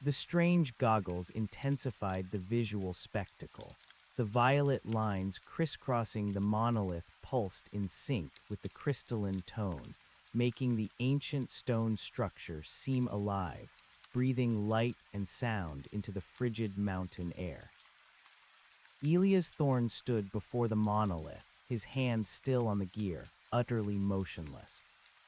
The strange goggles intensified the visual spectacle. The violet lines crisscrossing the monolith pulsed in sync with the crystalline tone, making the ancient stone structure seem alive, breathing light and sound into the frigid mountain air. Elia's Thorn stood before the monolith, his hand still on the gear, utterly motionless.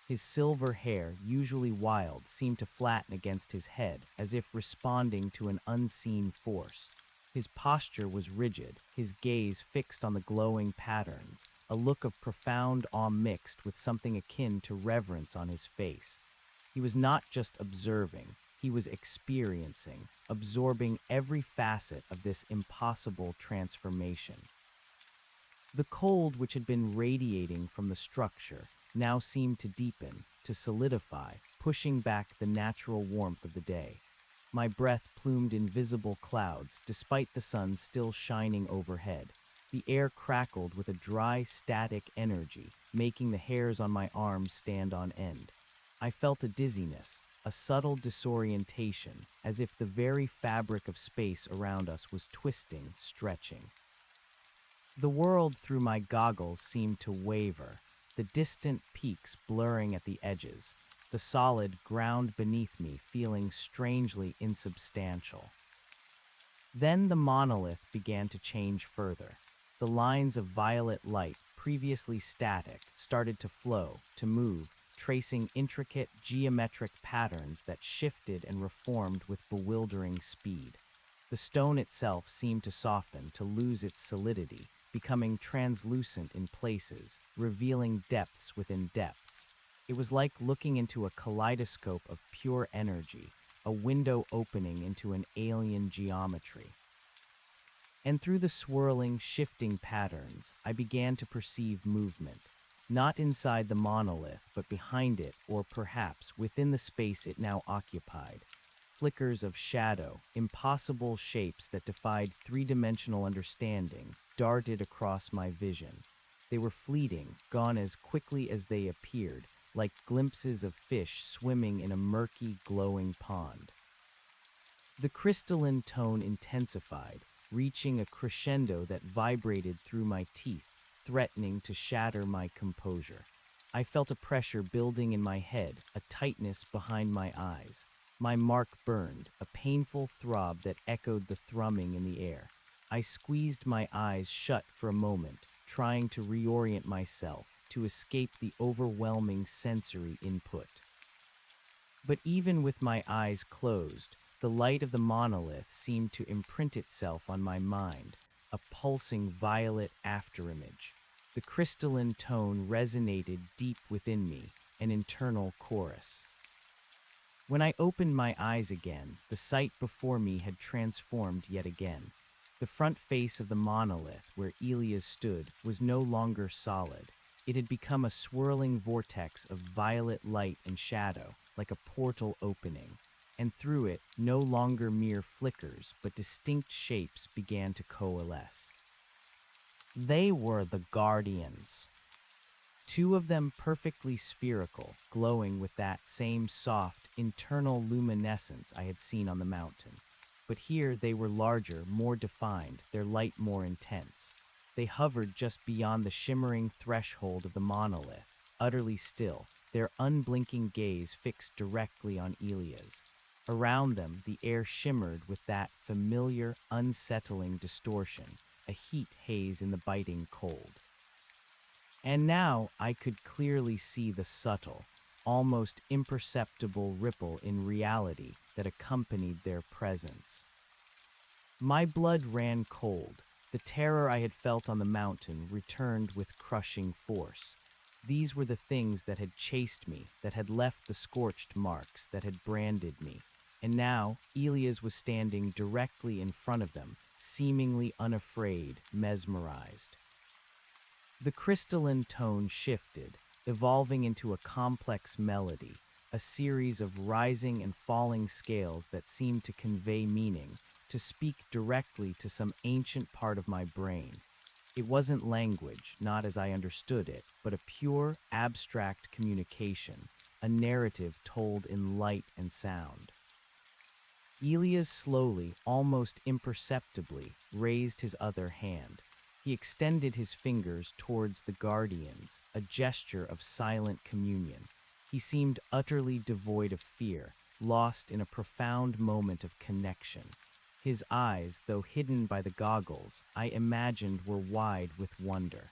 His silver hair, usually wild, seemed to flatten against his head, as if responding to an unseen force. His posture was rigid, his gaze fixed on the glowing patterns, a look of profound awe mixed with something akin to reverence on his face. He was not just observing, he was experiencing, absorbing every facet of this impossible transformation. The cold which had been radiating from the structure now seemed to deepen, to solidify, pushing back the natural warmth of the day. My breath plumed invisible clouds, despite the sun still shining overhead. The air crackled with a dry, static energy, making the hairs on my arms stand on end. I felt a dizziness, a subtle disorientation, as if the very fabric of space around us was twisting, stretching. The world through my goggles seemed to waver, the distant peaks blurring at the edges, the solid ground beneath me feeling strangely insubstantial. Then the monolith began to change further. The lines of violet light, previously static, started to flow, to move, tracing intricate geometric patterns that shifted and reformed with bewildering speed. The stone itself seemed to soften, to lose its solidity, becoming translucent in places, revealing depths within depths. It was like looking into a kaleidoscope of pure energy, a window opening into an alien geometry. And through the swirling, shifting patterns, I began to perceive movement, not inside the monolith, but behind it, or perhaps within the space it now occupied. Flickers of shadow, impossible shapes that defied three-dimensional understanding, darted across my vision. They were fleeting, gone as quickly as they appeared, like glimpses of fish swimming in a murky, glowing pond. The crystalline tone intensified, reaching a crescendo that vibrated through my teeth, threatening to shatter my composure. I felt a pressure building in my head, a tightness behind my eyes. My mark burned, a painful throb that echoed the thrumming in the air. I squeezed my eyes shut for a moment, trying to reorient myself, to escape the overwhelming sensory input. But even with my eyes closed, the light of the monolith seemed to imprint itself on my mind, a pulsing violet afterimage. The crystalline tone resonated deep within me, an internal chorus. When I opened my eyes again, the sight before me had transformed yet again. The front face of the monolith, where Elias stood, was no longer solid. It had become a swirling vortex of violet light and shadow, like a portal opening. And through it, no longer mere flickers, but distinct shapes began to coalesce. They were the Guardians. Two of them perfectly spherical, glowing with that same soft, internal luminescence I had seen on the mountain. But here they were larger, more defined, their light more intense. They hovered just beyond the shimmering threshold of the monolith, utterly still, their unblinking gaze fixed directly on Elias. Around them, the air shimmered with that familiar, unsettling distortion, a heat haze in the biting cold. And now I could clearly see the subtle, almost imperceptible ripple in reality that accompanied their presence. My blood ran cold. The terror I had felt on the mountain returned with crushing force. These were the things that had chased me, that had left the scorched marks, that had branded me. And now, Elias was standing directly in front of them, seemingly unafraid, mesmerized. The crystalline tone shifted, evolving into a complex melody, a series of rising and falling scales that seemed to convey meaning, to speak directly to some ancient part of my brain. It wasn't language, not as I understood it, but a pure, abstract communication, a narrative told in light and sound. Elias slowly, almost imperceptibly, raised his other hand. He extended his fingers towards the guardians, a gesture of silent communion. He seemed utterly devoid of fear, lost in a profound moment of connection. His eyes, though hidden by the goggles, I imagined were wide with wonder.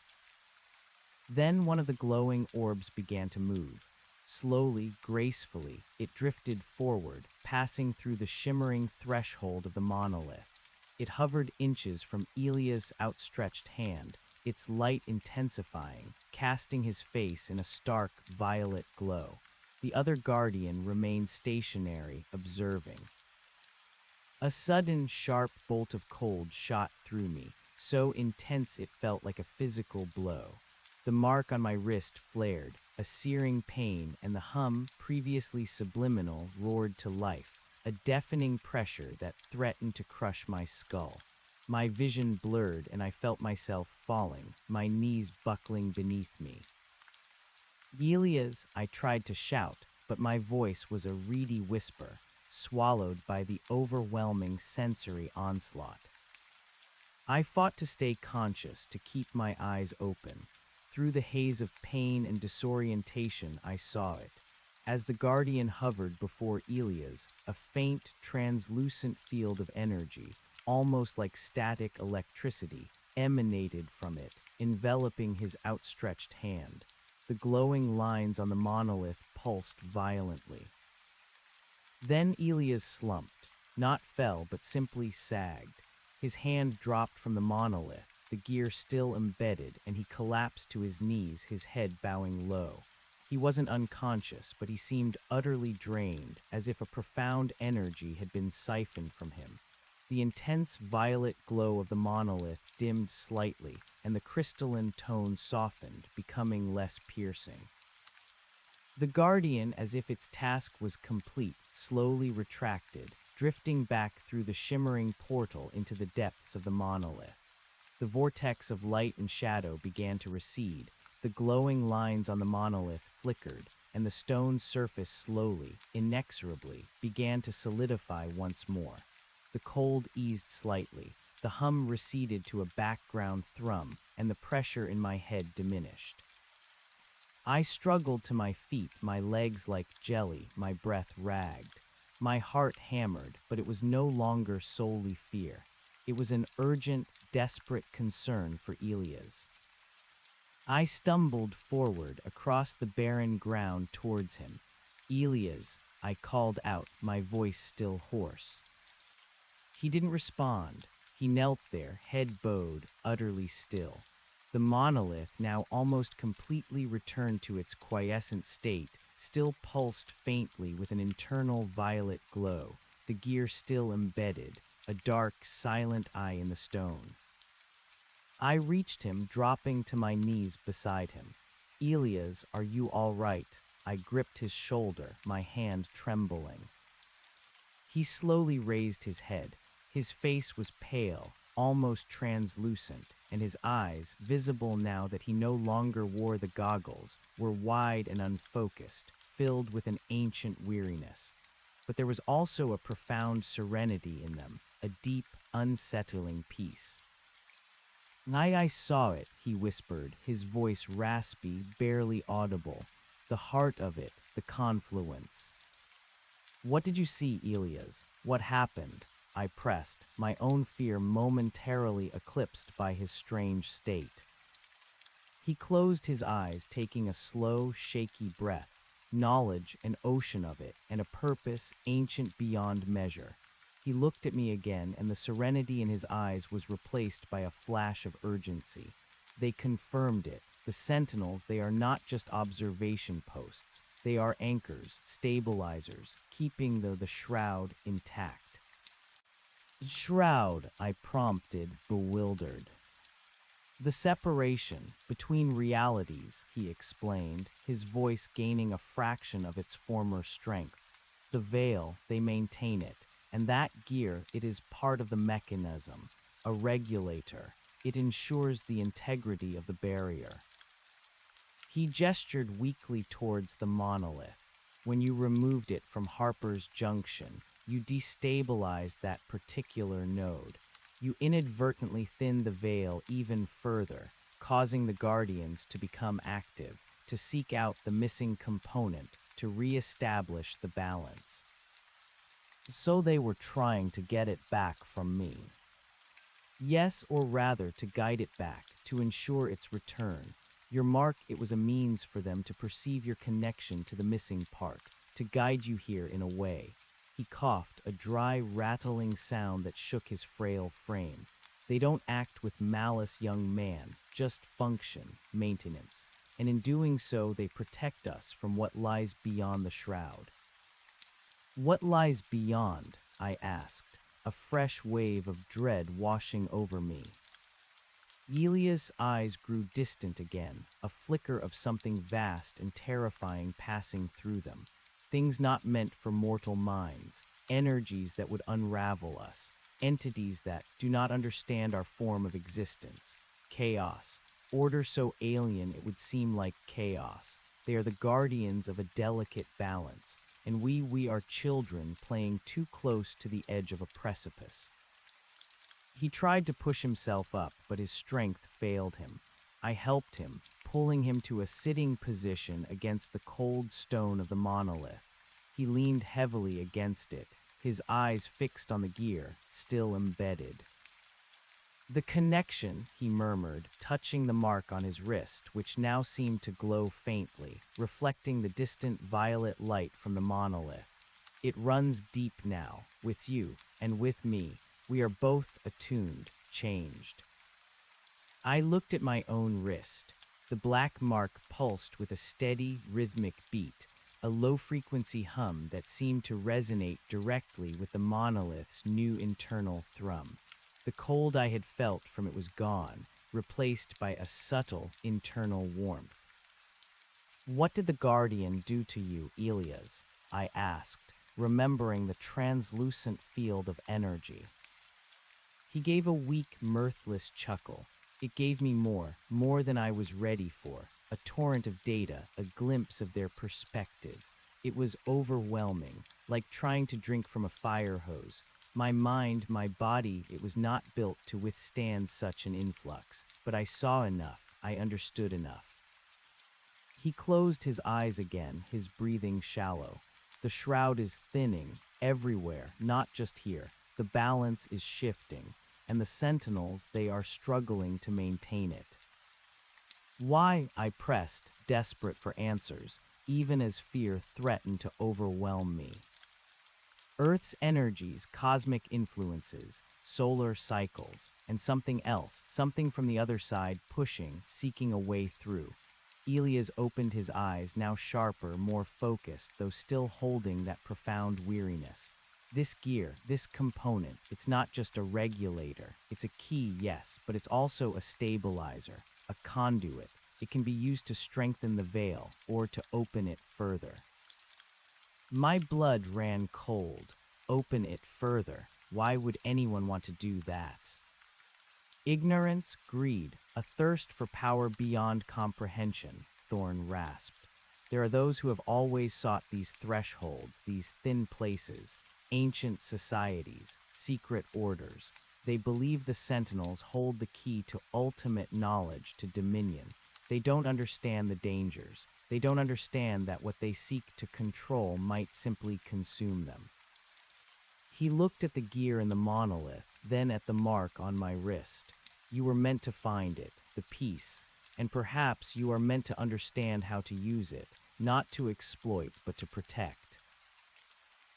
Then one of the glowing orbs began to move. Slowly, gracefully, it drifted forward, passing through the shimmering threshold of the monolith. It hovered inches from Elias' outstretched hand, its light intensifying, casting his face in a stark violet glow. The other guardian remained stationary, observing. A sudden, sharp bolt of cold shot through me, so intense it felt like a physical blow. The mark on my wrist flared, a searing pain, and the hum, previously subliminal, roared to life, a deafening pressure that threatened to crush my skull. My vision blurred, and I felt myself falling, my knees buckling beneath me. Elias, I tried to shout, but my voice was a reedy whisper, swallowed by the overwhelming sensory onslaught. I fought to stay conscious, to keep my eyes open. Through the haze of pain and disorientation, I saw it. As the guardian hovered before Elias, a faint, translucent field of energy, almost like static electricity, emanated from it, enveloping his outstretched hand. The glowing lines on the monolith pulsed violently. Then Elias slumped, not fell but simply sagged. His hand dropped from the monolith, the gear still embedded, and he collapsed to his knees, his head bowing low. He wasn't unconscious, but he seemed utterly drained, as if a profound energy had been siphoned from him. The intense violet glow of the monolith dimmed slightly, and the crystalline tone softened, becoming less piercing. The guardian, as if its task was complete, slowly retracted, drifting back through the shimmering portal into the depths of the monolith. The vortex of light and shadow began to recede, the glowing lines on the monolith flickered, and the stone surface slowly, inexorably, began to solidify once more. The cold eased slightly, the hum receded to a background thrum, and the pressure in my head diminished. I struggled to my feet, my legs like jelly, my breath ragged. My heart hammered, but it was no longer solely fear. It was an urgent, desperate concern for Elias. I stumbled forward across the barren ground towards him. Elias, I called out, my voice still hoarse. He didn't respond. He knelt there, head bowed, utterly still. The monolith, now almost completely returned to its quiescent state, still pulsed faintly with an internal violet glow, the gear still embedded, a dark, silent eye in the stone. I reached him, dropping to my knees beside him. Elias, are you all right? I gripped his shoulder, my hand trembling. He slowly raised his head. His face was pale, almost translucent, and his eyes, visible now that he no longer wore the goggles, were wide and unfocused, filled with an ancient weariness. But there was also a profound serenity in them, a deep, unsettling peace. I saw it, he whispered, his voice raspy, barely audible. The heart of it, the confluence. What did you see, Elias? What happened? I pressed, my own fear momentarily eclipsed by his strange state. He closed his eyes, taking a slow, shaky breath, knowledge an ocean of it, and a purpose ancient beyond measure. He looked at me again, and the serenity in his eyes was replaced by a flash of urgency. They confirmed it. The sentinels, they are not just observation posts. They are anchors, stabilizers, keeping the shroud intact. Shroud, I prompted, bewildered. The separation between realities, he explained, his voice gaining a fraction of its former strength. The veil, they maintain it, and that gear, it is part of the mechanism, a regulator. It ensures the integrity of the barrier. He gestured weakly towards the monolith. When you removed it from Harper's Junction, you destabilized that particular node. You inadvertently thinned the veil even further, causing the Guardians to become active, to seek out the missing component, to re-establish the balance. So they were trying to get it back from me. Yes, or rather to guide it back, to ensure its return. Your mark, it was a means for them to perceive your connection to the missing part, to guide you here in a way. He coughed, a dry, rattling sound that shook his frail frame. They don't act with malice, young man, just function, maintenance. And in doing so, they protect us from what lies beyond the shroud. What lies beyond? I asked, a fresh wave of dread washing over me. Elia's eyes grew distant again, a flicker of something vast and terrifying passing through them. Things not meant for mortal minds, energies that would unravel us, entities that do not understand our form of existence. Chaos, order so alien it would seem like chaos. They are the guardians of a delicate balance, and we are children playing too close to the edge of a precipice. He tried to push himself up, but his strength failed him. I helped him, pulling him to a sitting position against the cold stone of the monolith. He leaned heavily against it, his eyes fixed on the gear, still embedded. The connection, he murmured, touching the mark on his wrist, which now seemed to glow faintly, reflecting the distant violet light from the monolith. It runs deep now, with you, and with me. We are both attuned, changed. I looked at my own wrist. The black mark pulsed with a steady, rhythmic beat, a low-frequency hum that seemed to resonate directly with the monolith's new internal thrum. The cold I had felt from it was gone, replaced by a subtle internal warmth. What did the Guardian do to you, Elias? I asked, remembering the translucent field of energy. He gave a weak, mirthless chuckle. It gave me more than I was ready for, a torrent of data, a glimpse of their perspective. It was overwhelming, like trying to drink from a fire hose. My mind, my body, it was not built to withstand such an influx, but I saw enough, I understood enough. He closed his eyes again, his breathing shallow. The shroud is thinning, everywhere, not just here. The balance is shifting, and the sentinels, they are struggling to maintain it. Why? I pressed, desperate for answers, even as fear threatened to overwhelm me. Earth's energies, cosmic influences, solar cycles, and something else, something from the other side pushing, seeking a way through. Elias opened his eyes, now sharper, more focused, though still holding that profound weariness. This gear, this component, it's not just a regulator. It's a key, yes, but it's also a stabilizer, a conduit. It can be used to strengthen the veil or to open it further. My blood ran cold. Open it further. Why would anyone want to do that? Ignorance, greed, a thirst for power beyond comprehension, Thorne rasped. There are those who have always sought these thresholds, these thin places, ancient societies, secret orders. They believe the sentinels hold the key to ultimate knowledge, to dominion. They don't understand the dangers. They don't understand that what they seek to control might simply consume them. He looked at the gear in the monolith, then at the mark on my wrist. You were meant to find it, the piece, and perhaps you are meant to understand how to use it, not to exploit, but to protect.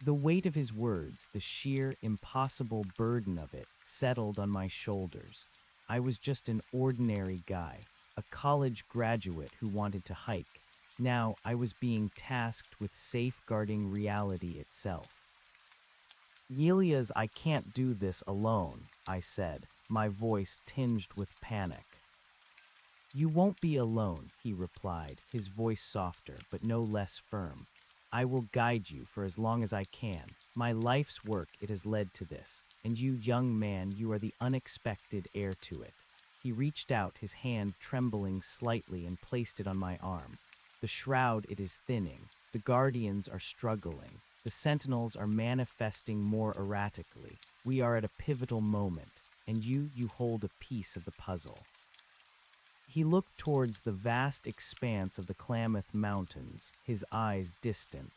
The weight of his words, the sheer, impossible burden of it, settled on my shoulders. I was just an ordinary guy, a college graduate who wanted to hike. Now I was being tasked with safeguarding reality itself. Yelia's, I can't do this alone, I said, my voice tinged with panic. You won't be alone, he replied, his voice softer but no less firm. I will guide you for as long as I can. My life's work, it has led to this, and you, young man, you are the unexpected heir to it. He reached out, his hand trembling slightly, and placed it on my arm. The shroud, it is thinning. The guardians are struggling. The sentinels are manifesting more erratically. We are at a pivotal moment, and you hold a piece of the puzzle. He looked towards the vast expanse of the Klamath Mountains, his eyes distant.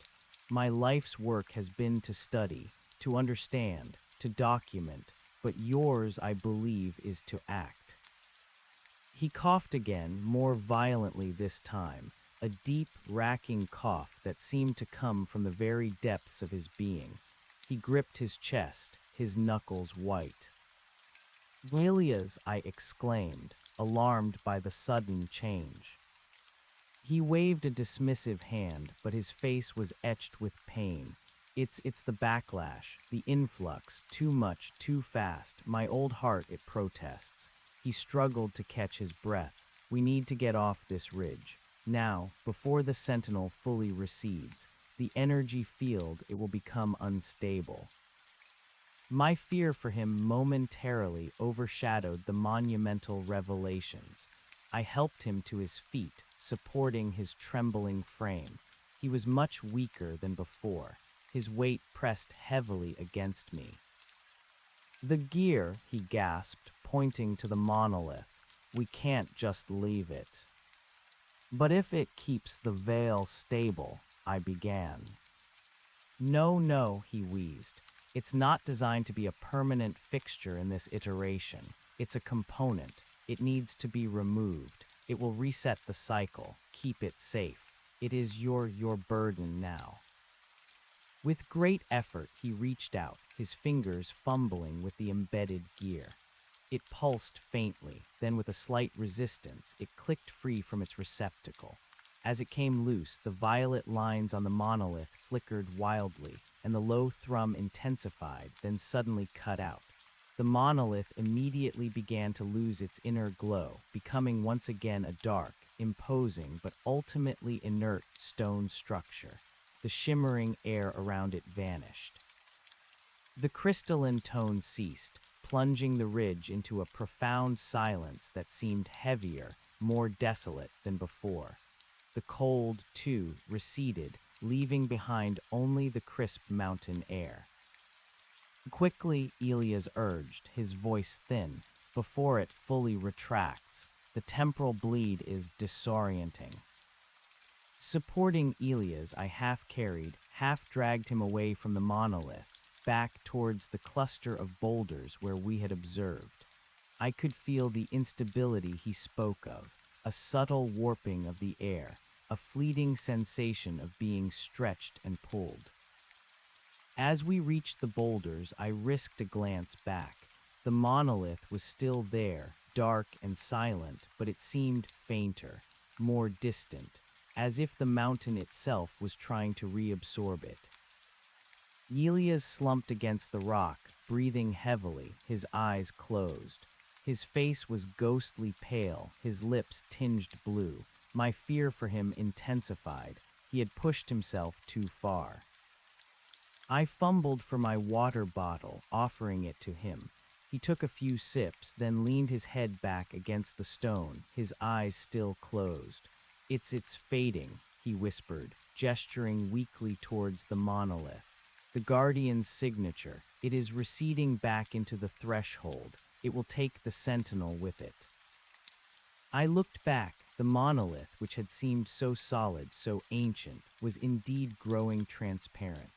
My life's work has been to study, to understand, to document, but yours, I believe, is to act. He coughed again, more violently this time, a deep, racking cough that seemed to come from the very depths of his being. He gripped his chest, his knuckles white. Alias, I exclaimed, alarmed by the sudden change. He waved a dismissive hand, but his face was etched with pain. It's the backlash, the influx, too much, too fast. My old heart, it protests. He struggled to catch his breath. We need to get off this ridge. Now, before the sentinel fully recedes, the energy field, it will become unstable. My fear for him momentarily overshadowed the monumental revelations. I helped him to his feet, supporting his trembling frame. He was much weaker than before. His weight pressed heavily against me. The gear, he gasped, pointing to the monolith. We can't just leave it. But if it keeps the veil stable, I began. No, he wheezed. It's not designed to be a permanent fixture in this iteration. It's a component. It needs to be removed. It will reset the cycle, keep it safe. It is your burden now. With great effort, he reached out, his fingers fumbling with the embedded gear. It pulsed faintly, then with a slight resistance, it clicked free from its receptacle. As it came loose, the violet lines on the monolith flickered wildly, and the low thrum intensified, then suddenly cut out. The monolith immediately began to lose its inner glow, becoming once again a dark, imposing, but ultimately inert stone structure. The shimmering air around it vanished. The crystalline tone ceased, plunging the ridge into a profound silence that seemed heavier, more desolate than before. The cold, too, receded, leaving behind only the crisp mountain air. Quickly, Elias urged, his voice thin. Before it fully retracts, the temporal bleed is disorienting. Supporting Elias, I half-carried, half-dragged him away from the monolith, back towards the cluster of boulders where we had observed. I could feel the instability he spoke of, a subtle warping of the air, a fleeting sensation of being stretched and pulled. As we reached the boulders, I risked a glance back. The monolith was still there, dark and silent, but it seemed fainter, more distant, as if the mountain itself was trying to reabsorb it. Elias slumped against the rock, breathing heavily, his eyes closed. His face was ghostly pale, his lips tinged blue. My fear for him intensified. He had pushed himself too far. I fumbled for my water bottle, offering it to him. He took a few sips, then leaned his head back against the stone, his eyes still closed. It's fading, he whispered, gesturing weakly towards the monolith. The Guardian's signature. It is receding back into the threshold. It will take the sentinel with it. I looked back. The monolith, which had seemed so solid, so ancient, was indeed growing transparent.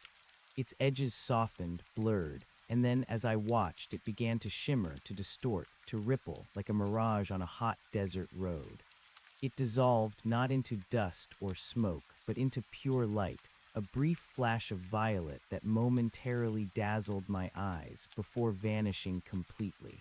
Its edges softened, blurred, and then as I watched, it began to shimmer, to distort, to ripple like a mirage on a hot desert road. It dissolved not into dust or smoke, but into pure light, a brief flash of violet that momentarily dazzled my eyes before vanishing completely.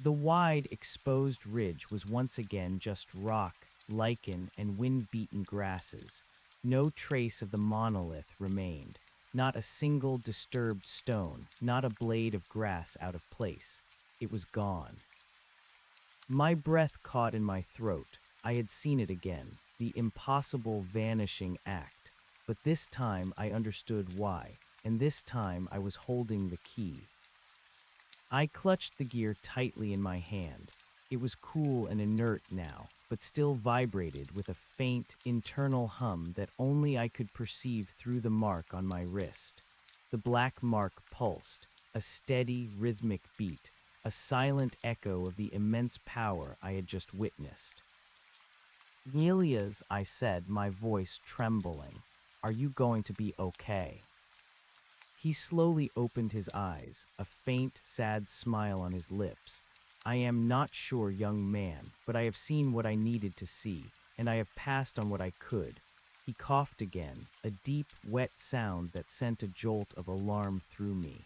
The wide, exposed ridge was once again just rock, lichen, and wind-beaten grasses. No trace of the monolith remained. Not a single disturbed stone, not a blade of grass out of place. It was gone. My breath caught in my throat. I had seen it again, the impossible vanishing act. But this time I understood why, and this time I was holding the key. I clutched the gear tightly in my hand. It was cool and inert now, but still vibrated with a faint, internal hum that only I could perceive through the mark on my wrist. The black mark pulsed, a steady, rhythmic beat, a silent echo of the immense power I had just witnessed. "Elias," I said, my voice trembling, "are you going to be okay?" He slowly opened his eyes, a faint, sad smile on his lips. "I am not sure, young man, but I have seen what I needed to see, and I have passed on what I could." He coughed again, a deep, wet sound that sent a jolt of alarm through me.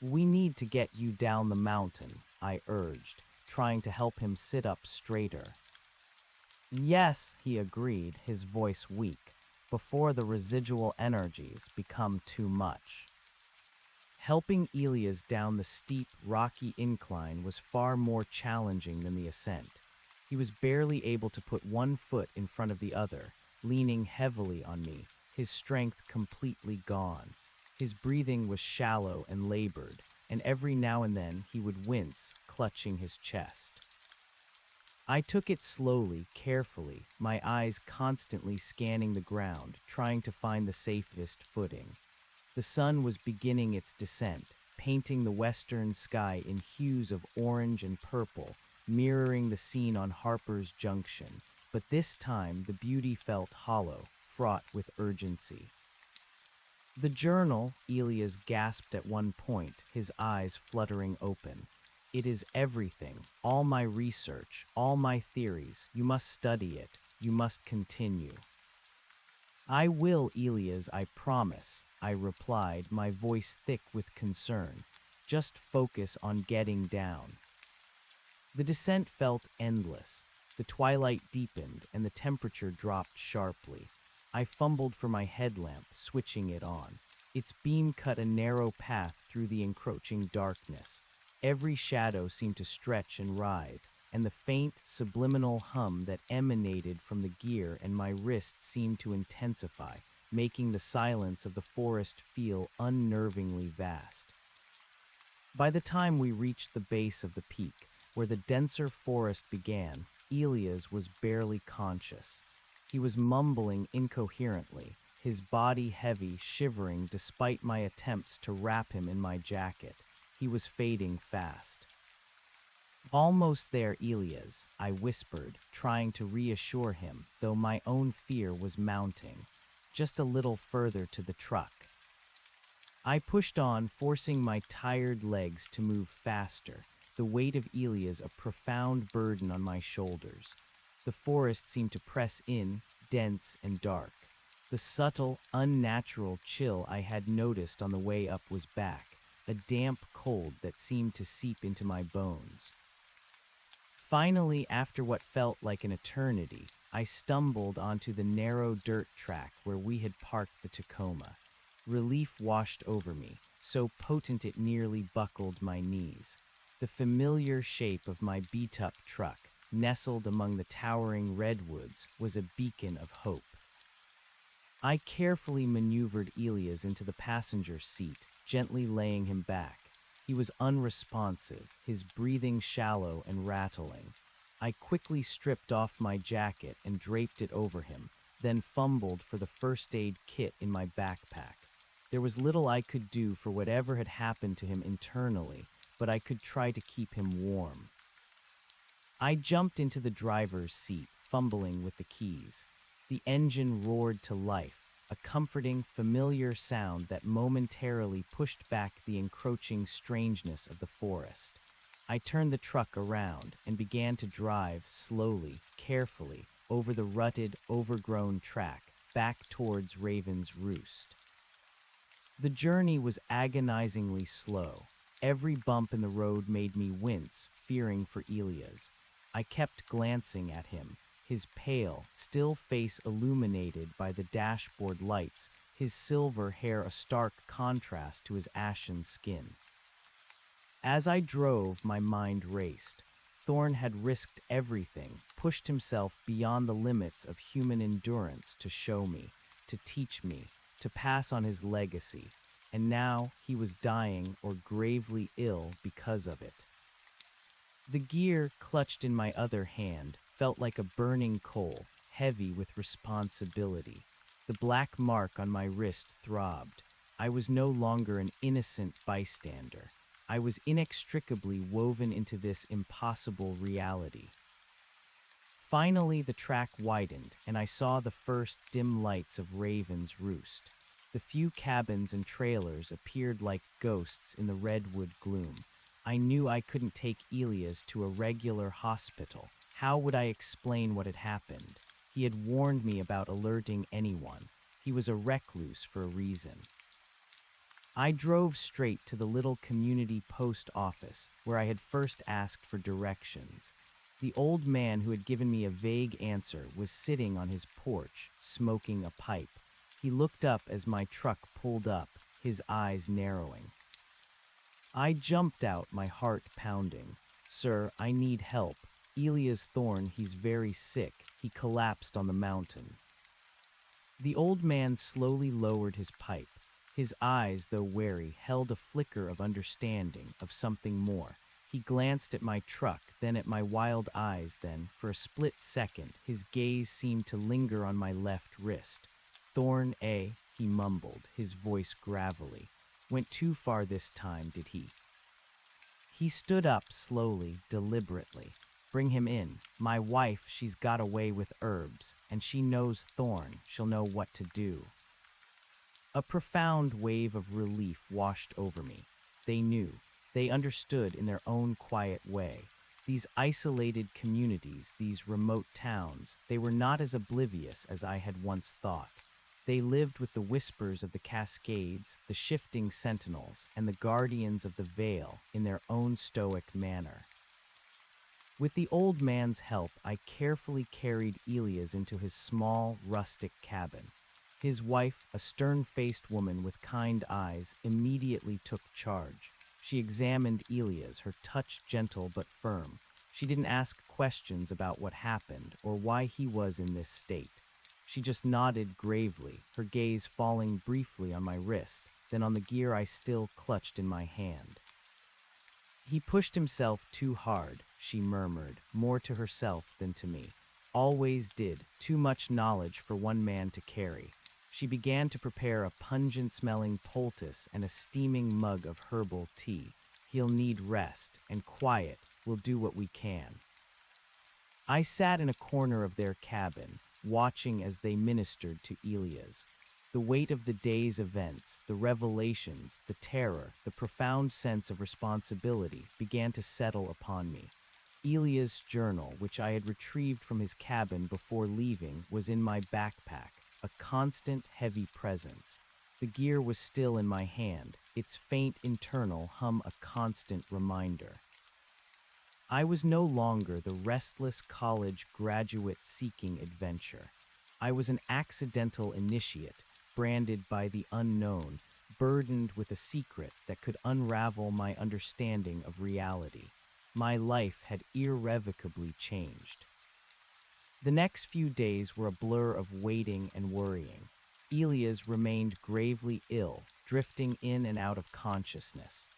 "We need to get you down the mountain," I urged, trying to help him sit up straighter. "Yes," he agreed, his voice weak, "before the residual energies become too much." Helping Elias down the steep, rocky incline was far more challenging than the ascent. He was barely able to put one foot in front of the other, leaning heavily on me, his strength completely gone. His breathing was shallow and labored, and every now and then he would wince, clutching his chest. I took it slowly, carefully, my eyes constantly scanning the ground, trying to find the safest footing. The sun was beginning its descent, painting the western sky in hues of orange and purple, mirroring the scene on Harper's Junction. But this time the beauty felt hollow, fraught with urgency. "The journal," Elias gasped at one point, his eyes fluttering open. "It is everything, all my research, all my theories. You must study it. You must continue." "I will, Elias, I promise," I replied, my voice thick with concern. "Just focus on getting down." The descent felt endless. The twilight deepened and the temperature dropped sharply. I fumbled for my headlamp, switching it on. Its beam cut a narrow path through the encroaching darkness. Every shadow seemed to stretch and writhe, and the faint, subliminal hum that emanated from the gear and my wrist seemed to intensify, making the silence of the forest feel unnervingly vast. By the time we reached the base of the peak, where the denser forest began, Elias was barely conscious. He was mumbling incoherently, his body heavy, shivering despite my attempts to wrap him in my jacket. He was fading fast. "Almost there, Elias," I whispered, trying to reassure him, though my own fear was mounting. "Just a little further to the truck." I pushed on, forcing my tired legs to move faster, the weight of Elias a profound burden on my shoulders. The forest seemed to press in, dense and dark. The subtle, unnatural chill I had noticed on the way up was back, a damp cold that seemed to seep into my bones. Finally, after what felt like an eternity, I stumbled onto the narrow dirt track where we had parked the Tacoma. Relief washed over me, so potent it nearly buckled my knees. The familiar shape of my beat-up truck, nestled among the towering redwoods, was a beacon of hope. I carefully maneuvered Elias into the passenger seat, gently laying him back. He was unresponsive, his breathing shallow and rattling. I quickly stripped off my jacket and draped it over him, then fumbled for the first aid kit in my backpack. There was little I could do for whatever had happened to him internally, but I could try to keep him warm. I jumped into the driver's seat, fumbling with the keys. The engine roared to life, a comforting, familiar sound that momentarily pushed back the encroaching strangeness of the forest. I turned the truck around and began to drive slowly, carefully, over the rutted, overgrown track, back towards Raven's Roost. The journey was agonizingly slow. Every bump in the road made me wince, fearing for Elias. I kept glancing at him, his pale, still face illuminated by the dashboard lights, his silver hair a stark contrast to his ashen skin. As I drove, my mind raced. Thorn had risked everything, pushed himself beyond the limits of human endurance to show me, to teach me, to pass on his legacy, and now he was dying or gravely ill because of it. The gear, clutched in my other hand, felt like a burning coal, heavy with responsibility. The black mark on my wrist throbbed. I was no longer an innocent bystander. I was inextricably woven into this impossible reality. Finally, the track widened, and I saw the first dim lights of Raven's Roost. The few cabins and trailers appeared like ghosts in the redwood gloom. I knew I couldn't take Elias to a regular hospital. How would I explain what had happened? He had warned me about alerting anyone. He was a recluse for a reason. I drove straight to the little community post office where I had first asked for directions. The old man who had given me a vague answer was sitting on his porch, smoking a pipe. He looked up as my truck pulled up, his eyes narrowing. I jumped out, my heart pounding. "Sir, I need help. Elias Thorn, he's very sick. He collapsed on the mountain." The old man slowly lowered his pipe. His eyes, though wary, held a flicker of understanding, of something more. He glanced at my truck, then at my wild eyes, then, for a split second, his gaze seemed to linger on my left wrist. "Thorn, eh?" he mumbled, his voice gravelly. "Went too far this time, did he?" He stood up slowly, deliberately. "Bring him in. My wife, she's got away with herbs, and she knows Thorn. She'll know what to do." A profound wave of relief washed over me. They knew. They understood in their own quiet way. These isolated communities, these remote towns, they were not as oblivious as I had once thought. They lived with the whispers of the Cascades, the shifting sentinels, and the guardians of the Vale in their own stoic manner. With the old man's help, I carefully carried Elias into his small, rustic cabin. His wife, a stern-faced woman with kind eyes, immediately took charge. She examined Elias, her touch gentle but firm. She didn't ask questions about what happened or why he was in this state. She just nodded gravely, her gaze falling briefly on my wrist, then on the gear I still clutched in my hand. "He pushed himself too hard," she murmured, more to herself than to me. "Always did. Too much knowledge for one man to carry." She began to prepare a pungent-smelling poultice and a steaming mug of herbal tea. "He'll need rest, and quiet. We'll do what we can." I sat in a corner of their cabin, watching as they ministered to Elias. The weight of the day's events, the revelations, the terror, the profound sense of responsibility began to settle upon me. Elias' journal, which I had retrieved from his cabin before leaving, was in my backpack, a constant, heavy presence. The gear was still in my hand, its faint internal hum a constant reminder. I was no longer the restless college graduate seeking adventure. I was an accidental initiate, branded by the unknown, burdened with a secret that could unravel my understanding of reality. My life had irrevocably changed. The next few days were a blur of waiting and worrying. Elias remained gravely ill, drifting in and out of consciousness.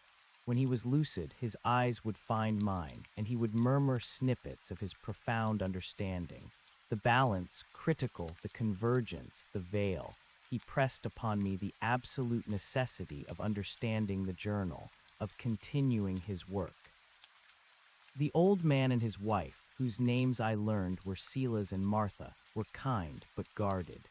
When he was lucid, his eyes would find mine, and he would murmur snippets of his profound understanding. The balance, critical, the convergence, the veil. He pressed upon me the absolute necessity of understanding the journal, of continuing his work. The old man and his wife, whose names I learned were Silas and Martha, were kind but guarded.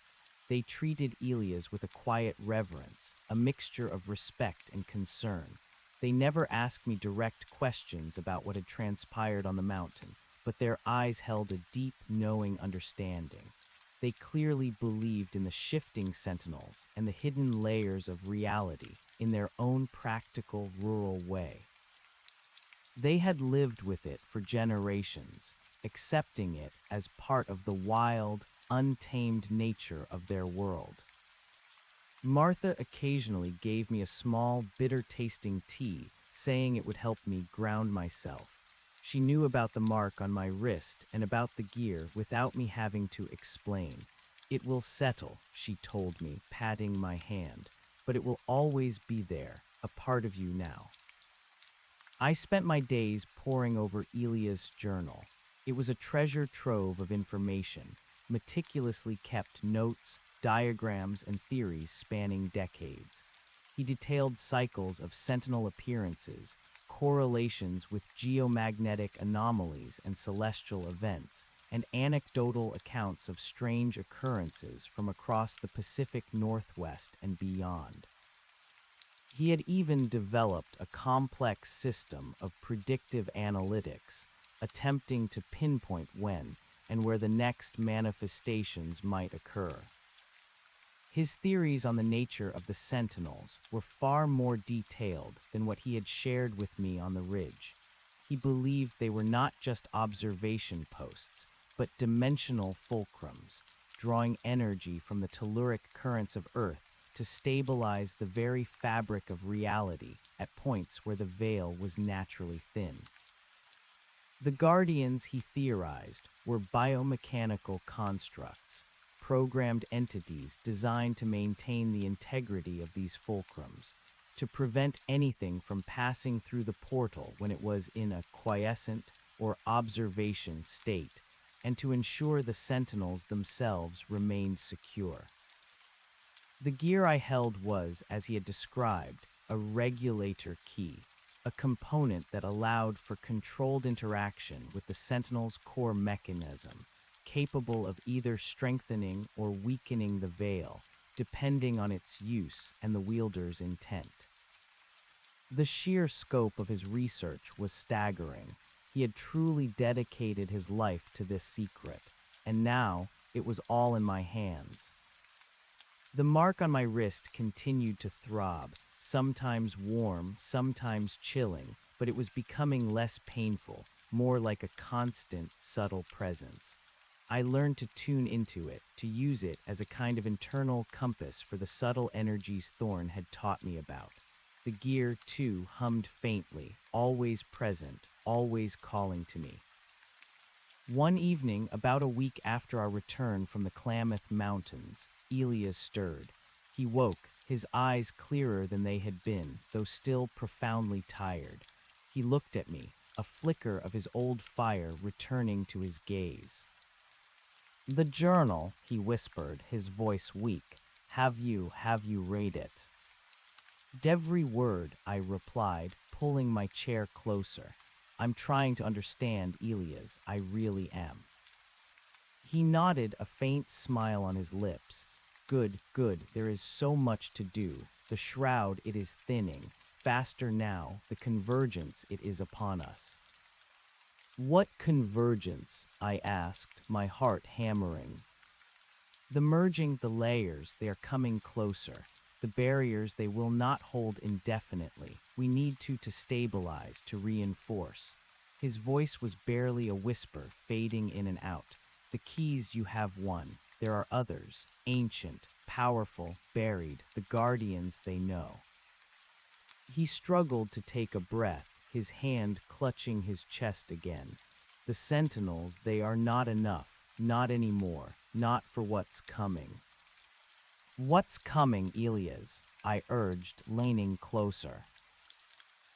They treated Elias with a quiet reverence, a mixture of respect and concern. They never asked me direct questions about what had transpired on the mountain, but their eyes held a deep, knowing understanding. They clearly believed in the shifting sentinels and the hidden layers of reality in their own practical, rural way. They had lived with it for generations, accepting it as part of the wild, untamed nature of their world. Martha occasionally gave me a small, bitter-tasting tea, saying it would help me ground myself. She knew about the mark on my wrist and about the gear without me having to explain. "It will settle," she told me, patting my hand, "but it will always be there, a part of you now." I spent my days poring over Elia's journal. It was a treasure trove of information, meticulously kept notes, diagrams, and theories spanning decades. He detailed cycles of sentinel appearances, correlations with geomagnetic anomalies and celestial events, and anecdotal accounts of strange occurrences from across the Pacific Northwest and beyond. He had even developed a complex system of predictive analytics, attempting to pinpoint when and where the next manifestations might occur. His theories on the nature of the sentinels were far more detailed than what he had shared with me on the ridge. He believed they were not just observation posts, but dimensional fulcrums, drawing energy from the telluric currents of Earth to stabilize the very fabric of reality at points where the veil was naturally thin. The guardians, he theorized, were biomechanical constructs, programmed entities designed to maintain the integrity of these fulcrums, to prevent anything from passing through the portal when it was in a quiescent or observation state, and to ensure the sentinels themselves remained secure. The gear I held was, as he had described, a regulator key, a component that allowed for controlled interaction with the sentinel's core mechanism, capable of either strengthening or weakening the veil, depending on its use and the wielder's intent. The sheer scope of his research was staggering. He had truly dedicated his life to this secret, and now it was all in my hands. The mark on my wrist continued to throb, sometimes warm, sometimes chilling, but it was becoming less painful, more like a constant, subtle presence. I learned to tune into it, to use it as a kind of internal compass for the subtle energies Thorn had taught me about. The gear, too, hummed faintly, always present, always calling to me. One evening, about a week after our return from the Klamath Mountains, Elias stirred. He woke, his eyes clearer than they had been, though still profoundly tired. He looked at me, a flicker of his old fire returning to his gaze. "The journal," he whispered, his voice weak. Have you read it?" "Every word," I replied, pulling my chair closer. "I'm trying to understand, Elias, I really am." He nodded, a faint smile on his lips. Good, there is so much to do. The shroud, it is thinning. Faster now, the convergence, it is upon us." "What convergence?" I asked, my heart hammering. "The merging, the layers, they are coming closer. The barriers, they will not hold indefinitely. We need to stabilize, to reinforce." His voice was barely a whisper, fading in and out. "The keys, you have one. There are others, ancient, powerful, buried, the guardians they know." He struggled to take a breath, his hand clutching his chest again. "The sentinels, they are not enough, not anymore, not for what's coming." "What's coming, Elias?" I urged, leaning closer.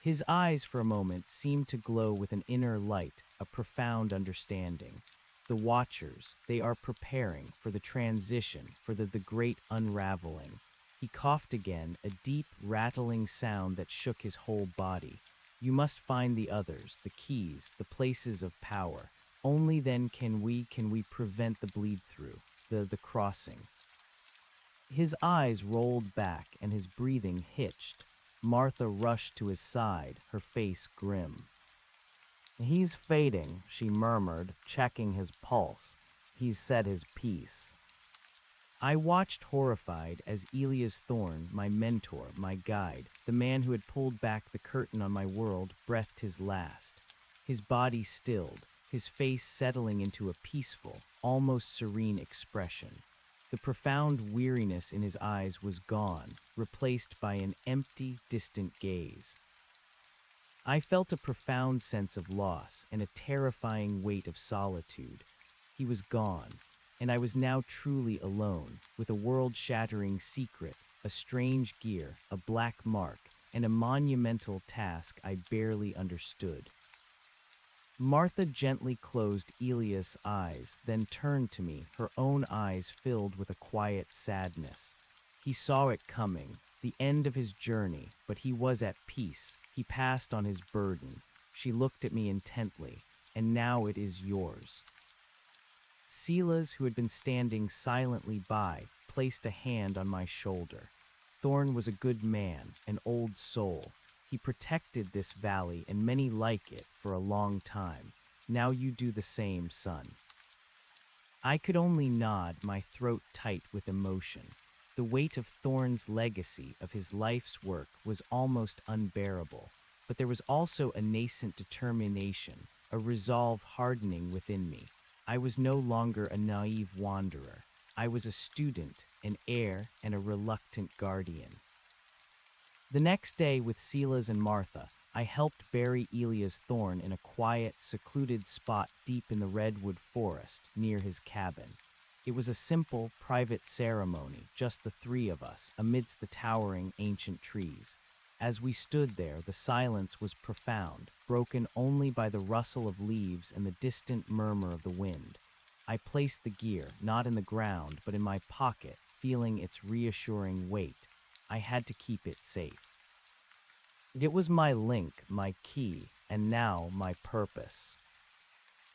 His eyes for a moment seemed to glow with an inner light, a profound understanding. "The Watchers, they are preparing for the transition, for the great unraveling." He coughed again, a deep, rattling sound that shook his whole body. "You must find the others, the keys, the places of power. Only then can we prevent the bleed-through, the crossing." His eyes rolled back and his breathing hitched. Martha rushed to his side, her face grim. "He's fading," she murmured, checking his pulse. "He's said his piece." I watched horrified as Elias Thorne, my mentor, my guide, the man who had pulled back the curtain on my world, breathed his last. His body stilled, his face settling into a peaceful, almost serene expression. The profound weariness in his eyes was gone, replaced by an empty, distant gaze. I felt a profound sense of loss and a terrifying weight of solitude. He was gone, and I was now truly alone, with a world-shattering secret, a strange gear, a black mark, and a monumental task I barely understood. Martha gently closed Elias' eyes, then turned to me, her own eyes filled with a quiet sadness. He saw it coming, the end of his journey, but he was at peace. He passed on his burden. She looked at me intently. "And now it is yours." Silas, who had been standing silently by, placed a hand on my shoulder. Thorne was a good man, an old soul. He protected this valley and many like it for a long time. Now you do the same, son. I could only nod, my throat tight with emotion. The weight of Thorne's legacy, of his life's work, was almost unbearable. But there was also a nascent determination, a resolve hardening within me. I was no longer a naive wanderer. I was a student, an heir, and a reluctant guardian. The next day, with Silas and Martha, I helped bury Elias Thorne in a quiet, secluded spot deep in the redwood forest near his cabin. It was a simple, private ceremony, just the three of us, amidst the towering ancient trees. As we stood there, the silence was profound, broken only by the rustle of leaves and the distant murmur of the wind. I placed the gear, not in the ground, but in my pocket, feeling its reassuring weight. I had to keep it safe. It was my link, my key, and now my purpose.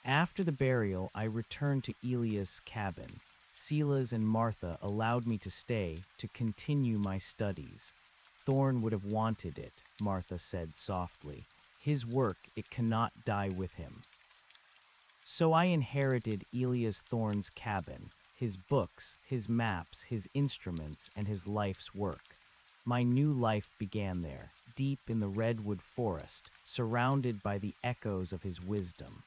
After the burial, I returned to Elias' cabin. Silas and Martha allowed me to stay to continue my studies. "Thorne would have wanted it," Martha said softly. "His work, it cannot die with him." So I inherited Elias Thorne's cabin, his books, his maps, his instruments, and his life's work. My new life began there, deep in the redwood forest, surrounded by the echoes of his wisdom.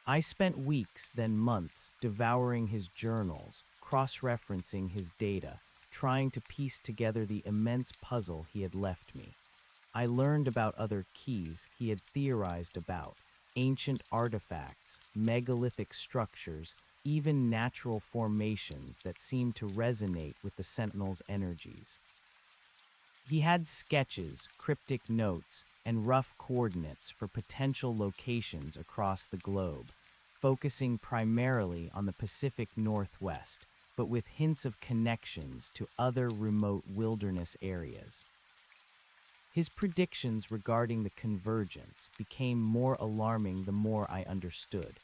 I spent weeks, then months, devouring his journals, cross-referencing his data, trying to piece together the immense puzzle he had left me. I learned about other keys he had theorized about, ancient artifacts, megalithic structures, even natural formations that seemed to resonate with the Sentinel's energies. He had sketches, cryptic notes, and rough coordinates for potential locations across the globe, focusing primarily on the Pacific Northwest, but with hints of connections to other remote wilderness areas. His predictions regarding the convergence became more alarming the more I understood.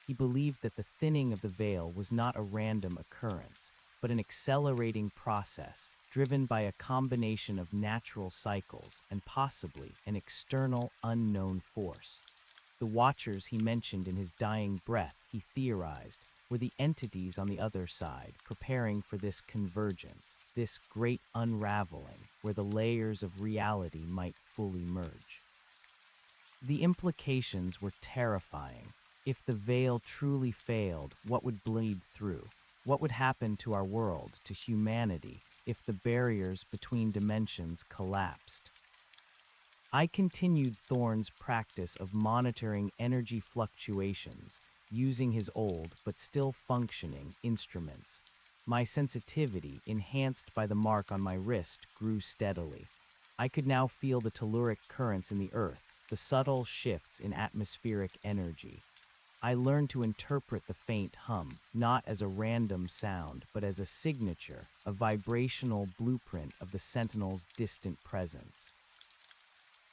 He believed that the thinning of the veil was not a random occurrence, but an accelerating process driven by a combination of natural cycles and possibly an external, unknown force. The Watchers he mentioned in his dying breath, he theorized, were the entities on the other side, preparing for this convergence, this great unraveling, where the layers of reality might fully merge. The implications were terrifying. If the veil truly failed, what would bleed through? What would happen to our world, to humanity, if the barriers between dimensions collapsed? I continued Thorne's practice of monitoring energy fluctuations, using his old but still functioning instruments. My sensitivity, enhanced by the mark on my wrist, grew steadily. I could now feel the telluric currents in the earth, the subtle shifts in atmospheric energy. I learned to interpret the faint hum, not as a random sound, but as a signature, a vibrational blueprint of the Sentinel's distant presence.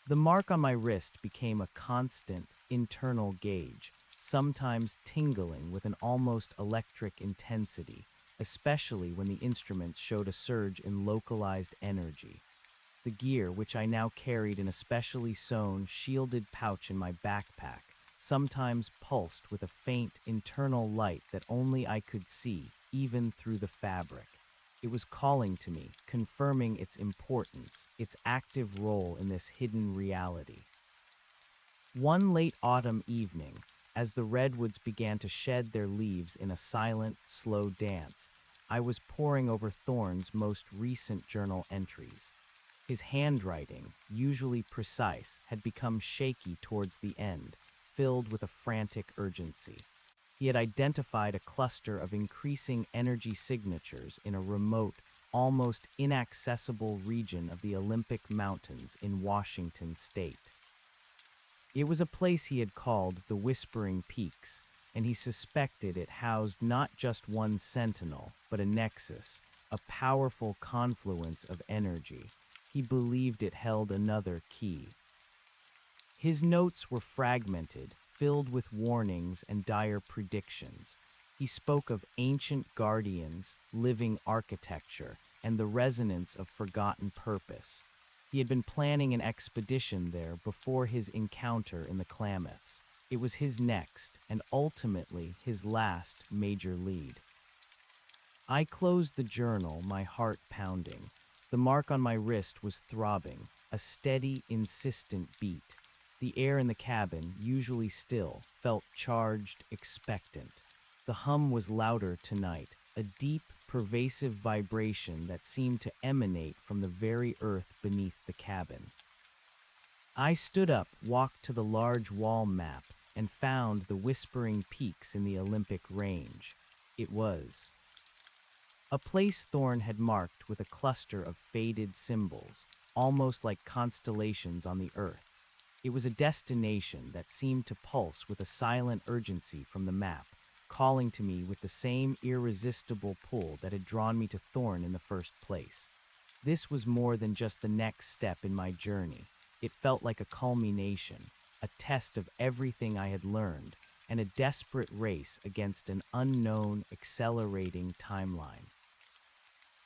The mark on my wrist became a constant, internal gauge, sometimes tingling with an almost electric intensity, especially when the instruments showed a surge in localized energy. The gear, which I now carried in a specially sewn, shielded pouch in my backpack, sometimes pulsed with a faint internal light that only I could see, even through the fabric. It was calling to me, confirming its importance, its active role in this hidden reality. One late autumn evening, as the redwoods began to shed their leaves in a silent, slow dance, I was poring over Thorne's most recent journal entries. His handwriting, usually precise, had become shaky towards the end, filled with a frantic urgency. He had identified a cluster of increasing energy signatures in a remote, almost inaccessible region of the Olympic Mountains in Washington state. It was a place he had called the Whispering Peaks, and he suspected it housed not just one sentinel, but a nexus, a powerful confluence of energy. He believed it held another key. His notes were fragmented, filled with warnings and dire predictions. He spoke of ancient guardians, living architecture, and the resonance of forgotten purpose. He had been planning an expedition there before his encounter in the Klamaths. It was his next, and ultimately his last, major lead. I closed the journal, my heart pounding. The mark on my wrist was throbbing, a steady, insistent beat. The air in the cabin, usually still, felt charged, expectant. The hum was louder tonight, a deep, pervasive vibration that seemed to emanate from the very earth beneath the cabin. I stood up, walked to the large wall map, and found the Whispering Peaks in the Olympic Range. It was a place Thorne had marked with a cluster of faded symbols, almost like constellations on the earth. It was a destination that seemed to pulse with a silent urgency from the map, calling to me with the same irresistible pull that had drawn me to Thorne in the first place. This was more than just the next step in my journey. It felt like a culmination, a test of everything I had learned, and a desperate race against an unknown, accelerating timeline.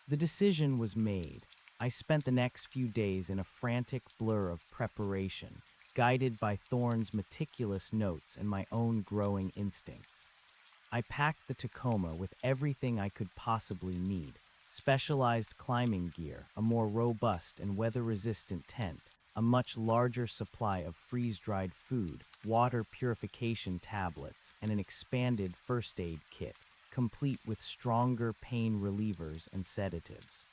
The decision was made. I spent the next few days in a frantic blur of preparation, guided by Thorne's meticulous notes and my own growing instincts. I packed the Tacoma with everything I could possibly need: specialized climbing gear, a more robust and weather-resistant tent, a much larger supply of freeze-dried food, water purification tablets, and an expanded first aid kit, complete with stronger pain relievers and sedatives.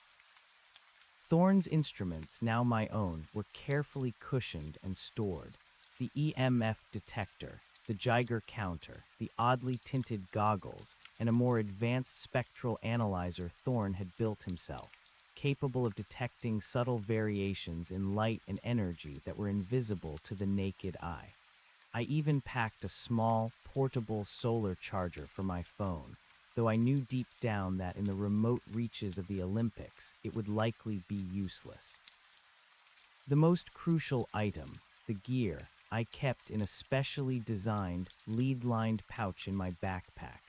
Thorne's instruments, now my own, were carefully cushioned and stored. The EMF detector, the Geiger counter, the oddly tinted goggles, and a more advanced spectral analyzer Thorne had built himself, capable of detecting subtle variations in light and energy that were invisible to the naked eye. I even packed a small, portable solar charger for my phone, though I knew deep down that in the remote reaches of the Olympics, it would likely be useless. The most crucial item, the gear, I kept in a specially designed, lead-lined pouch in my backpack.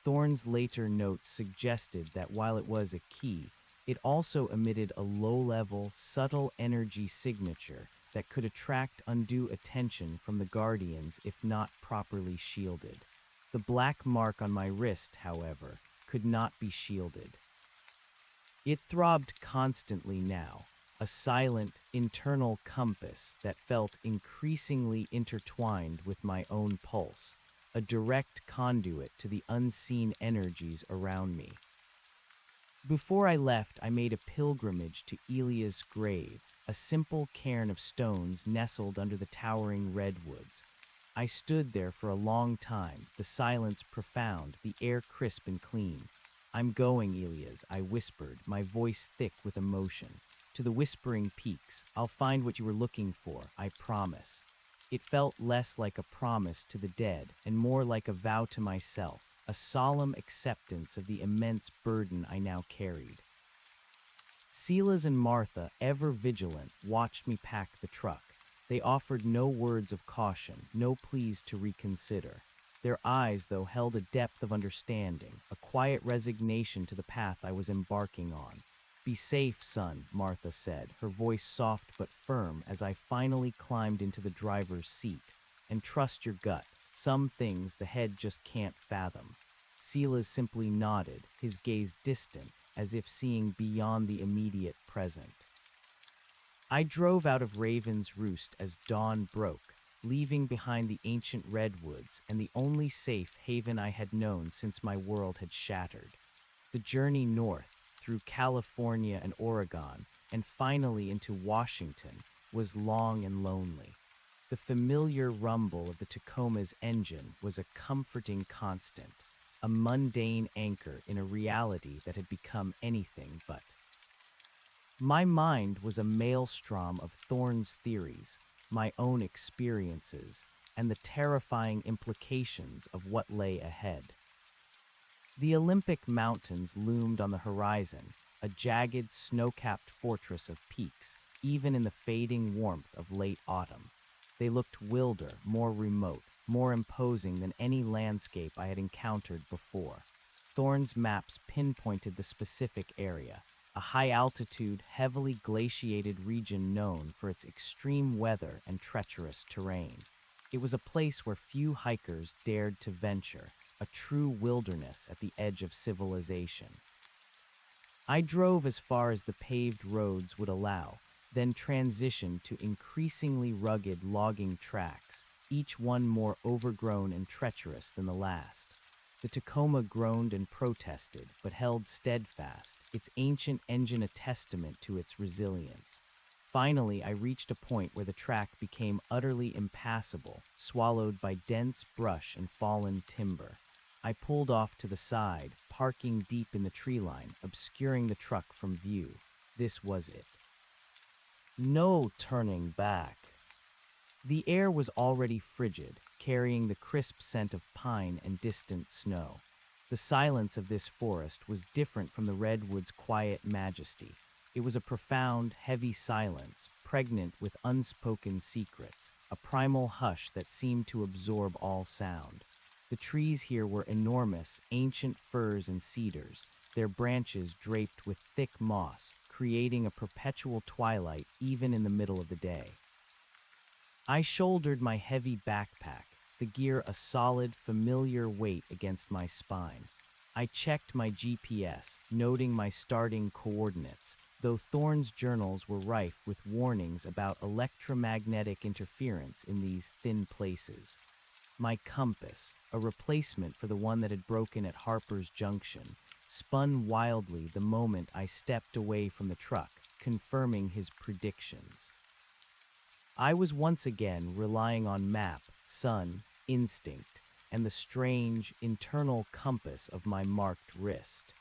Thorne's later notes suggested that while it was a key, it also emitted a low-level, subtle energy signature that could attract undue attention from the Guardians if not properly shielded. The black mark on my wrist, however, could not be shielded. It throbbed constantly now, a silent, internal compass that felt increasingly intertwined with my own pulse, a direct conduit to the unseen energies around me. Before I left, I made a pilgrimage to Elia's grave, a simple cairn of stones nestled under the towering redwoods. I stood there for a long time, the silence profound, the air crisp and clean. "I'm going, Elias," I whispered, my voice thick with emotion. "To the Whispering Peaks. I'll find what you were looking for, I promise." It felt less like a promise to the dead and more like a vow to myself, a solemn acceptance of the immense burden I now carried. Silas and Martha, ever vigilant, watched me pack the truck. They offered no words of caution, no pleas to reconsider. Their eyes, though, held a depth of understanding, a quiet resignation to the path I was embarking on. "Be safe, son," Martha said, her voice soft but firm as I finally climbed into the driver's seat. "And trust your gut. Some things the head just can't fathom." Silas simply nodded, his gaze distant, as if seeing beyond the immediate present. I drove out of Raven's Roost as dawn broke, leaving behind the ancient redwoods and the only safe haven I had known since my world had shattered. The journey north, through California and Oregon, and finally into Washington, was long and lonely. The familiar rumble of the Tacoma's engine was a comforting constant, a mundane anchor in a reality that had become anything but. My mind was a maelstrom of Thorne's theories, my own experiences, and the terrifying implications of what lay ahead. The Olympic Mountains loomed on the horizon, a jagged, snow-capped fortress of peaks, even in the fading warmth of late autumn. They looked wilder, more remote, more imposing than any landscape I had encountered before. Thorne's maps pinpointed the specific area, a high-altitude, heavily glaciated region known for its extreme weather and treacherous terrain. It was a place where few hikers dared to venture, a true wilderness at the edge of civilization. I drove as far as the paved roads would allow, then transitioned to increasingly rugged logging tracks, each one more overgrown and treacherous than the last. The Tacoma groaned and protested, but held steadfast, its ancient engine a testament to its resilience. Finally, I reached a point where the track became utterly impassable, swallowed by dense brush and fallen timber. I pulled off to the side, parking deep in the tree line, obscuring the truck from view. This was it. No turning back. The air was already frigid, carrying the crisp scent of pine and distant snow. The silence of this forest was different from the redwood's quiet majesty. It was a profound, heavy silence, pregnant with unspoken secrets, a primal hush that seemed to absorb all sound. The trees here were enormous, ancient firs and cedars, their branches draped with thick moss, creating a perpetual twilight even in the middle of the day. I shouldered my heavy backpack, the gear a solid, familiar weight against my spine. I checked my GPS, noting my starting coordinates, though Thorne's journals were rife with warnings about electromagnetic interference in these thin places. My compass, a replacement for the one that had broken at Harper's Junction, spun wildly the moment I stepped away from the truck, confirming his predictions. I was once again relying on map, sun, instinct, and the strange, internal compass of my marked wrist.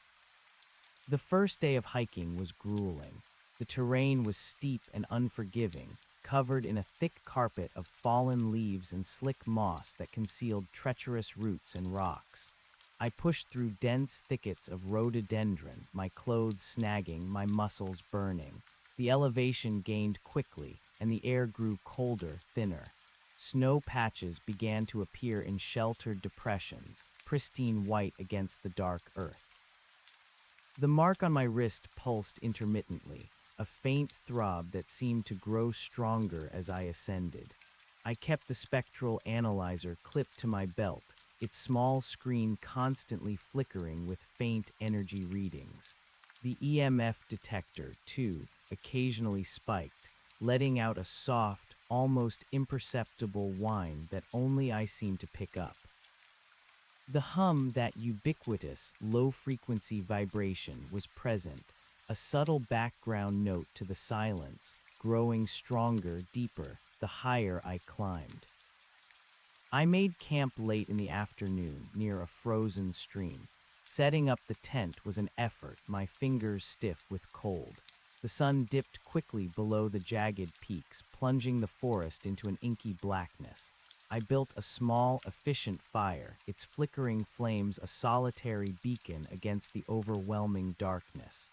The first day of hiking was grueling. The terrain was steep and unforgiving, covered in a thick carpet of fallen leaves and slick moss that concealed treacherous roots and rocks. I pushed through dense thickets of rhododendron, my clothes snagging, my muscles burning. The elevation gained quickly, and the air grew colder, thinner. Snow patches began to appear in sheltered depressions, pristine white against the dark earth. The mark on my wrist pulsed intermittently, a faint throb that seemed to grow stronger as I ascended. I kept the spectral analyzer clipped to my belt, its small screen constantly flickering with faint energy readings. The EMF detector, too, occasionally spiked, letting out a soft, almost imperceptible whine that only I seemed to pick up. The hum, that ubiquitous, low-frequency vibration, was present, a subtle background note to the silence, growing stronger, deeper, the higher I climbed. I made camp late in the afternoon, near a frozen stream. Setting up the tent was an effort, my fingers stiff with cold. The sun dipped quickly below the jagged peaks, plunging the forest into an inky blackness. I built a small, efficient fire, its flickering flames a solitary beacon against the overwhelming darkness.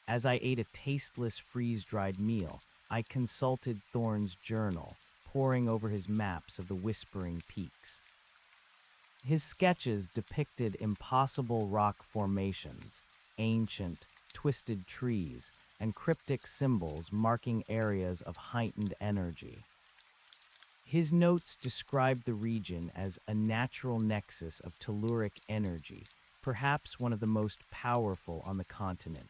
As I ate a tasteless, freeze-dried meal, I consulted Thorne's journal, poring over his maps of the whispering peaks. His sketches depicted impossible rock formations, ancient, twisted trees, and cryptic symbols marking areas of heightened energy. His notes described the region as a natural nexus of telluric energy, perhaps one of the most powerful on the continent.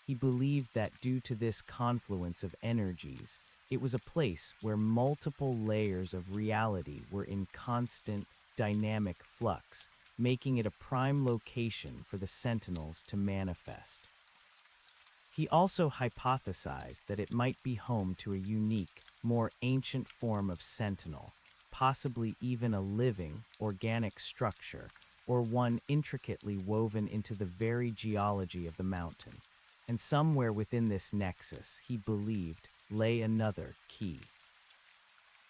He believed that due to this confluence of energies, it was a place where multiple layers of reality were in constant, dynamic flux, making it a prime location for the sentinels to manifest. He also hypothesized that it might be home to a unique, more ancient form of sentinel, possibly even a living, organic structure, or one intricately woven into the very geology of the mountain. And somewhere within this nexus, he believed, lay another key.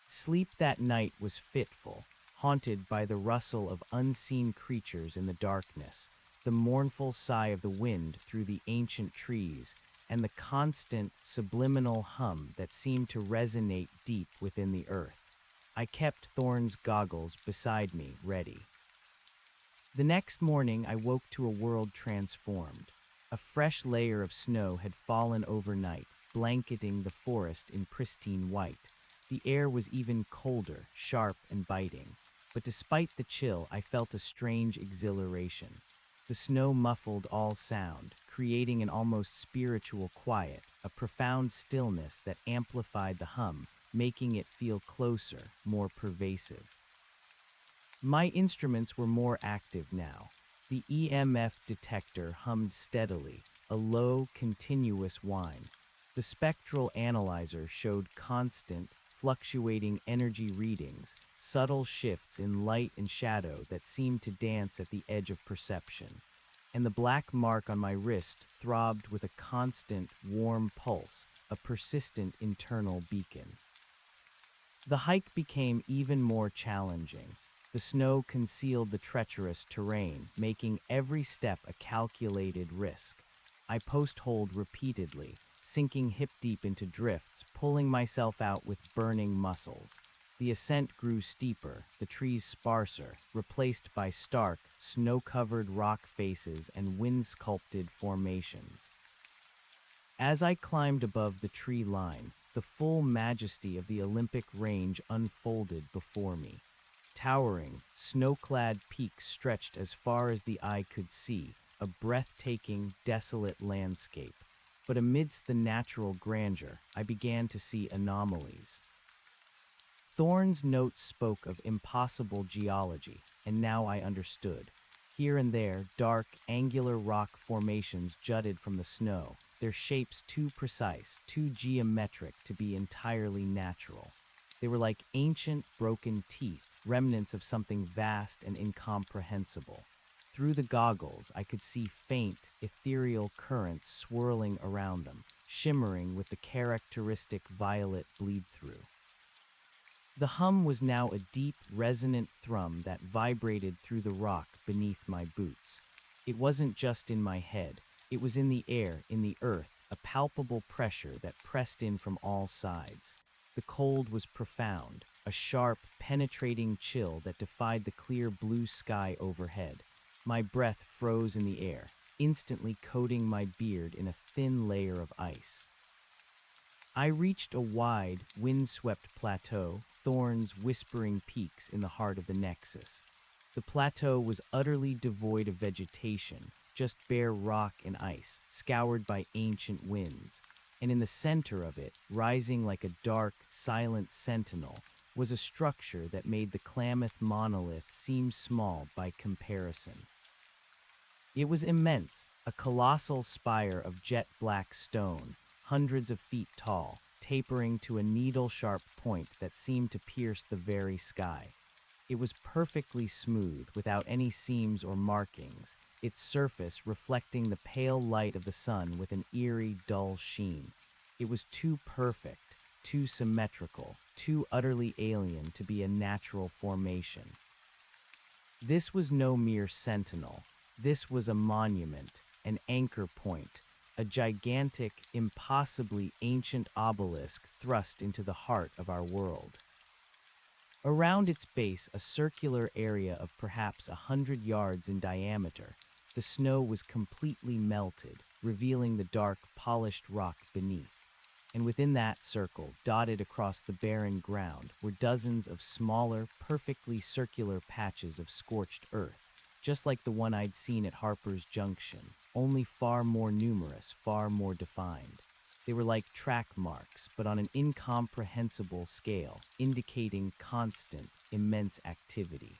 Sleep that night was fitful, haunted by the rustle of unseen creatures in the darkness, the mournful sigh of the wind through the ancient trees, and the constant, subliminal hum that seemed to resonate deep within the earth. I kept Thorn's goggles beside me, ready. The next morning I woke to a world transformed. A fresh layer of snow had fallen overnight, blanketing the forest in pristine white. The air was even colder, sharp and biting. But despite the chill, I felt a strange exhilaration. The snow muffled all sound, creating an almost spiritual quiet, a profound stillness that amplified the hum, making it feel closer, more pervasive. My instruments were more active now. The EMF detector hummed steadily, a low, continuous whine. The spectral analyzer showed constant, fluctuating energy readings, subtle shifts in light and shadow that seemed to dance at the edge of perception. And the black mark on my wrist throbbed with a constant, warm pulse, a persistent internal beacon. The hike became even more challenging. The snow concealed the treacherous terrain, making every step a calculated risk. I post-holed repeatedly, sinking hip-deep into drifts, pulling myself out with burning muscles. The ascent grew steeper, the trees sparser, replaced by stark, snow-covered rock faces and wind-sculpted formations. As I climbed above the tree line, the full majesty of the Olympic range unfolded before me. Towering, snow-clad peaks stretched as far as the eye could see, a breathtaking, desolate landscape. But amidst the natural grandeur, I began to see anomalies. Thorne's notes spoke of impossible geology, and now I understood. Here and there, dark, angular rock formations jutted from the snow, their shapes too precise, too geometric to be entirely natural. They were like ancient, broken teeth, remnants of something vast and incomprehensible. Through the goggles, I could see faint, ethereal currents swirling around them, shimmering with the characteristic violet bleed-through. The hum was now a deep, resonant thrum that vibrated through the rock beneath my boots. It wasn't just in my head. It was in the air, in the earth, a palpable pressure that pressed in from all sides. The cold was profound, a sharp, penetrating chill that defied the clear blue sky overhead. My breath froze in the air, instantly coating my beard in a thin layer of ice. I reached a wide, wind-swept plateau, thorns whispering peaks in the heart of the nexus. The plateau was utterly devoid of vegetation, just bare rock and ice, scoured by ancient winds. And in the center of it, rising like a dark, silent sentinel, was a structure that made the Klamath monolith seem small by comparison. It was immense, a colossal spire of jet-black stone, hundreds of feet tall, tapering to a needle-sharp point that seemed to pierce the very sky. It was perfectly smooth, without any seams or markings, its surface reflecting the pale light of the sun with an eerie, dull sheen. It was too perfect, too symmetrical, too utterly alien to be a natural formation. This was no mere sentinel. This was a monument, an anchor point, a gigantic, impossibly ancient obelisk thrust into the heart of our world. Around its base, a circular area of perhaps 100 yards in diameter, the snow was completely melted, revealing the dark, polished rock beneath. And within that circle, dotted across the barren ground, were dozens of smaller, perfectly circular patches of scorched earth, just like the one I'd seen at Harper's Junction, only far more numerous, far more defined. They were like track marks, but on an incomprehensible scale, indicating constant, immense activity.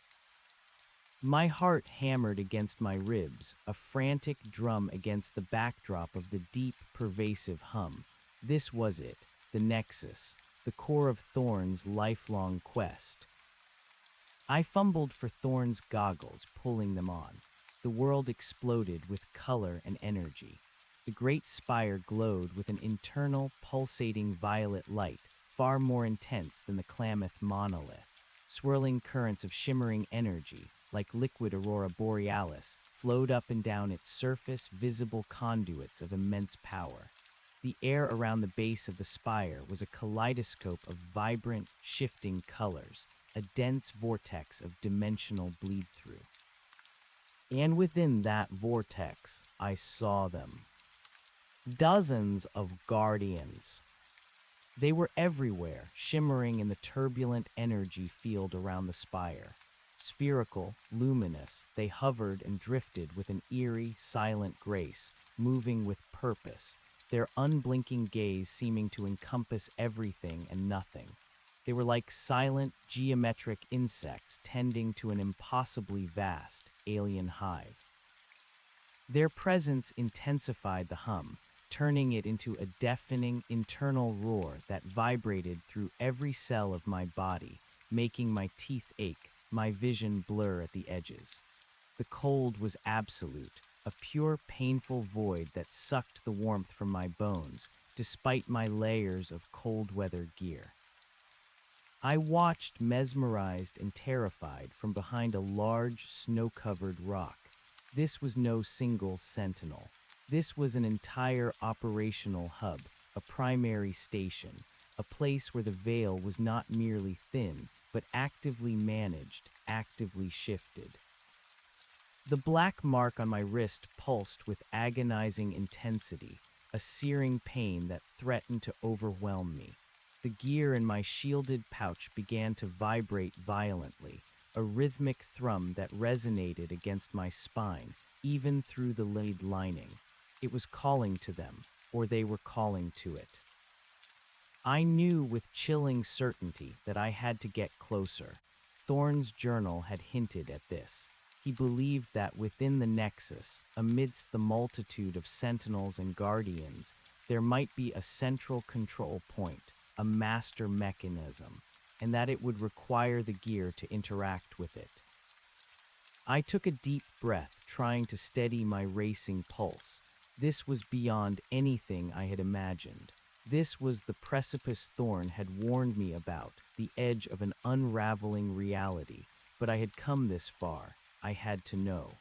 My heart hammered against my ribs, a frantic drum against the backdrop of the deep, pervasive hum. This was it, the nexus, the core of Thorne's lifelong quest. I fumbled for Thorne's goggles, pulling them on. The world exploded with color and energy. The great spire glowed with an internal, pulsating violet light, far more intense than the Klamath monolith. Swirling currents of shimmering energy, like liquid aurora borealis, flowed up and down its surface, visible conduits of immense power. The air around the base of the spire was a kaleidoscope of vibrant, shifting colors, a dense vortex of dimensional bleed-through. And within that vortex, I saw them. Dozens of guardians. They were everywhere, shimmering in the turbulent energy field around the spire. Spherical, luminous, they hovered and drifted with an eerie, silent grace, moving with purpose, their unblinking gaze seeming to encompass everything and nothing. They were like silent, geometric insects tending to an impossibly vast, alien hive. Their presence intensified the hum, turning it into a deafening, internal roar that vibrated through every cell of my body, making my teeth ache, my vision blur at the edges. The cold was absolute, a pure, painful void that sucked the warmth from my bones, despite my layers of cold-weather gear. I watched, mesmerized and terrified, from behind a large, snow-covered rock. This was no single sentinel. This was an entire operational hub, a primary station, a place where the veil was not merely thin, but actively managed, actively shifted. The black mark on my wrist pulsed with agonizing intensity, a searing pain that threatened to overwhelm me. The gear in my shielded pouch began to vibrate violently, a rhythmic thrum that resonated against my spine, even through the lead lining. It was calling to them, or they were calling to it. I knew with chilling certainty that I had to get closer. Thorne's journal had hinted at this. He believed that within the Nexus, amidst the multitude of sentinels and guardians, there might be a central control point, a master mechanism, and that it would require the gear to interact with it. I took a deep breath, trying to steady my racing pulse. This was beyond anything I had imagined. This was the precipice Thorne had warned me about, the edge of an unraveling reality, but I had come this far. I had to know.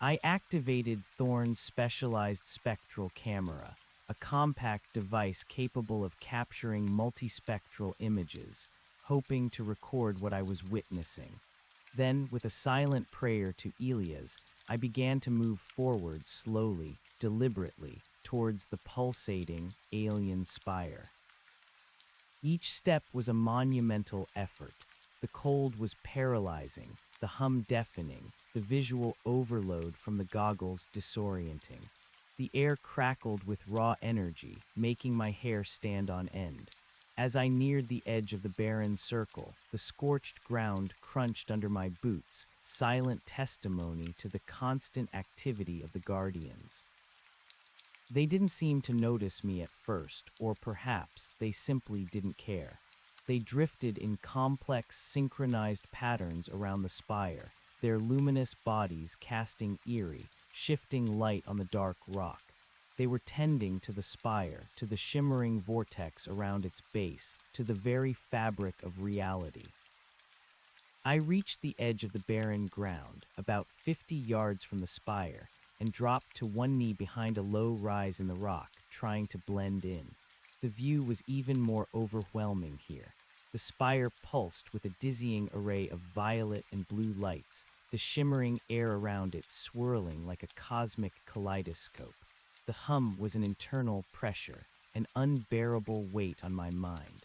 I activated Thorne's specialized spectral camera, a compact device capable of capturing multispectral images, hoping to record what I was witnessing. Then, with a silent prayer to Elias, I began to move forward slowly, deliberately, towards the pulsating, alien spire. Each step was a monumental effort. The cold was paralyzing, the hum deafening, the visual overload from the goggles disorienting. The air crackled with raw energy, making my hair stand on end. As I neared the edge of the barren circle, the scorched ground crunched under my boots, silent testimony to the constant activity of the guardians. They didn't seem to notice me at first, or perhaps they simply didn't care. They drifted in complex, synchronized patterns around the spire, their luminous bodies casting eerie, shifting light on the dark rock. They were tending to the spire, to the shimmering vortex around its base, to the very fabric of reality. I reached the edge of the barren ground, about 50 yards from the spire, and dropped to one knee behind a low rise in the rock, trying to blend in. The view was even more overwhelming here. The spire pulsed with a dizzying array of violet and blue lights, the shimmering air around it swirling like a cosmic kaleidoscope. The hum was an internal pressure, an unbearable weight on my mind.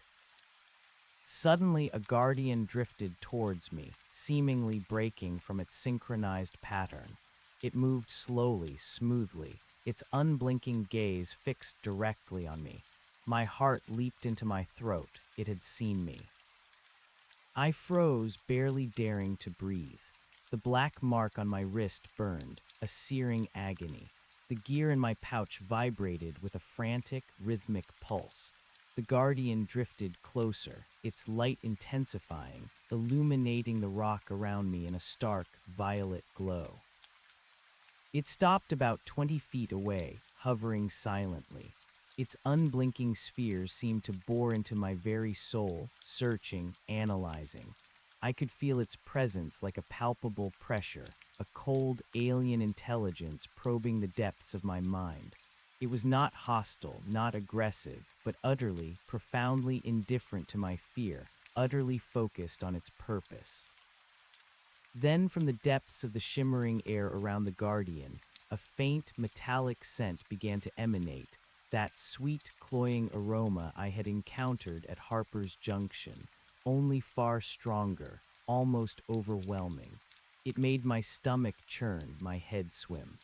Suddenly, a guardian drifted towards me, seemingly breaking from its synchronized pattern. It moved slowly, smoothly, its unblinking gaze fixed directly on me. My heart leaped into my throat. It had seen me. I froze, barely daring to breathe. The black mark on my wrist burned, a searing agony. The gear in my pouch vibrated with a frantic, rhythmic pulse. The guardian drifted closer, its light intensifying, illuminating the rock around me in a stark, violet glow. It stopped about 20 feet away, hovering silently. Its unblinking spheres seemed to bore into my very soul, searching, analyzing. I could feel its presence like a palpable pressure, a cold, alien intelligence probing the depths of my mind. It was not hostile, not aggressive, but utterly, profoundly indifferent to my fear, utterly focused on its purpose. Then, from the depths of the shimmering air around the guardian, a faint, metallic scent began to emanate, that sweet, cloying aroma I had encountered at Harper's Junction, only far stronger, almost overwhelming. It made my stomach churn, my head swim.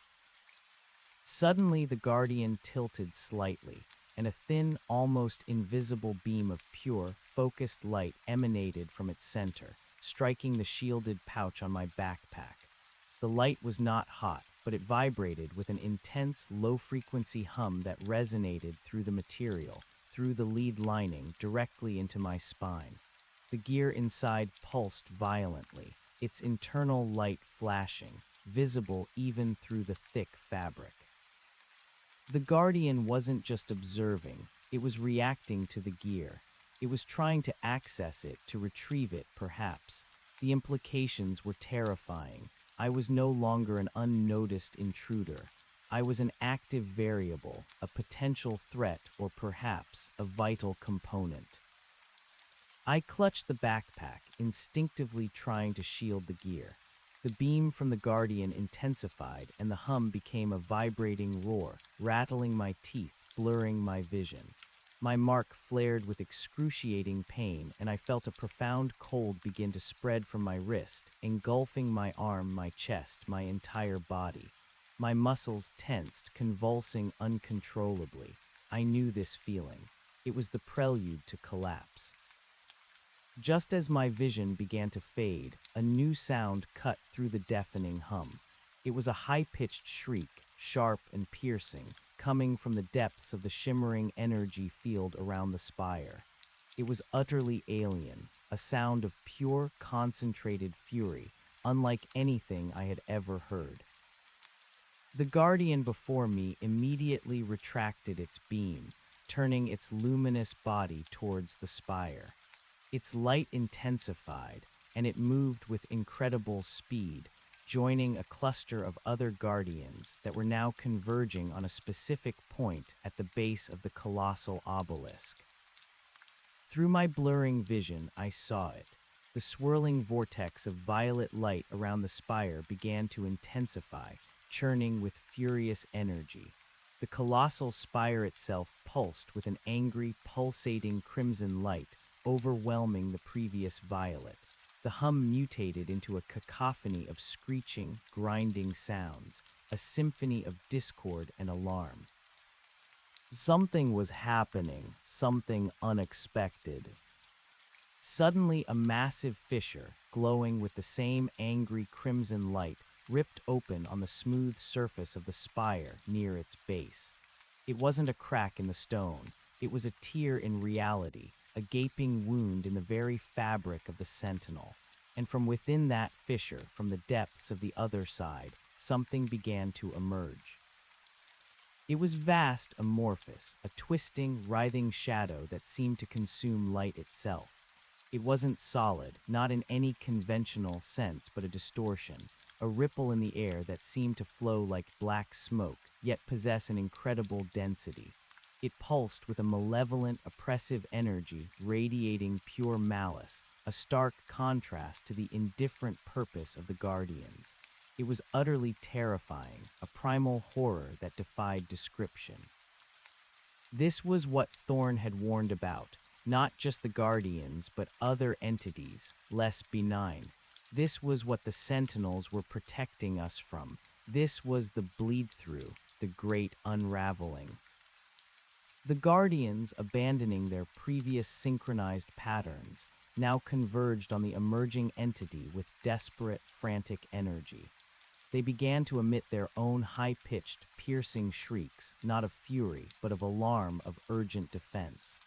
Suddenly, the guardian tilted slightly, and a thin, almost invisible beam of pure, focused light emanated from its center, striking the shielded pouch on my backpack. The light was not hot, but it vibrated with an intense, low-frequency hum that resonated through the material, through the lead lining, directly into my spine. The gear inside pulsed violently, its internal light flashing, visible even through the thick fabric. The Guardian wasn't just observing, it was reacting to the gear. It was trying to access it, to retrieve it, perhaps. The implications were terrifying. I was no longer an unnoticed intruder. I was an active variable, a potential threat, or perhaps a vital component. I clutched the backpack, instinctively trying to shield the gear. The beam from the Guardian intensified, and the hum became a vibrating roar, rattling my teeth, blurring my vision. My mark flared with excruciating pain, and I felt a profound cold begin to spread from my wrist, engulfing my arm, my chest, my entire body. My muscles tensed, convulsing uncontrollably. I knew this feeling. It was the prelude to collapse. Just as my vision began to fade, a new sound cut through the deafening hum. It was a high-pitched shriek, sharp and piercing, coming from the depths of the shimmering energy field around the spire. It was utterly alien, a sound of pure, concentrated fury, unlike anything I had ever heard. The Guardian before me immediately retracted its beam, turning its luminous body towards the spire. Its light intensified, and it moved with incredible speed, joining a cluster of other Guardians that were now converging on a specific point at the base of the colossal obelisk. Through my blurring vision, I saw it. The swirling vortex of violet light around the spire began to intensify, churning with furious energy. The colossal spire itself pulsed with an angry, pulsating crimson light, overwhelming the previous violet. The hum mutated into a cacophony of screeching, grinding sounds, a symphony of discord and alarm. Something was happening, something unexpected. Suddenly, a massive fissure, glowing with the same angry crimson light, ripped open on the smooth surface of the spire near its base. It wasn't a crack in the stone, it was a tear in reality, a gaping wound in the very fabric of the sentinel. And from within that fissure, from the depths of the other side, something began to emerge. It was vast, amorphous, a twisting, writhing shadow that seemed to consume light itself. It wasn't solid, not in any conventional sense, but a distortion, a ripple in the air that seemed to flow like black smoke, yet possess an incredible density. It pulsed with a malevolent, oppressive energy radiating pure malice, a stark contrast to the indifferent purpose of the Guardians. It was utterly terrifying, a primal horror that defied description. This was what Thorne had warned about, not just the Guardians, but other entities, less benign. This was what the Sentinels were protecting us from. This was the bleed-through, the great unraveling. The Guardians, abandoning their previous synchronized patterns, now converged on the emerging entity with desperate, frantic energy. They began to emit their own high-pitched, piercing shrieks, not of fury, but of alarm, of urgent defense.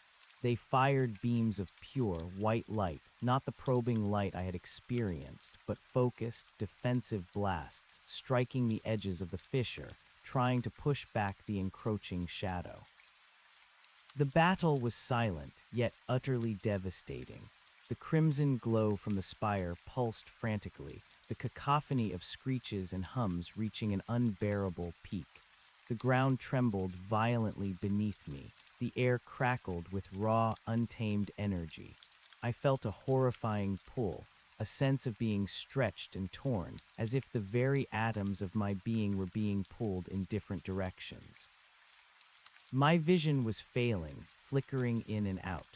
They fired beams of pure, white light, not the probing light I had experienced, but focused, defensive blasts, striking the edges of the fissure, trying to push back the encroaching shadow. The battle was silent, yet utterly devastating. The crimson glow from the spire pulsed frantically, the cacophony of screeches and hums reaching an unbearable peak. The ground trembled violently beneath me. The air crackled with raw, untamed energy. I felt a horrifying pull, a sense of being stretched and torn, as if the very atoms of my being were being pulled in different directions. My vision was failing, flickering in and out.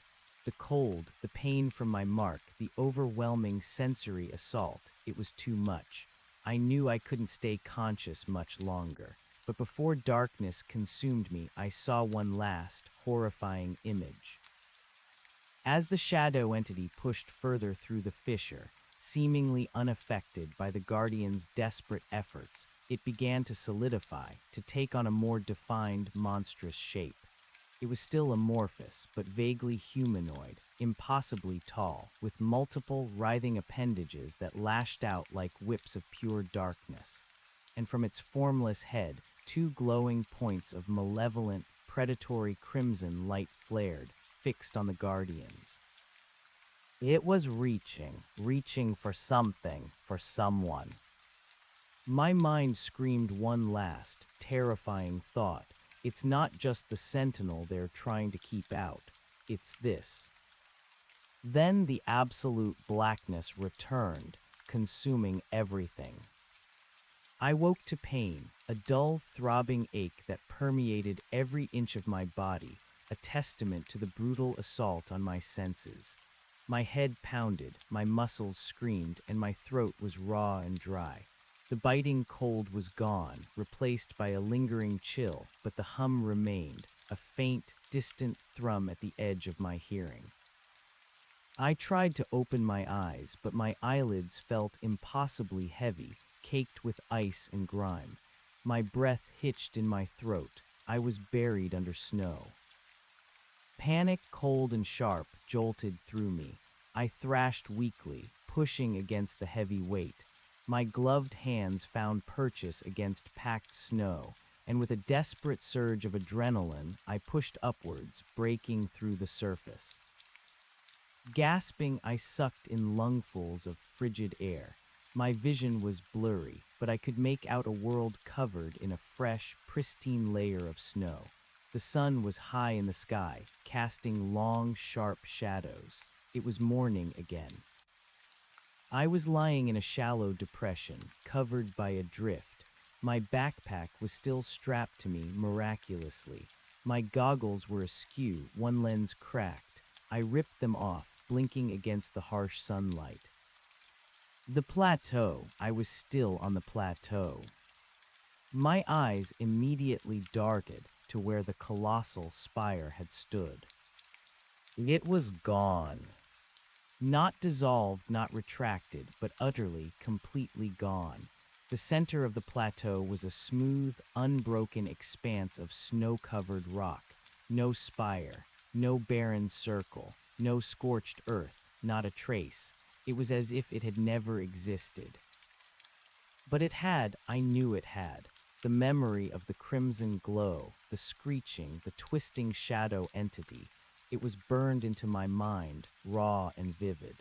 The cold, the pain from my mark, the overwhelming sensory assault, it was too much. I knew I couldn't stay conscious much longer. But before darkness consumed me, I saw one last, horrifying image. As the shadow entity pushed further through the fissure, seemingly unaffected by the Guardian's desperate efforts, it began to solidify, to take on a more defined, monstrous shape. It was still amorphous, but vaguely humanoid, impossibly tall, with multiple writhing appendages that lashed out like whips of pure darkness. And from its formless head, two glowing points of malevolent, predatory crimson light flared, fixed on the Guardians. It was reaching for something, for someone. My mind screamed one last, terrifying thought. It's not just the Sentinel they're trying to keep out. It's this. Then the absolute blackness returned, consuming everything. I woke to pain, a dull, throbbing ache that permeated every inch of my body, a testament to the brutal assault on my senses. My head pounded, my muscles screamed, and my throat was raw and dry. The biting cold was gone, replaced by a lingering chill, but the hum remained, a faint, distant thrum at the edge of my hearing. I tried to open my eyes, but my eyelids felt impossibly heavy, caked with ice and grime. My breath hitched in my throat. I was buried under snow. Panic, cold and sharp, jolted through me. I thrashed weakly, pushing against the heavy weight. My gloved hands found purchase against packed snow, and with a desperate surge of adrenaline, I pushed upwards, breaking through the surface. Gasping, I sucked in lungfuls of frigid air. My vision was blurry, but I could make out a world covered in a fresh, pristine layer of snow. The sun was high in the sky, casting long, sharp shadows. It was morning again. I was lying in a shallow depression, covered by a drift. My backpack was still strapped to me miraculously. My goggles were askew, one lens cracked. I ripped them off, blinking against the harsh sunlight. The plateau. I was still on the plateau. My eyes immediately darted to where the colossal spire had stood. It was gone. Not dissolved, not retracted, but utterly, completely gone. The center of the plateau was a smooth, unbroken expanse of snow-covered rock. No spire, no barren circle, no scorched earth, not a trace. It was as if it had never existed. But it had, I knew it had, the memory of the crimson glow, the screeching, the twisting shadow entity. It was burned into my mind, raw and vivid.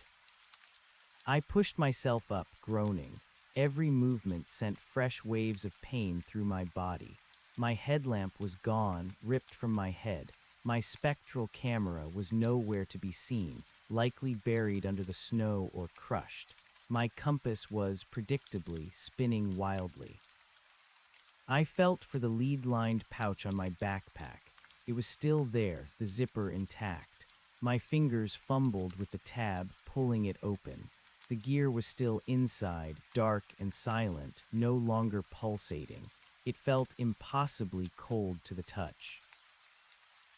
I pushed myself up, groaning. Every movement sent fresh waves of pain through my body. My headlamp was gone, ripped from my head. My spectral camera was nowhere to be seen, likely buried under the snow or crushed. My compass was, predictably, spinning wildly. I felt for the lead-lined pouch on my backpack. It was still there, the zipper intact. My fingers fumbled with the tab, pulling it open. The gear was still inside, dark and silent, no longer pulsating. It felt impossibly cold to the touch.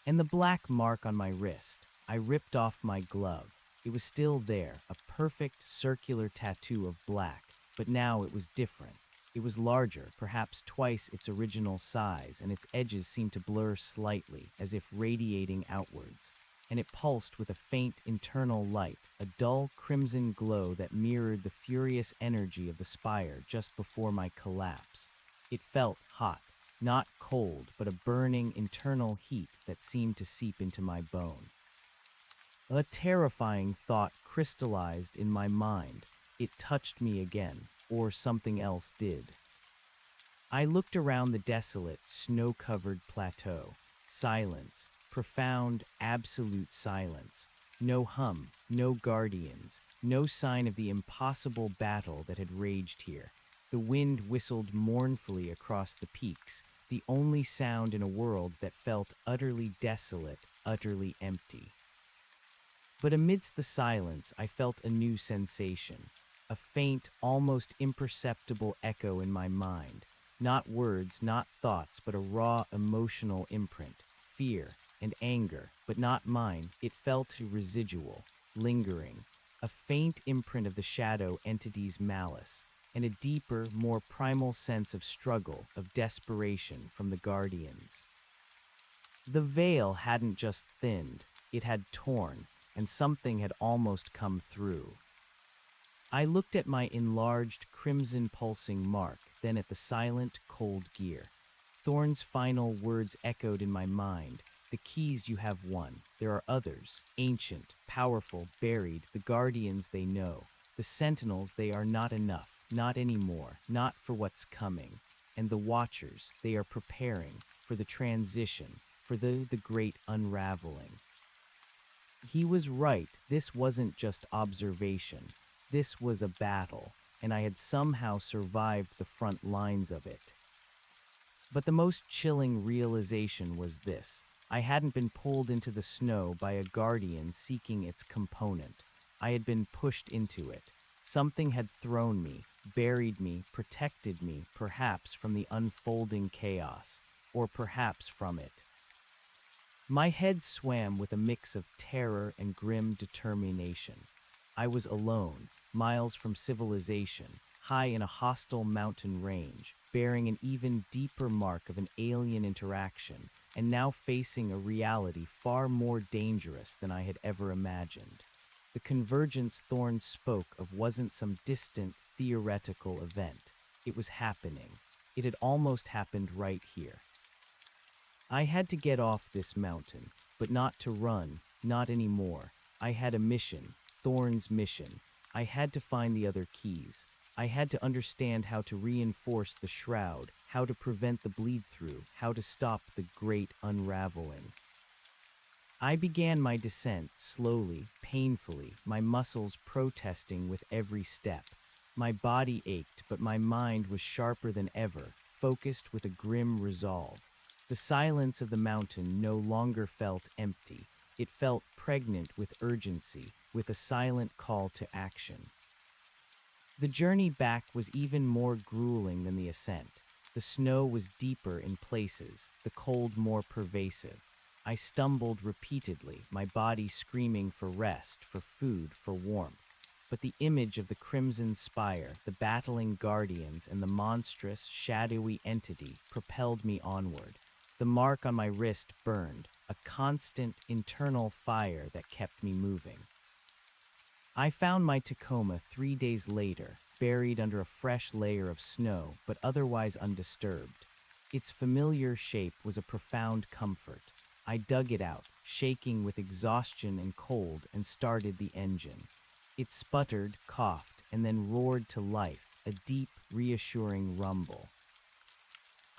And the black mark on my wrist. I ripped off my glove. It was still there, a perfect circular tattoo of black, but now it was different. It was larger, perhaps twice its original size, and its edges seemed to blur slightly, as if radiating outwards. And it pulsed with a faint internal light, a dull crimson glow that mirrored the furious energy of the spire just before my collapse. It felt hot, not cold, but a burning internal heat that seemed to seep into my bone. A terrifying thought crystallized in my mind. It touched me again, or something else did. I looked around the desolate, snow-covered plateau. Silence, profound, absolute silence. No hum, no guardians, no sign of the impossible battle that had raged here. The wind whistled mournfully across the peaks, the only sound in a world that felt utterly desolate, utterly empty. But amidst the silence, I felt a new sensation, a faint, almost imperceptible echo in my mind. Not words, not thoughts, but a raw emotional imprint. Fear and anger, but not mine. It felt residual, lingering. A faint imprint of the shadow entity's malice, and a deeper, more primal sense of struggle, of desperation from the guardians. The veil hadn't just thinned, it had torn, and something had almost come through. I looked at my enlarged, crimson pulsing mark, then at the silent, cold gear. Thorn's final words echoed in my mind. The keys you have won. There are others, ancient, powerful, buried, the guardians they know. The sentinels, they are not enough, not anymore, not for what's coming. And the watchers, they are preparing for the transition, for the great unraveling. He was right. This wasn't just observation. This was a battle, and I had somehow survived the front lines of it. But the most chilling realization was this. I hadn't been pulled into the snow by a guardian seeking its component. I had been pushed into it. Something had thrown me, buried me, protected me, perhaps from the unfolding chaos, or perhaps from it. My head swam with a mix of terror and grim determination. I was alone, miles from civilization, high in a hostile mountain range, bearing an even deeper mark of an alien interaction, and now facing a reality far more dangerous than I had ever imagined. The convergence Thorne spoke of wasn't some distant, theoretical event. It was happening. It had almost happened right here. I had to get off this mountain, but not to run, not anymore. I had a mission, Thorne's mission. I had to find the other keys. I had to understand how to reinforce the shroud, how to prevent the bleed-through, how to stop the great unraveling. I began my descent, slowly, painfully, my muscles protesting with every step. My body ached, but my mind was sharper than ever, focused with a grim resolve. The silence of the mountain no longer felt empty. It felt pregnant with urgency, with a silent call to action. The journey back was even more grueling than the ascent. The snow was deeper in places, the cold more pervasive. I stumbled repeatedly, my body screaming for rest, for food, for warmth. But the image of the crimson spire, the battling guardians, and the monstrous, shadowy entity propelled me onward. The mark on my wrist burned, a constant internal fire that kept me moving. I found my Tacoma 3 days later, buried under a fresh layer of snow, but otherwise undisturbed. Its familiar shape was a profound comfort. I dug it out, shaking with exhaustion and cold, and started the engine. It sputtered, coughed, and then roared to life, a deep, reassuring rumble.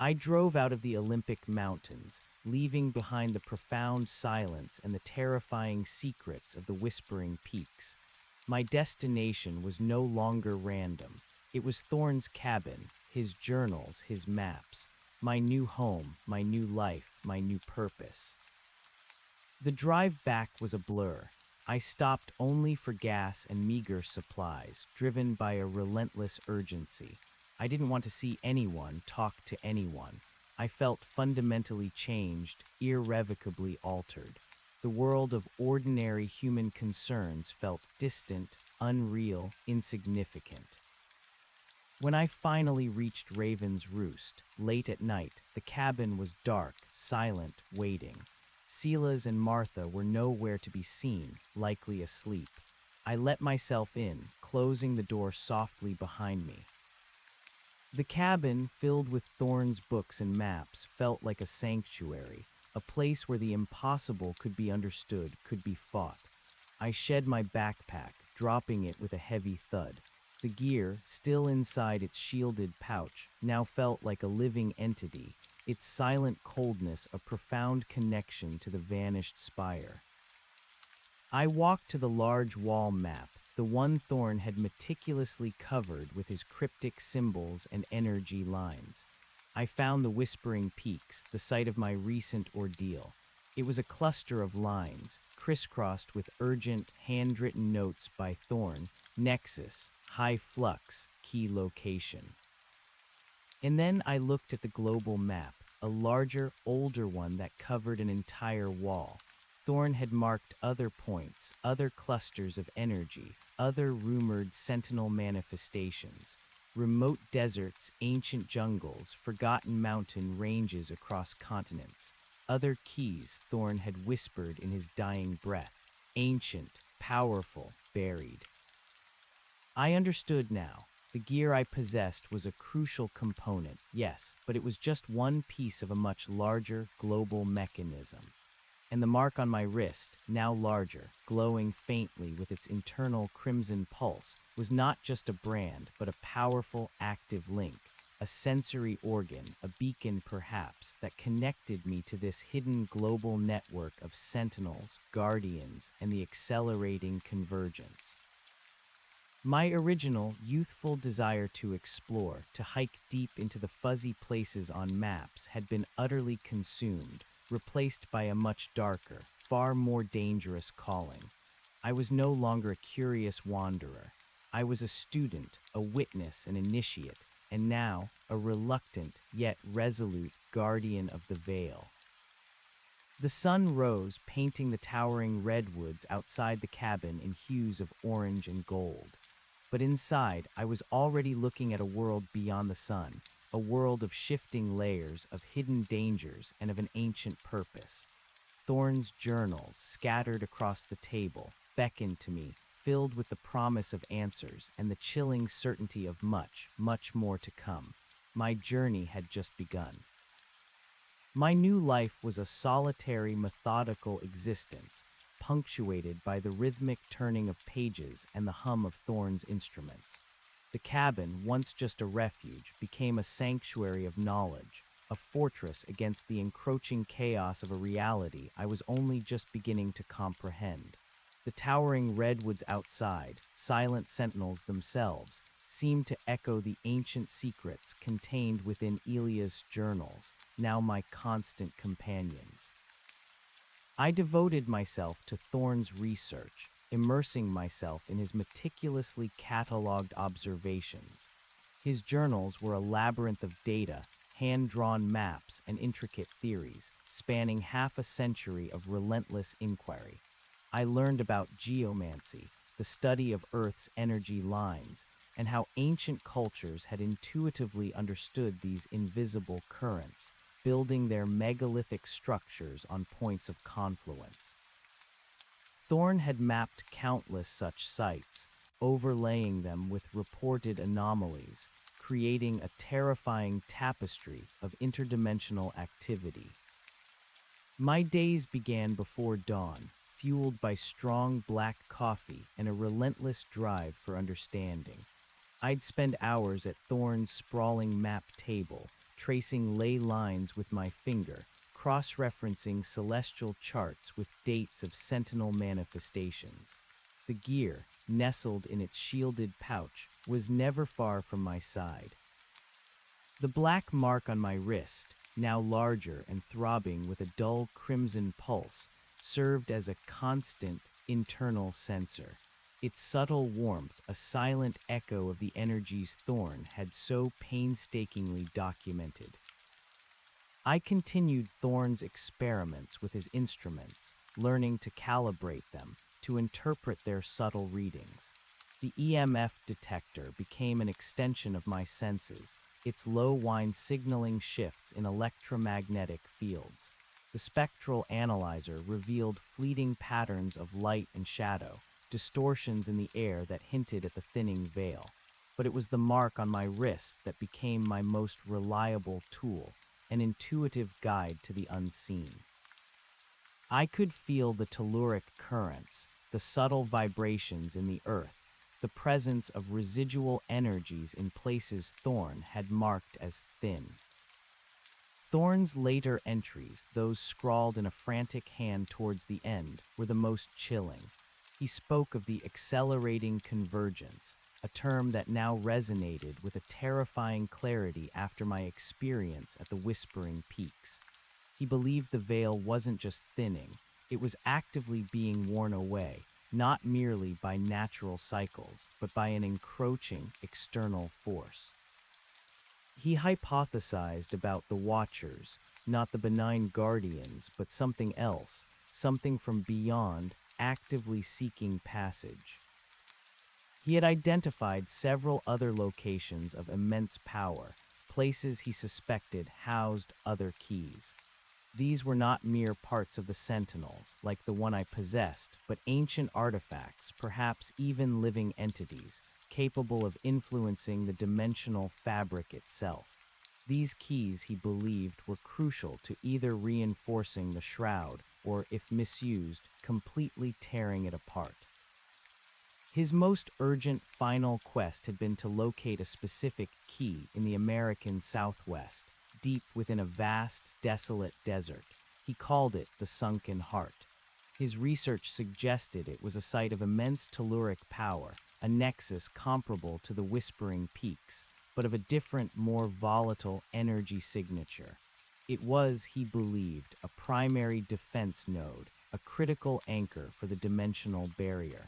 I drove out of the Olympic Mountains, leaving behind the profound silence and the terrifying secrets of the Whispering Peaks. My destination was no longer random. It was Thorne's cabin, his journals, his maps, my new home, my new life, my new purpose. The drive back was a blur. I stopped only for gas and meager supplies, driven by a relentless urgency. I didn't want to see anyone, talk to anyone. I felt fundamentally changed, irrevocably altered. The world of ordinary human concerns felt distant, unreal, insignificant. When I finally reached Raven's Roost, late at night, the cabin was dark, silent, waiting. Silas and Martha were nowhere to be seen, likely asleep. I let myself in, closing the door softly behind me. The cabin, filled with Thorne's books and maps, felt like a sanctuary, a place where the impossible could be understood, could be fought. I shed my backpack, dropping it with a heavy thud. The gear, still inside its shielded pouch, now felt like a living entity, its silent coldness a profound connection to the vanished spire. I walked to the large wall map, the one Thorne had meticulously covered with his cryptic symbols and energy lines. I found the Whispering Peaks, the site of my recent ordeal. It was a cluster of lines, crisscrossed with urgent, handwritten notes by Thorne: Nexus, high flux, key location. And then I looked at the global map, a larger, older one that covered an entire wall. Thorne had marked other points, other clusters of energy, other rumored sentinel manifestations. Remote deserts, ancient jungles, forgotten mountain ranges across continents. Other keys Thorne had whispered in his dying breath. Ancient, powerful, buried. I understood now. The gear I possessed was a crucial component, yes, but it was just one piece of a much larger, global mechanism. And the mark on my wrist, now larger, glowing faintly with its internal crimson pulse, was not just a brand, but a powerful, active link, a sensory organ, a beacon perhaps, that connected me to this hidden global network of sentinels, guardians, and the accelerating convergence. My original, youthful desire to explore, to hike deep into the fuzzy places on maps, had been utterly consumed, replaced by a much darker, far more dangerous calling. I was no longer a curious wanderer. I was a student, a witness, an initiate, and now a reluctant yet resolute guardian of the veil. The sun rose, painting the towering redwoods outside the cabin in hues of orange and gold. But inside, I was already looking at a world beyond the sun, a world of shifting layers, of hidden dangers, and of an ancient purpose. Thorne's journals, scattered across the table, beckoned to me, filled with the promise of answers and the chilling certainty of much, much more to come. My journey had just begun. My new life was a solitary, methodical existence, punctuated by the rhythmic turning of pages and the hum of Thorne's instruments. The cabin, once just a refuge, became a sanctuary of knowledge, a fortress against the encroaching chaos of a reality I was only just beginning to comprehend. The towering redwoods outside, silent sentinels themselves, seemed to echo the ancient secrets contained within Elia's journals, now my constant companions. I devoted myself to Thorne's research, immersing myself in his meticulously catalogued observations. His journals were a labyrinth of data, hand-drawn maps, and intricate theories, spanning half a century of relentless inquiry. I learned about geomancy, the study of Earth's energy lines, and how ancient cultures had intuitively understood these invisible currents, building their megalithic structures on points of confluence. Thorne had mapped countless such sites, overlaying them with reported anomalies, creating a terrifying tapestry of interdimensional activity. My days began before dawn, fueled by strong black coffee and a relentless drive for understanding. I'd spend hours at Thorne's sprawling map table, tracing ley lines with my finger, cross-referencing celestial charts with dates of sentinel manifestations. The gear, nestled in its shielded pouch, was never far from my side. The black mark on my wrist, now larger and throbbing with a dull crimson pulse, served as a constant internal sensor. Its subtle warmth, a silent echo of the energies Thorn had so painstakingly documented. I continued Thorn's experiments with his instruments, learning to calibrate them, to interpret their subtle readings. The EMF detector became an extension of my senses, its low whine signaling shifts in electromagnetic fields. The spectral analyzer revealed fleeting patterns of light and shadow, distortions in the air that hinted at the thinning veil. But it was the mark on my wrist that became my most reliable tool, an intuitive guide to the unseen. I could feel the telluric currents, the subtle vibrations in the earth, the presence of residual energies in places Thorn had marked as thin. Thorn's later entries, those scrawled in a frantic hand towards the end, were the most chilling. He spoke of the accelerating convergence, a term that now resonated with a terrifying clarity after my experience at the Whispering Peaks. He believed the veil wasn't just thinning, it was actively being worn away, not merely by natural cycles, but by an encroaching external force. He hypothesized about the Watchers, not the benign guardians, but something else, something from beyond, actively seeking passage. He had identified several other locations of immense power, places he suspected housed other keys. These were not mere parts of the Sentinels, like the one I possessed, but ancient artifacts, perhaps even living entities, capable of influencing the dimensional fabric itself. These keys, he believed, were crucial to either reinforcing the shroud or, if misused, completely tearing it apart. His most urgent final quest had been to locate a specific key in the American Southwest, deep within a vast, desolate desert. He called it the Sunken Heart. His research suggested it was a site of immense telluric power, a nexus comparable to the Whispering Peaks, but of a different, more volatile energy signature. It was, he believed, a primary defense node, a critical anchor for the dimensional barrier.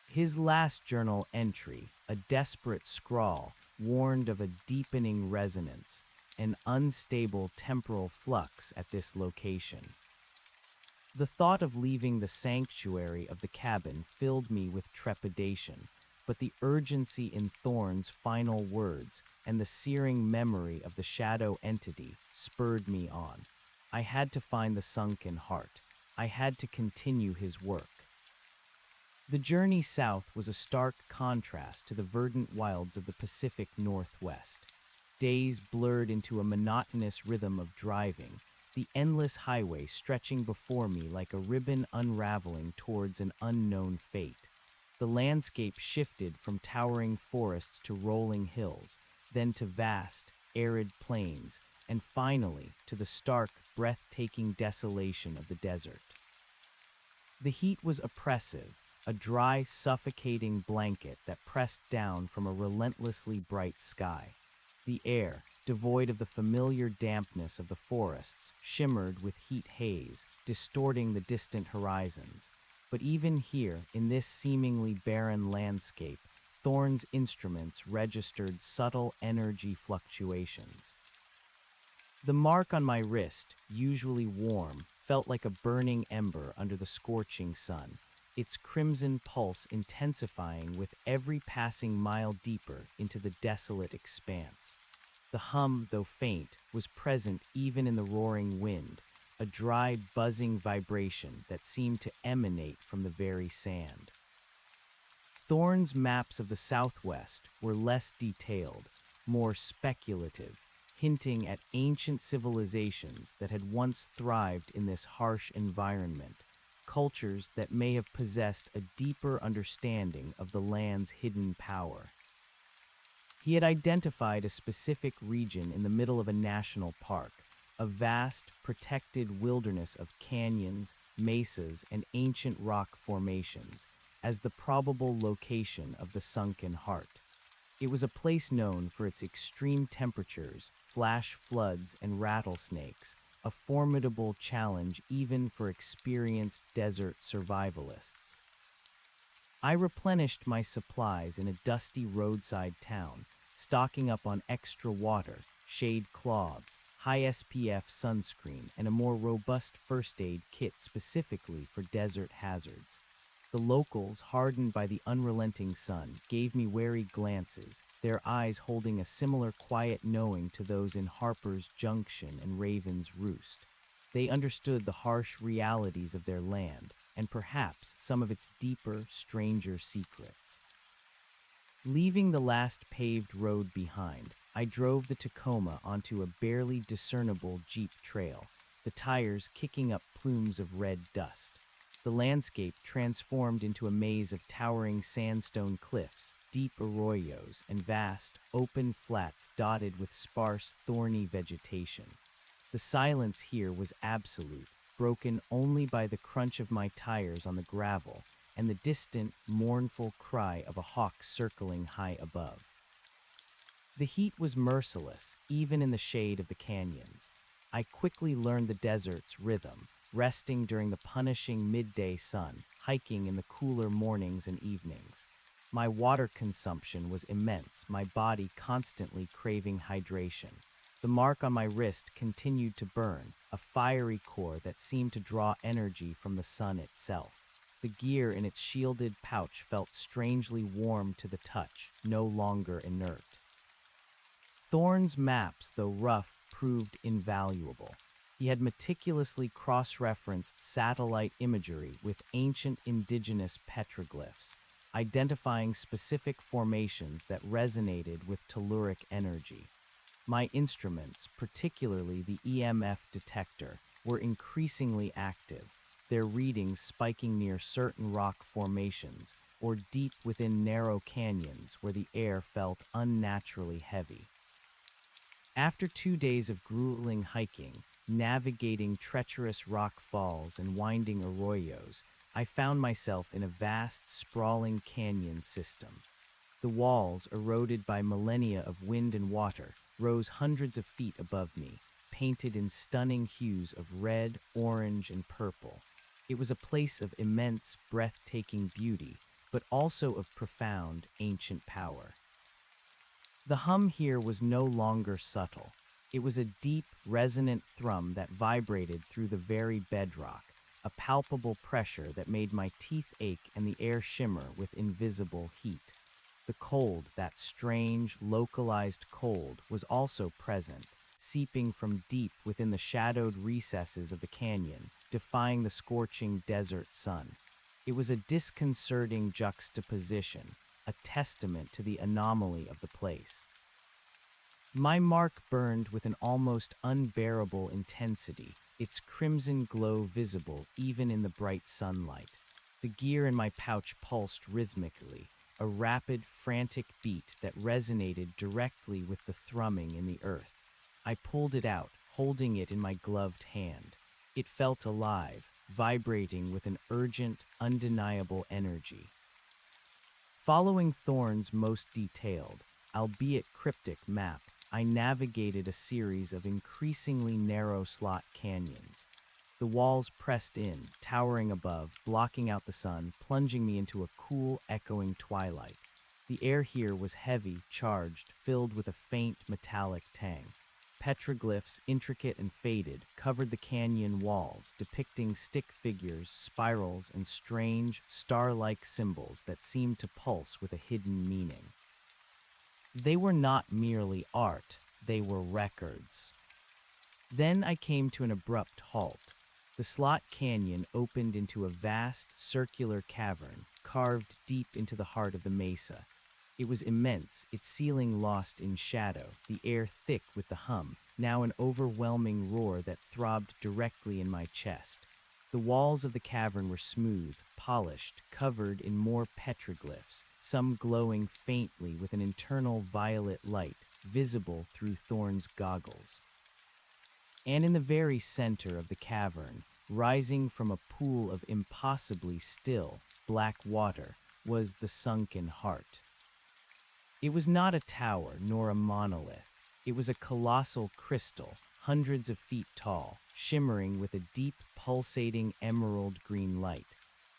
His last journal entry, a desperate scrawl, warned of a deepening resonance, an unstable temporal flux at this location. The thought of leaving the sanctuary of the cabin filled me with trepidation, but the urgency in Thorn's final words and the searing memory of the shadow entity spurred me on. I had to find the Sunken Heart. I had to continue his work. The journey south was a stark contrast to the verdant wilds of the Pacific Northwest. Days blurred into a monotonous rhythm of driving, the endless highway stretching before me like a ribbon unraveling towards an unknown fate. The landscape shifted from towering forests to rolling hills, then to vast, arid plains, and finally to the stark, breathtaking desolation of the desert. The heat was oppressive, a dry, suffocating blanket that pressed down from a relentlessly bright sky. The air, devoid of the familiar dampness of the forests, shimmered with heat haze, distorting the distant horizons. But even here, in this seemingly barren landscape, Thorn's instruments registered subtle energy fluctuations. The mark on my wrist, usually warm, felt like a burning ember under the scorching sun, its crimson pulse intensifying with every passing mile deeper into the desolate expanse. The hum, though faint, was present even in the roaring wind, a dry, buzzing vibration that seemed to emanate from the very sand. Thorn's maps of the Southwest were less detailed, more speculative, hinting at ancient civilizations that had once thrived in this harsh environment, cultures that may have possessed a deeper understanding of the land's hidden power. He had identified a specific region in the middle of a national park, a vast, protected wilderness of canyons, mesas, and ancient rock formations, as the probable location of the sunken heart. It was a place known for its extreme temperatures, flash floods, and rattlesnakes, a formidable challenge even for experienced desert survivalists. I replenished my supplies in a dusty roadside town, stocking up on extra water, shade cloths, high SPF sunscreen, and a more robust first aid kit specifically for desert hazards. The locals, hardened by the unrelenting sun, gave me wary glances, their eyes holding a similar quiet knowing to those in Harper's Junction and Raven's Roost. They understood the harsh realities of their land, and perhaps some of its deeper, stranger secrets. Leaving the last paved road behind, I drove the Tacoma onto a barely discernible Jeep trail, the tires kicking up plumes of red dust. The landscape transformed into a maze of towering sandstone cliffs, deep arroyos, and vast, open flats dotted with sparse, thorny vegetation. The silence here was absolute, broken only by the crunch of my tires on the gravel and the distant, mournful cry of a hawk circling high above. The heat was merciless, even in the shade of the canyons. I quickly learned the desert's rhythm, resting during the punishing midday sun, hiking in the cooler mornings and evenings. My water consumption was immense, my body constantly craving hydration. The mark on my wrist continued to burn, a fiery core that seemed to draw energy from the sun itself. The gear in its shielded pouch felt strangely warm to the touch, no longer inert. Thorne's maps, though rough, proved invaluable. He had meticulously cross-referenced satellite imagery with ancient indigenous petroglyphs, identifying specific formations that resonated with telluric energy. My instruments, particularly the EMF detector, were increasingly active, their readings spiking near certain rock formations or deep within narrow canyons where the air felt unnaturally heavy. After 2 days of grueling hiking, navigating treacherous rock falls and winding arroyos, I found myself in a vast, sprawling canyon system. The walls, eroded by millennia of wind and water, rose hundreds of feet above me, painted in stunning hues of red, orange, and purple. It was a place of immense, breathtaking beauty, but also of profound, ancient power. The hum here was no longer subtle. It was a deep, resonant thrum that vibrated through the very bedrock, a palpable pressure that made my teeth ache and the air shimmer with invisible heat. The cold, that strange, localized cold, was also present, seeping from deep within the shadowed recesses of the canyon, defying the scorching desert sun. It was a disconcerting juxtaposition, a testament to the anomaly of the place. My mark burned with an almost unbearable intensity, its crimson glow visible even in the bright sunlight. The gear in my pouch pulsed rhythmically, a rapid, frantic beat that resonated directly with the thrumming in the earth. I pulled it out, holding it in my gloved hand. It felt alive, vibrating with an urgent, undeniable energy. Following Thorne's most detailed, albeit cryptic map, I navigated a series of increasingly narrow slot canyons. The walls pressed in, towering above, blocking out the sun, plunging me into a cool, echoing twilight. The air here was heavy, charged, filled with a faint, metallic tang. Petroglyphs, intricate and faded, covered the canyon walls, depicting stick figures, spirals, and strange, star-like symbols that seemed to pulse with a hidden meaning. They were not merely art, they were records. Then I came to an abrupt halt. The slot canyon opened into a vast, circular cavern, carved deep into the heart of the mesa. It was immense, its ceiling lost in shadow, the air thick with the hum, now an overwhelming roar that throbbed directly in my chest. The walls of the cavern were smooth, polished, covered in more petroglyphs, some glowing faintly with an internal violet light visible through Thorn's goggles. And in the very center of the cavern, rising from a pool of impossibly still, black water, was the sunken heart. It was not a tower nor a monolith. It was a colossal crystal, hundreds of feet tall, shimmering with a deep, pulsating emerald green light.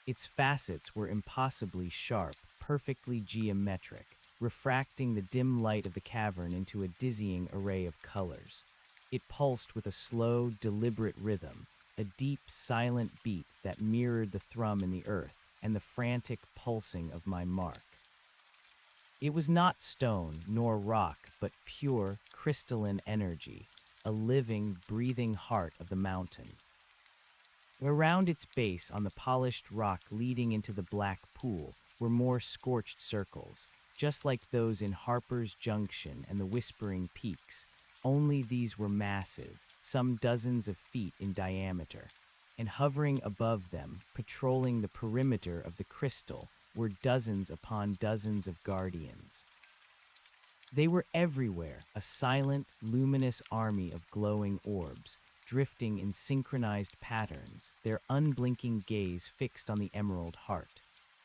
Its facets were impossibly sharp, perfectly geometric, refracting the dim light of the cavern into a dizzying array of colors. It pulsed with a slow, deliberate rhythm, a deep, silent beat that mirrored the thrum in the earth and the frantic pulsing of my mark. It was not stone nor rock, but pure, crystalline energy, a living, breathing heart of the mountain. Around its base, on the polished rock leading into the black pool, were more scorched circles, just like those in Harper's Junction and the Whispering Peaks, only these were massive, some dozens of feet in diameter, and hovering above them, patrolling the perimeter of the crystal, were dozens upon dozens of guardians. They were everywhere, a silent, luminous army of glowing orbs, drifting in synchronized patterns, their unblinking gaze fixed on the emerald heart.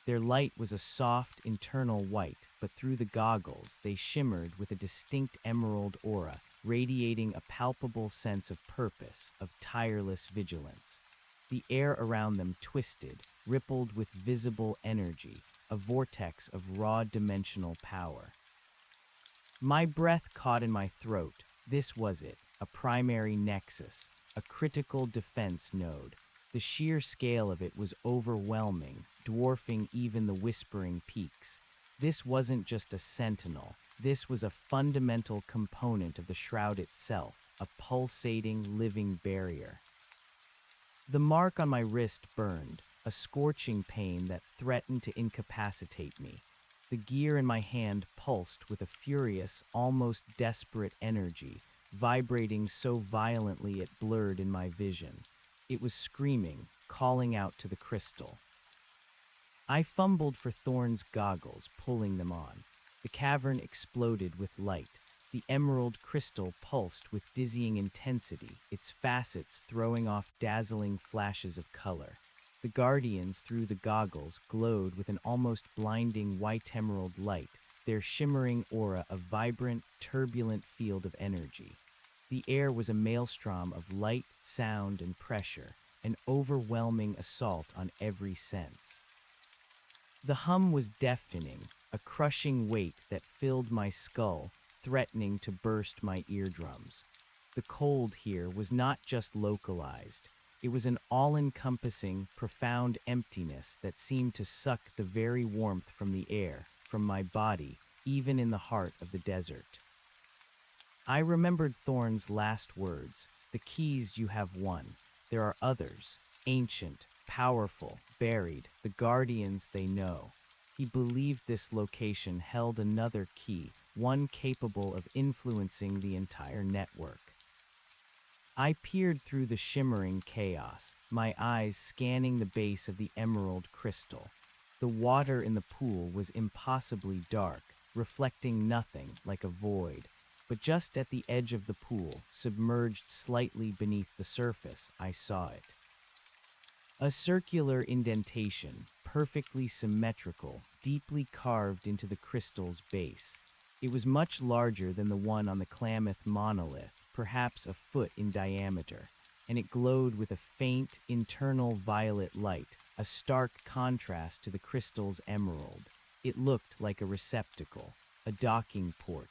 Their light was a soft, internal white, but through the goggles they shimmered with a distinct emerald aura, radiating a palpable sense of purpose, of tireless vigilance. The air around them twisted, rippled with visible energy, a vortex of raw dimensional power. My breath caught in my throat. This was it, a primary nexus, a critical defense node. The sheer scale of it was overwhelming, dwarfing even the Whispering Peaks. This wasn't just a sentinel. This was a fundamental component of the shroud itself, a pulsating, living barrier. The mark on my wrist burned, a scorching pain that threatened to incapacitate me. The gear in my hand pulsed with a furious, almost desperate energy, vibrating so violently it blurred in my vision. It was screaming, calling out to the crystal. I fumbled for Thorn's goggles, pulling them on. The cavern exploded with light. The emerald crystal pulsed with dizzying intensity, its facets throwing off dazzling flashes of color. The guardians through the goggles glowed with an almost blinding white emerald light, their shimmering aura a vibrant, turbulent field of energy. The air was a maelstrom of light, sound, and pressure, an overwhelming assault on every sense. The hum was deafening, a crushing weight that filled my skull, threatening to burst my eardrums. The cold here was not just localized. It was an all-encompassing, profound emptiness that seemed to suck the very warmth from the air, from my body, even in the heart of the desert. I remembered Thorn's last words, "The keys you have won. There are others, ancient, powerful, buried, the guardians they know." He believed this location held another key, one capable of influencing the entire network. I peered through the shimmering chaos, my eyes scanning the base of the emerald crystal. The water in the pool was impossibly dark, reflecting nothing, like a void. But just at the edge of the pool, submerged slightly beneath the surface, I saw it. A circular indentation, perfectly symmetrical, deeply carved into the crystal's base. It was much larger than the one on the Klamath monolith, perhaps a foot in diameter, and it glowed with a faint, internal violet light, a stark contrast to the crystal's emerald. It looked like a receptacle, a docking port.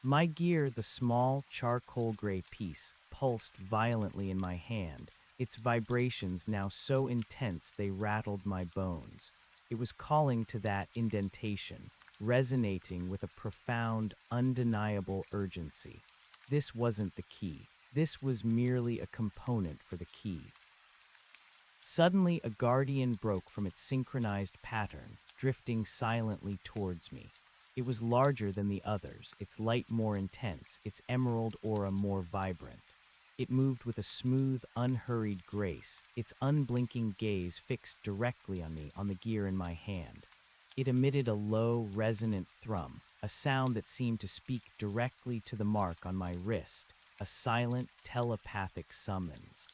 My gear, the small, charcoal gray piece, pulsed violently in my hand, its vibrations now so intense they rattled my bones. It was calling to that indentation, resonating with a profound, undeniable urgency. This wasn't the key. This was merely a component for the key. Suddenly, a guardian broke from its synchronized pattern, drifting silently towards me. It was larger than the others, its light more intense, its emerald aura more vibrant. It moved with a smooth, unhurried grace, its unblinking gaze fixed directly on me, on the gear in my hand. It emitted a low, resonant thrum, a sound that seemed to speak directly to the mark on my wrist, a silent, telepathic summons.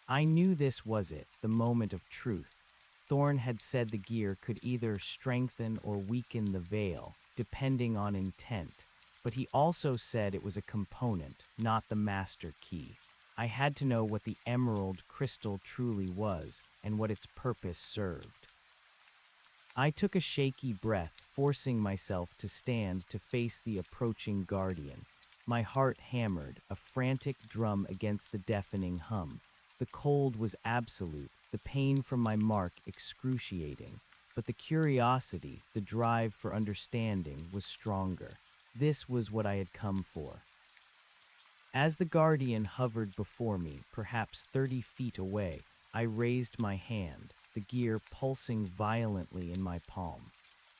I knew this was it, the moment of truth. Thorn had said the gear could either strengthen or weaken the veil, depending on intent, but he also said it was a component, not the master key. I had to know what the emerald crystal truly was and what its purpose served. I took a shaky breath, forcing myself to stand to face the approaching guardian. My heart hammered, a frantic drum against the deafening hum. The cold was absolute, the pain from my mark excruciating, but the curiosity, the drive for understanding, was stronger. This was what I had come for. As the guardian hovered before me, perhaps 30 feet away, I raised my hand, the gear pulsing violently in my palm.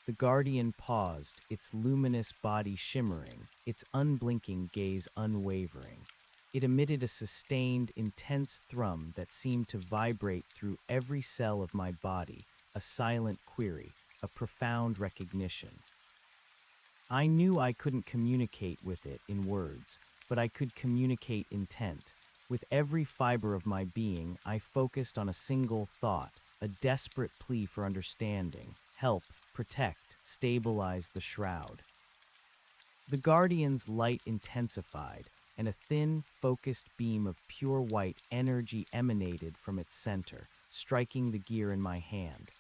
The guardian paused, its luminous body shimmering, its unblinking gaze unwavering. It emitted a sustained, intense thrum that seemed to vibrate through every cell of my body, a silent query, a profound recognition. I knew I couldn't communicate with it in words, but I could communicate intent. With every fiber of my being, I focused on a single thought, a desperate plea for understanding, help, protect, stabilize the shroud. The Guardian's light intensified, and a thin, focused beam of pure white energy emanated from its center, striking the gear in my hand.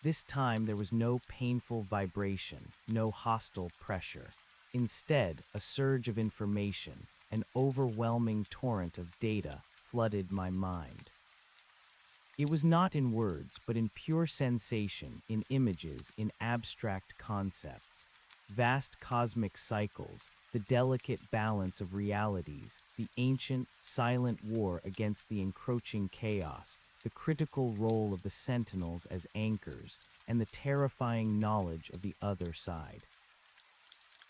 This time there was no painful vibration, no hostile pressure. Instead, a surge of information, an overwhelming torrent of data, flooded my mind. It was not in words, but in pure sensation, in images, in abstract concepts. Vast cosmic cycles, the delicate balance of realities, the ancient, silent war against the encroaching chaos, the critical role of the sentinels as anchors, and the terrifying knowledge of the other side.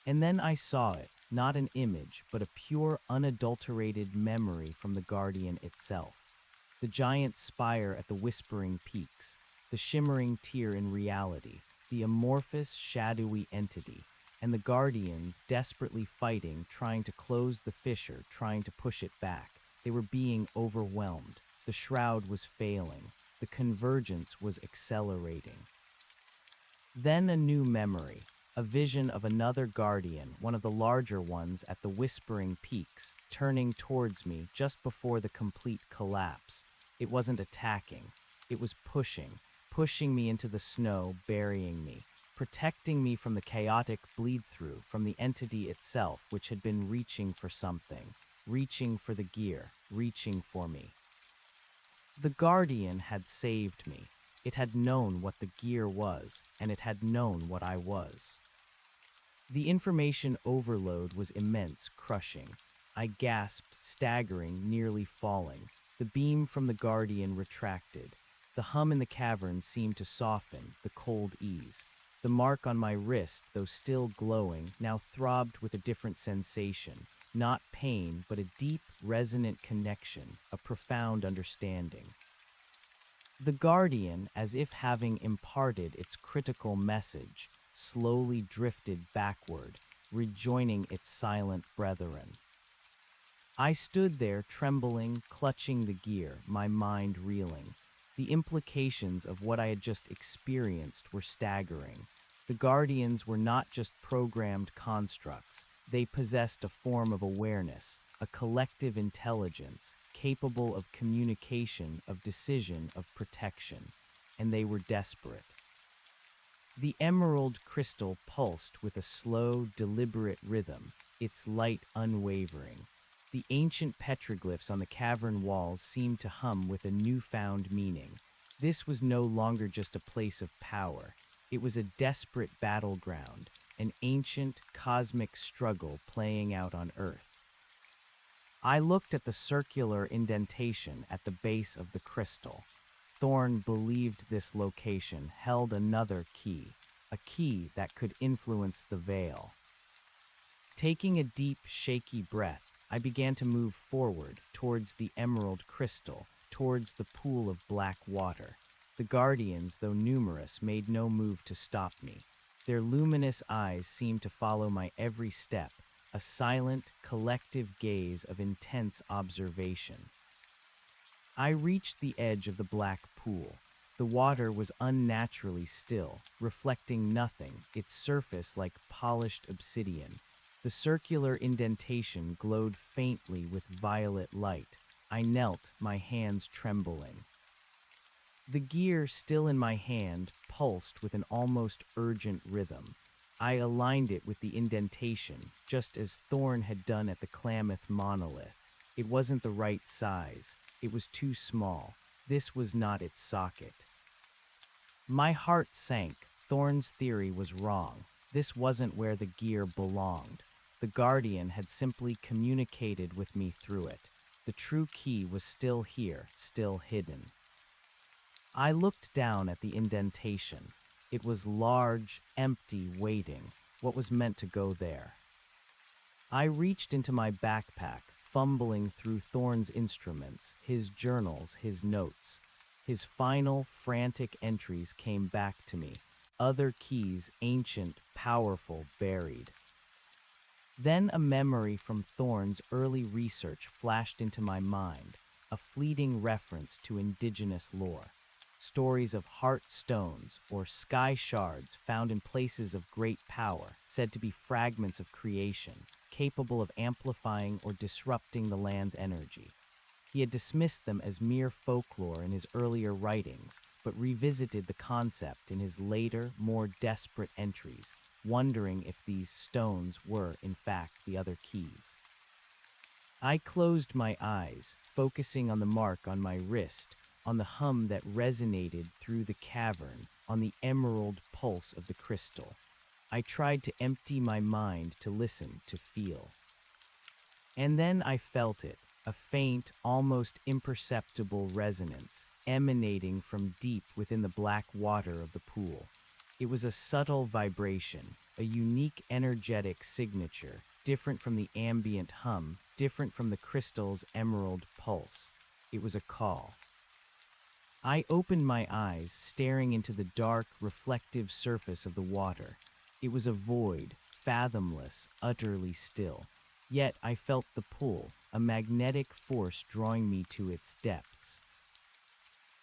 And then I saw it, not an image, but a pure, unadulterated memory from the Guardian itself. The giant spire at the whispering peaks, the shimmering tear in reality, the amorphous, shadowy entity, and the Guardians desperately fighting, trying to close the fissure, trying to push it back. They were being overwhelmed. The shroud was failing. The convergence was accelerating. Then a new memory, a vision of another Guardian, one of the larger ones at the whispering peaks, turning towards me just before the complete collapse. It wasn't attacking. It was pushing me into the snow, burying me, protecting me from the chaotic bleed-through, from the entity itself, which had been reaching for something, reaching for the gear, reaching for me. The Guardian had saved me. It had known what the gear was, and it had known what I was. The information overload was immense, crushing. I gasped, staggering, nearly falling. The beam from the Guardian retracted. The hum in the cavern seemed to soften, the cold ease. The mark on my wrist, though still glowing, now throbbed with a different sensation. Not pain, but a deep, resonant connection, a profound understanding. The Guardian, as if having imparted its critical message, slowly drifted backward, rejoining its silent brethren. I stood there trembling, clutching the gear, my mind reeling. The implications of what I had just experienced were staggering. The Guardians were not just programmed constructs. They possessed a form of awareness, a collective intelligence, capable of communication, of decision, of protection. And they were desperate. The emerald crystal pulsed with a slow, deliberate rhythm, its light unwavering. The ancient petroglyphs on the cavern walls seemed to hum with a newfound meaning. This was no longer just a place of power. It was a desperate battleground, an ancient, cosmic struggle playing out on Earth. I looked at the circular indentation at the base of the crystal. Thorn believed this location held another key, a key that could influence the veil. Taking a deep, shaky breath, I began to move forward towards the emerald crystal, towards the pool of black water. The guardians, though numerous, made no move to stop me. Their luminous eyes seemed to follow my every step, a silent, collective gaze of intense observation. I reached the edge of the black pool. The water was unnaturally still, reflecting nothing, its surface like polished obsidian. The circular indentation glowed faintly with violet light. I knelt, my hands trembling. The gear, still in my hand, pulsed with an almost urgent rhythm. I aligned it with the indentation, just as Thorn had done at the Klamath monolith. It wasn't the right size. It was too small. This was not its socket. My heart sank. Thorn's theory was wrong. This wasn't where the gear belonged. The Guardian had simply communicated with me through it. The true key was still here, still hidden. I looked down at the indentation. It was large, empty, waiting. What was meant to go there? I reached into my backpack, fumbling through Thorn's instruments, his journals, his notes. His final, frantic entries came back to me. Other keys, ancient, powerful, buried. Then a memory from Thorn's early research flashed into my mind, a fleeting reference to indigenous lore. Stories of heart stones or sky shards found in places of great power, said to be fragments of creation, capable of amplifying or disrupting the land's energy. He had dismissed them as mere folklore in his earlier writings, but revisited the concept in his later, more desperate entries, wondering if these stones were, in fact, the other keys. I closed my eyes, focusing on the mark on my wrist, on the hum that resonated through the cavern, on the emerald pulse of the crystal. I tried to empty my mind, to listen, to feel. And then I felt it, a faint, almost imperceptible resonance, emanating from deep within the black water of the pool. It was a subtle vibration, a unique energetic signature, different from the ambient hum, different from the crystal's emerald pulse. It was a call. I opened my eyes, staring into the dark, reflective surface of the water. It was a void, fathomless, utterly still. Yet I felt the pull, a magnetic force drawing me to its depths.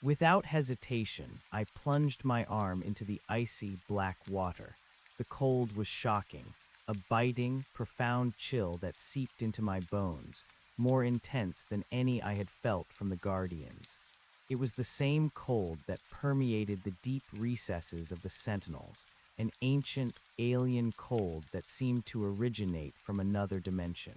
Without hesitation, I plunged my arm into the icy, black water. The cold was shocking, a biting, profound chill that seeped into my bones, more intense than any I had felt from the Guardians. It was the same cold that permeated the deep recesses of the Sentinels, an ancient, alien cold that seemed to originate from another dimension.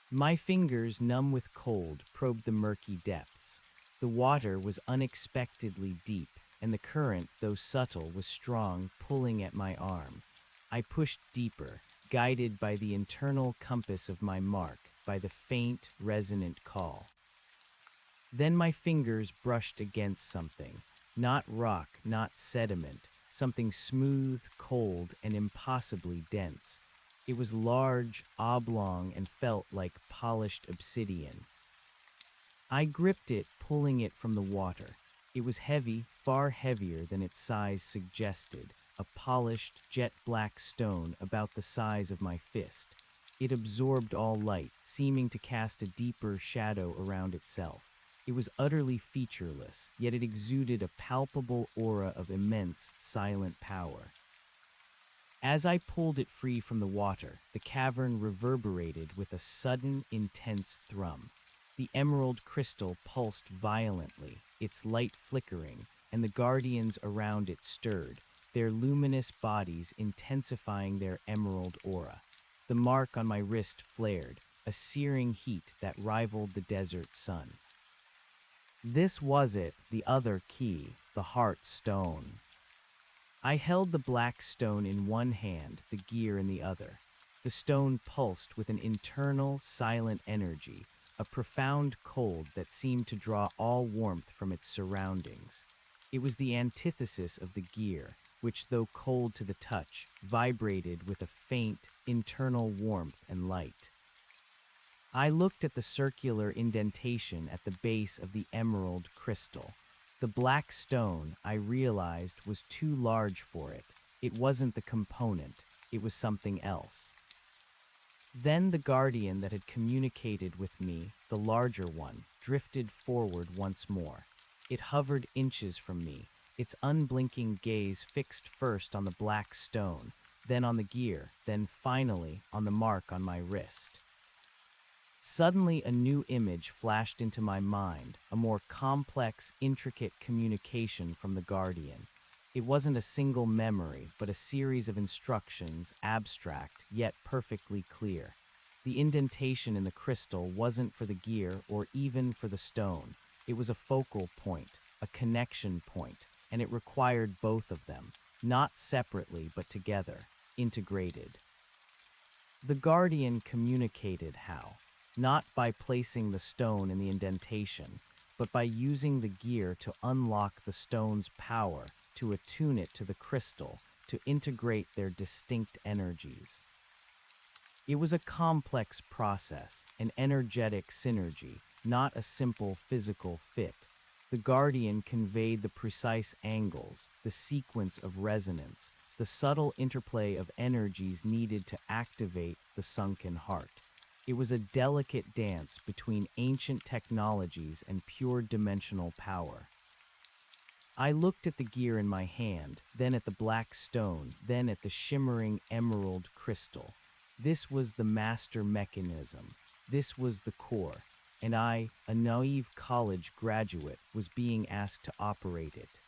My fingers, numb with cold, probed the murky depths. The water was unexpectedly deep, and the current, though subtle, was strong, pulling at my arm. I pushed deeper, guided by the internal compass of my mark, by the faint, resonant call. Then my fingers brushed against something, not rock, not sediment, something smooth, cold, and impossibly dense. It was large, oblong, and felt like polished obsidian. I gripped it, pulling it from the water. It was heavy, far heavier than its size suggested, a polished, jet-black stone about the size of my fist. It absorbed all light, seeming to cast a deeper shadow around itself. It was utterly featureless, yet it exuded a palpable aura of immense, silent power. As I pulled it free from the water, the cavern reverberated with a sudden, intense thrum. The emerald crystal pulsed violently, its light flickering, and the guardians around it stirred, their luminous bodies intensifying their emerald aura. The mark on my wrist flared, a searing heat that rivaled the desert sun. This was it, the other key, the heart stone. I held the black stone in one hand, the gear in the other. The stone pulsed with an internal, silent energy, a profound cold that seemed to draw all warmth from its surroundings. It was the antithesis of the gear, which, though cold to the touch, vibrated with a faint, internal warmth and light. I looked at the circular indentation at the base of the emerald crystal. The The black stone, I realized, was too large for it. It wasn't the component, it was something else. Then the guardian that had communicated with me, the larger one, drifted forward once more. It hovered inches from me, its unblinking gaze fixed first on the black stone, then on the gear, then finally on the mark on my wrist. Suddenly a new image flashed into my mind, a more complex, intricate communication from the guardian. It wasn't a single memory, but a series of instructions, abstract, yet perfectly clear. The indentation in the crystal wasn't for the gear or even for the stone. It was a focal point, a connection point, and it required both of them, not separately but together, integrated. The guardian communicated how, not by placing the stone in the indentation, but by using the gear to unlock the stone's power, to attune it to the crystal, to integrate their distinct energies. It was a complex process, an energetic synergy, not a simple physical fit. The guardian conveyed the precise angles, the sequence of resonance, the subtle interplay of energies needed to activate the sunken heart. It was a delicate dance between ancient technologies and pure dimensional power. I looked at the gear in my hand, then at the black stone, then at the shimmering emerald crystal. This was the master mechanism. This was the core. And I, a naive college graduate, was being asked to operate it.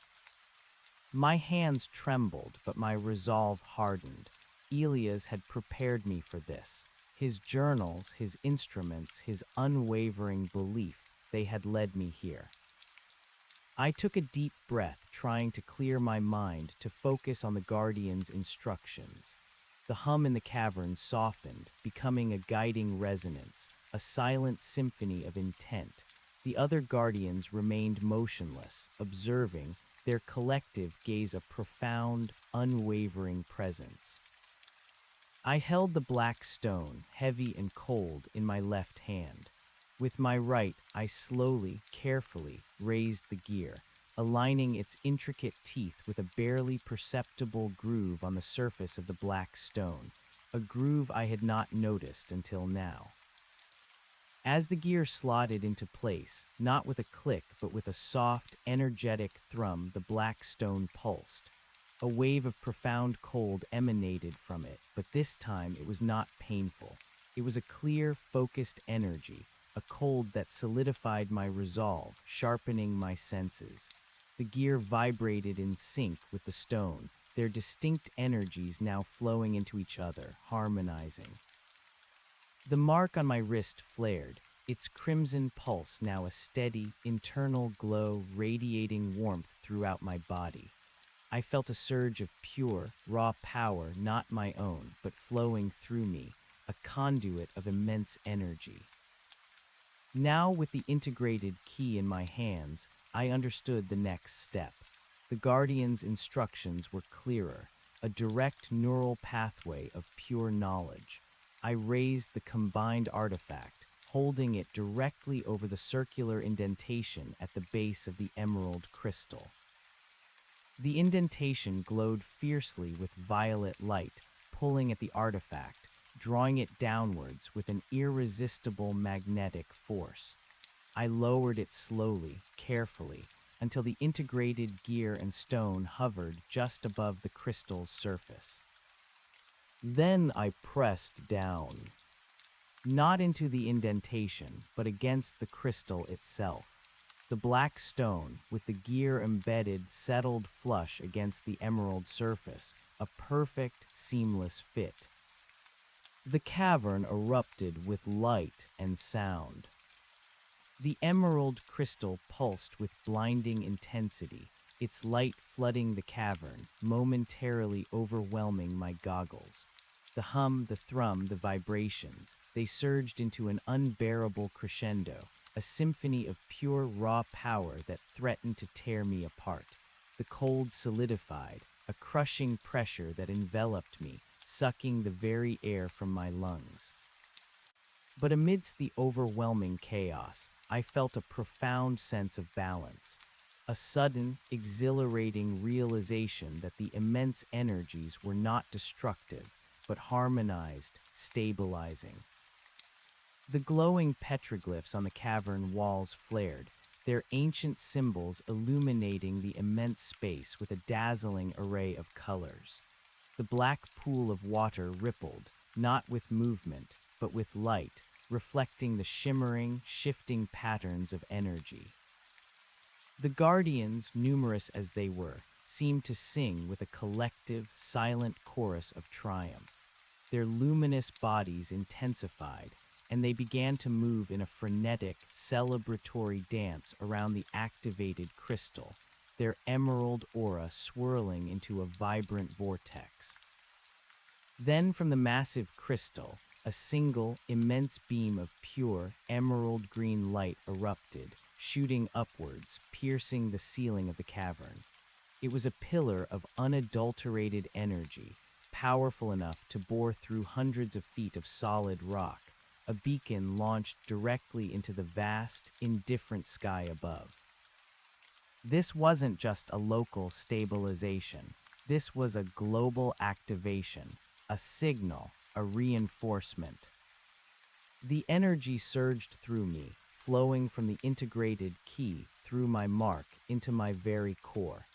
My hands trembled, but my resolve hardened. Elias had prepared me for this. His journals, his instruments, his unwavering belief, they had led me here. I took a deep breath, trying to clear my mind, to focus on the guardian's instructions. The hum in the cavern softened, becoming a guiding resonance, a silent symphony of intent. The other guardians remained motionless, observing, their collective gaze a profound, unwavering presence. I held the black stone, heavy and cold, in my left hand. With my right, I slowly, carefully raised the gear, aligning its intricate teeth with a barely perceptible groove on the surface of the black stone, a groove I had not noticed until now. As the gear slotted into place, not with a click but with a soft, energetic thrum, the black stone pulsed. A wave of profound cold emanated from it, but this time it was not painful. It was a clear, focused energy, a cold that solidified my resolve, sharpening my senses. The gear vibrated in sync with the stone, their distinct energies now flowing into each other, harmonizing. The mark on my wrist flared, its crimson pulse now a steady, internal glow radiating warmth throughout my body. I felt a surge of pure, raw power, not my own, but flowing through me, a conduit of immense energy. Now, with the integrated key in my hands, I understood the next step. The Guardian's instructions were clearer, a direct neural pathway of pure knowledge. I raised the combined artifact, holding it directly over the circular indentation at the base of the emerald crystal. The indentation glowed fiercely with violet light, pulling at the artifact, drawing it downwards with an irresistible magnetic force. I lowered it slowly, carefully, until the integrated gear and stone hovered just above the crystal's surface. Then I pressed down, not into the indentation, but against the crystal itself. The black stone, with the gear embedded, settled flush against the emerald surface, a perfect, seamless fit. The cavern erupted with light and sound. The emerald crystal pulsed with blinding intensity, its light flooding the cavern, momentarily overwhelming my goggles. The hum, the thrum, the vibrations, they surged into an unbearable crescendo, a symphony of pure raw power that threatened to tear me apart. The cold solidified, a crushing pressure that enveloped me, sucking the very air from my lungs. But amidst the overwhelming chaos, I felt a profound sense of balance. a sudden, exhilarating realization that the immense energies were not destructive, but harmonized, stabilizing. The glowing petroglyphs on the cavern walls flared, their ancient symbols illuminating the immense space with a dazzling array of colors. The black pool of water rippled, not with movement, but with light, reflecting the shimmering, shifting patterns of energy. The guardians, numerous as they were, seemed to sing with a collective, silent chorus of triumph. Their luminous bodies intensified, and they began to move in a frenetic, celebratory dance around the activated crystal, their emerald aura swirling into a vibrant vortex. Then from the massive crystal, a single, immense beam of pure, emerald green light erupted, shooting upwards, piercing the ceiling of the cavern. It was a pillar of unadulterated energy, powerful enough to bore through hundreds of feet of solid rock, a beacon launched directly into the vast, indifferent sky above. This wasn't just a local stabilization. This was a global activation, a signal, a reinforcement. The energy surged through me, flowing from the integrated key through my mark into my very core.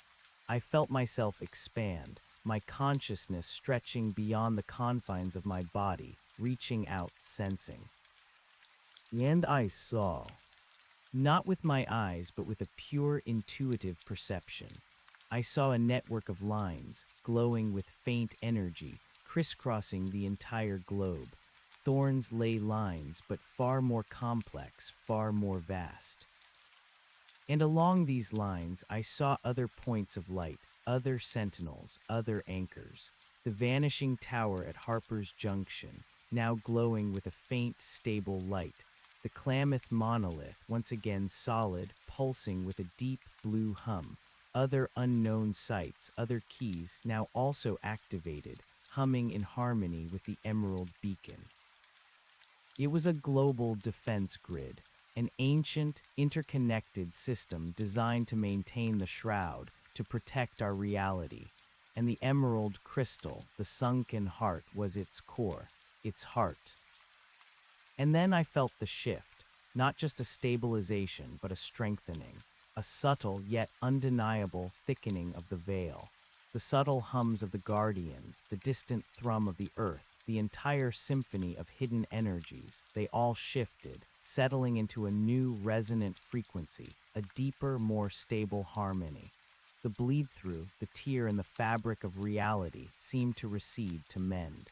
I felt myself expand, my consciousness stretching beyond the confines of my body, reaching out, sensing. And I saw, not with my eyes, but with a pure intuitive perception. I saw a network of lines, glowing with faint energy, crisscrossing the entire globe. Thorns lay lines, but far more complex, far more vast. And along these lines, I saw other points of light, other sentinels, other anchors. The vanishing tower at Harper's Junction, now glowing with a faint, stable light. The Klamath monolith, once again solid, pulsing with a deep blue hum. Other unknown sights, other keys, now also activated, humming in harmony with the emerald beacon. It was a global defense grid, an ancient, interconnected system designed to maintain the shroud, to protect our reality. And the emerald crystal, the sunken heart, was its core, its heart. And then I felt the shift, not just a stabilization, but a strengthening, a subtle yet undeniable thickening of the veil. The subtle hums of the guardians, the distant thrum of the earth, the entire symphony of hidden energies, they all shifted, settling into a new resonant frequency, a deeper, more stable harmony. The bleed-through, the tear in the fabric of reality seemed to recede, to mend.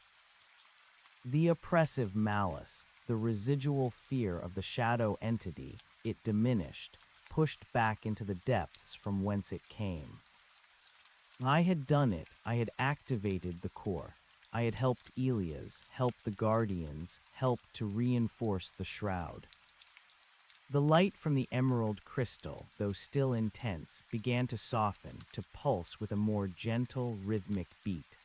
The oppressive malice, the residual fear of the shadow entity, it diminished, pushed back into the depths from whence it came. I had done it. I had activated the core. I had helped Elias, helped the Guardians, helped to reinforce the shroud. The light from the emerald crystal, though still intense, began to soften, to pulse with a more gentle, rhythmic beat.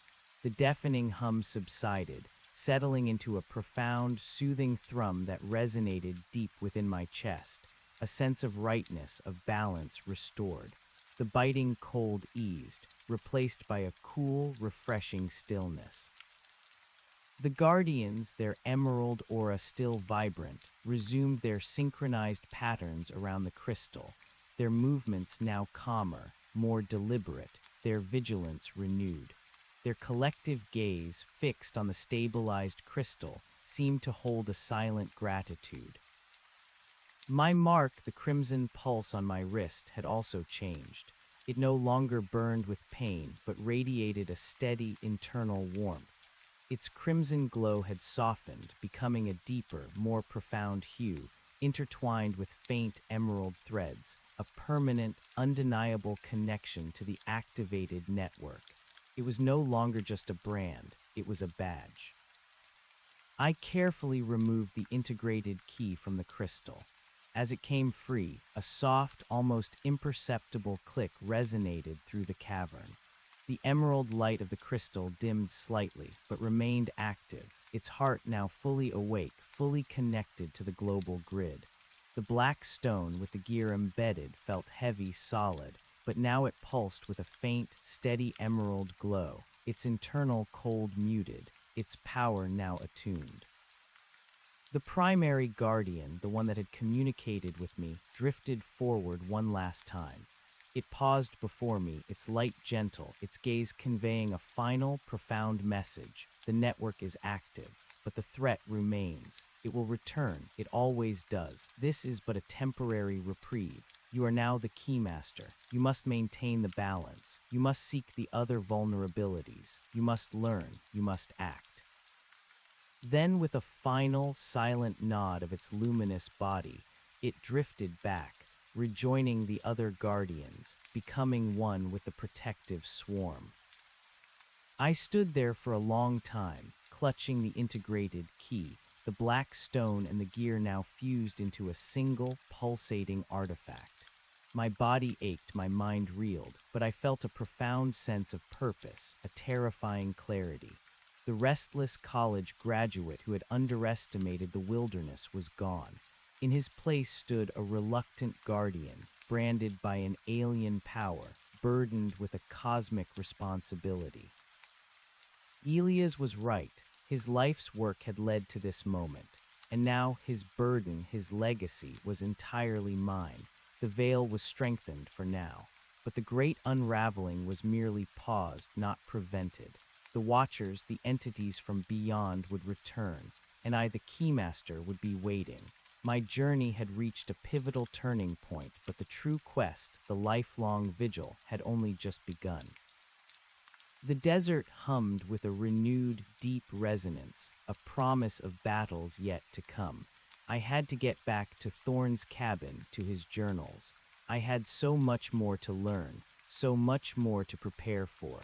The deafening hum subsided, settling into a profound, soothing thrum that resonated deep within my chest, a sense of rightness, of balance restored. The biting cold eased, replaced by a cool, refreshing stillness. The Guardians, their emerald aura still vibrant, resumed their synchronized patterns around the crystal, their movements now calmer, more deliberate, their vigilance renewed. Their collective gaze, fixed on the stabilized crystal, seemed to hold a silent gratitude. My mark, the crimson pulse on my wrist, had also changed. It no longer burned with pain, but radiated a steady internal warmth. Its crimson glow had softened, becoming a deeper, more profound hue, intertwined with faint emerald threads, a permanent, undeniable connection to the activated network. It was no longer just a brand, it was a badge. I carefully removed the integrated key from the crystal. As it came free, a soft, almost imperceptible click resonated through the cavern. The emerald light of the crystal dimmed slightly, but remained active, its heart now fully awake, fully connected to the global grid. The black stone with the gear embedded felt heavy, solid, but now it pulsed with a faint, steady emerald glow, its internal cold muted, its power now attuned. The primary guardian, the one that had communicated with me, drifted forward one last time. It paused before me, its light gentle, its gaze conveying a final, profound message. The network is active, but the threat remains. It will return, it always does. This is but a temporary reprieve. You are now the keymaster. You must maintain the balance. You must seek the other vulnerabilities. You must learn. You must act. Then, with a final, silent nod of its luminous body, it drifted back, rejoining the other guardians, becoming one with the protective swarm. I stood there for a long time, clutching the integrated key, the black stone and the gear now fused into a single, pulsating artifact. My body ached, my mind reeled, but I felt a profound sense of purpose, a terrifying clarity. The restless college graduate who had underestimated the wilderness was gone. In his place stood a reluctant guardian, branded by an alien power, burdened with a cosmic responsibility. Elias was right. His life's work had led to this moment, and now his burden, his legacy, was entirely mine. The veil was strengthened for now, but the great unraveling was merely paused, not prevented. The Watchers, the entities from beyond, would return, and I, the Keymaster, would be waiting. My journey had reached a pivotal turning point, but the true quest, the lifelong vigil, had only just begun. The desert hummed with a renewed, deep resonance, a promise of battles yet to come. I had to get back to Thorn's cabin, to his journals. I had so much more to learn, so much more to prepare for.